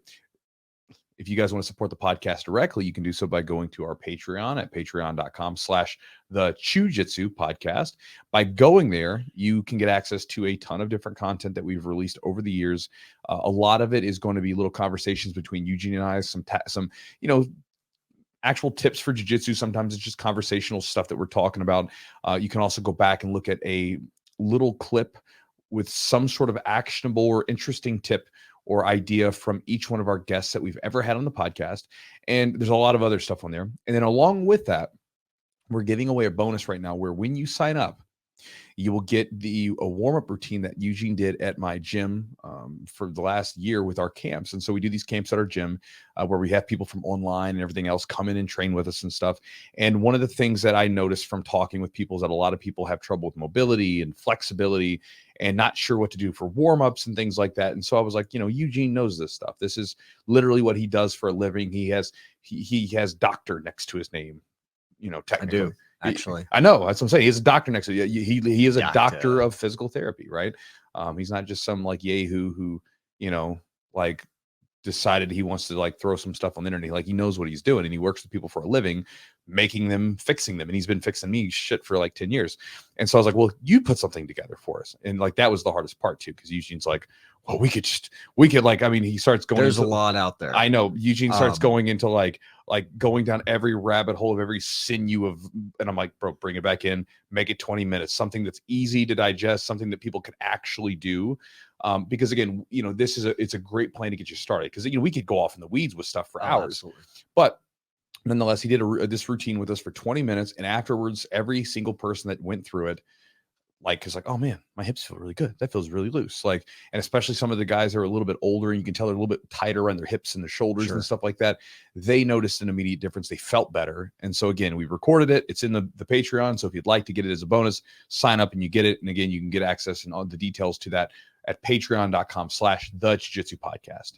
if you guys want to support the podcast directly, you can do so by going to our Patreon at patreon.com/the Chewjitsu podcast. By going there, you can get access to a ton of different content that we've released over the years. A lot of it is going to be little conversations between Eugene and I, some actual tips for jiu-jitsu. Sometimes it's just conversational stuff that we're talking about. You can also go back and look at a little clip with some sort of actionable or interesting tip or idea from each one of our guests that we've ever had on the podcast. And there's a lot of other stuff on there. And then along with that, we're giving away a bonus right now where when you sign up, you will get a warm-up routine that Eugene did at my gym for the last year with our camps. And so we do these camps at our gym where we have people from online and everything else come in and train with us and stuff. And one of the things that I noticed from talking with people is that a lot of people have trouble with mobility and flexibility and not sure what to do for warm-ups and things like that. And so I was like, Eugene knows this stuff. This is literally what he does for a living. He has doctor next to his name, technically. I do. Actually, I know. That's what I'm saying. He has a doctor next to you. He is a doctor of physical therapy, right? He's not just some like yahoo who, like decided he wants to like throw some stuff on the internet. Like he knows what he's doing and he works with people for a living, fixing them. And he's been fixing me shit for like 10 years. And so I was like, well, you put something together for us. And like, that was the hardest part too. Cause Eugene's like, well, he starts going. There's a lot out there. I know. Eugene starts going into like going down every rabbit hole of every sinew and I'm like, bro, bring it back in, make it 20 minutes, something that's easy to digest, something that people can actually do. Because again, it's a great plan to get you started. Cause we could go off in the weeds with stuff for hours, absolutely. But nonetheless, he did this routine with us for 20 minutes. And afterwards, every single person that went through it, is like, oh man, my hips feel really good. That feels really loose. And especially some of the guys that are a little bit older and you can tell they're a little bit tighter around their hips and their shoulders and stuff like that. They noticed an immediate difference. They felt better. And so again, we recorded it. It's in the Patreon. So if you'd like to get it as a bonus, sign up and you get it. And again, you can get access and all the details to that at patreon.com/the Jiu-Jitsu podcast.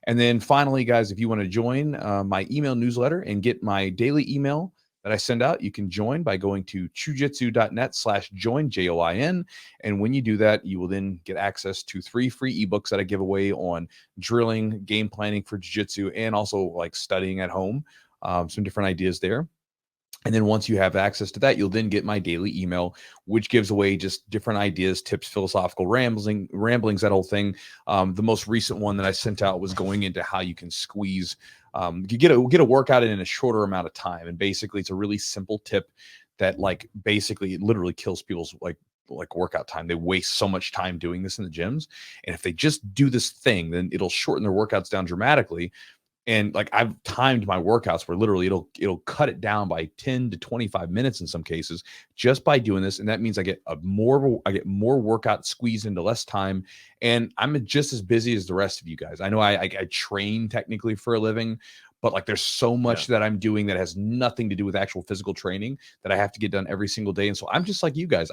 And then finally, guys, if you want to join my email newsletter and get my daily email that I send out, you can join by going to chewjitsu.net/join, JOIN. And when you do that, you will then get access to 3 free ebooks that I give away on drilling, game planning for jiu-jitsu, and also like studying at home, some different ideas there. And then once you have access to that, you'll then get my daily email, which gives away just different ideas, tips, philosophical ramblings, that whole thing. The most recent one that I sent out was going into how you can squeeze, you get a workout in a shorter amount of time. And basically it's a really simple tip that basically it literally kills people's workout time. They waste so much time doing this in the gyms. And if they just do this thing, then it'll shorten their workouts down dramatically. And I've timed my workouts where literally it'll cut it down by 10 to 25 minutes in some cases just by doing this. And that means I get more workout squeezed into less time. And I'm just as busy as the rest of you guys. I know I train technically for a living, but there's so much that I'm doing that has nothing to do with actual physical training that I have to get done every single day. And so I'm just like you guys.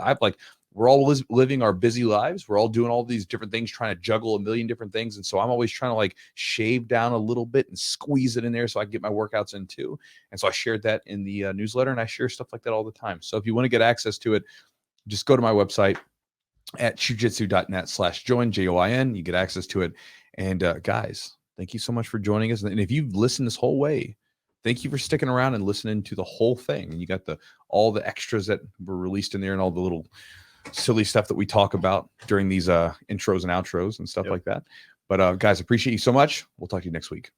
We're all living our busy lives. We're all doing all these different things, trying to juggle a million different things. And so I'm always trying to shave down a little bit and squeeze it in there so I can get my workouts in too. And so I shared that in the newsletter, and I share stuff like that all the time. So if you want to get access to it, just go to my website at chewjitsu.net/join, JOIN. You get access to it. And guys, thank you so much for joining us. And if you've listened this whole way, thank you for sticking around and listening to the whole thing. And you got all the extras that were released in there and all the little silly stuff that we talk about during these intros and outros and stuff like that. But guys, appreciate you so much. We'll talk to you next week.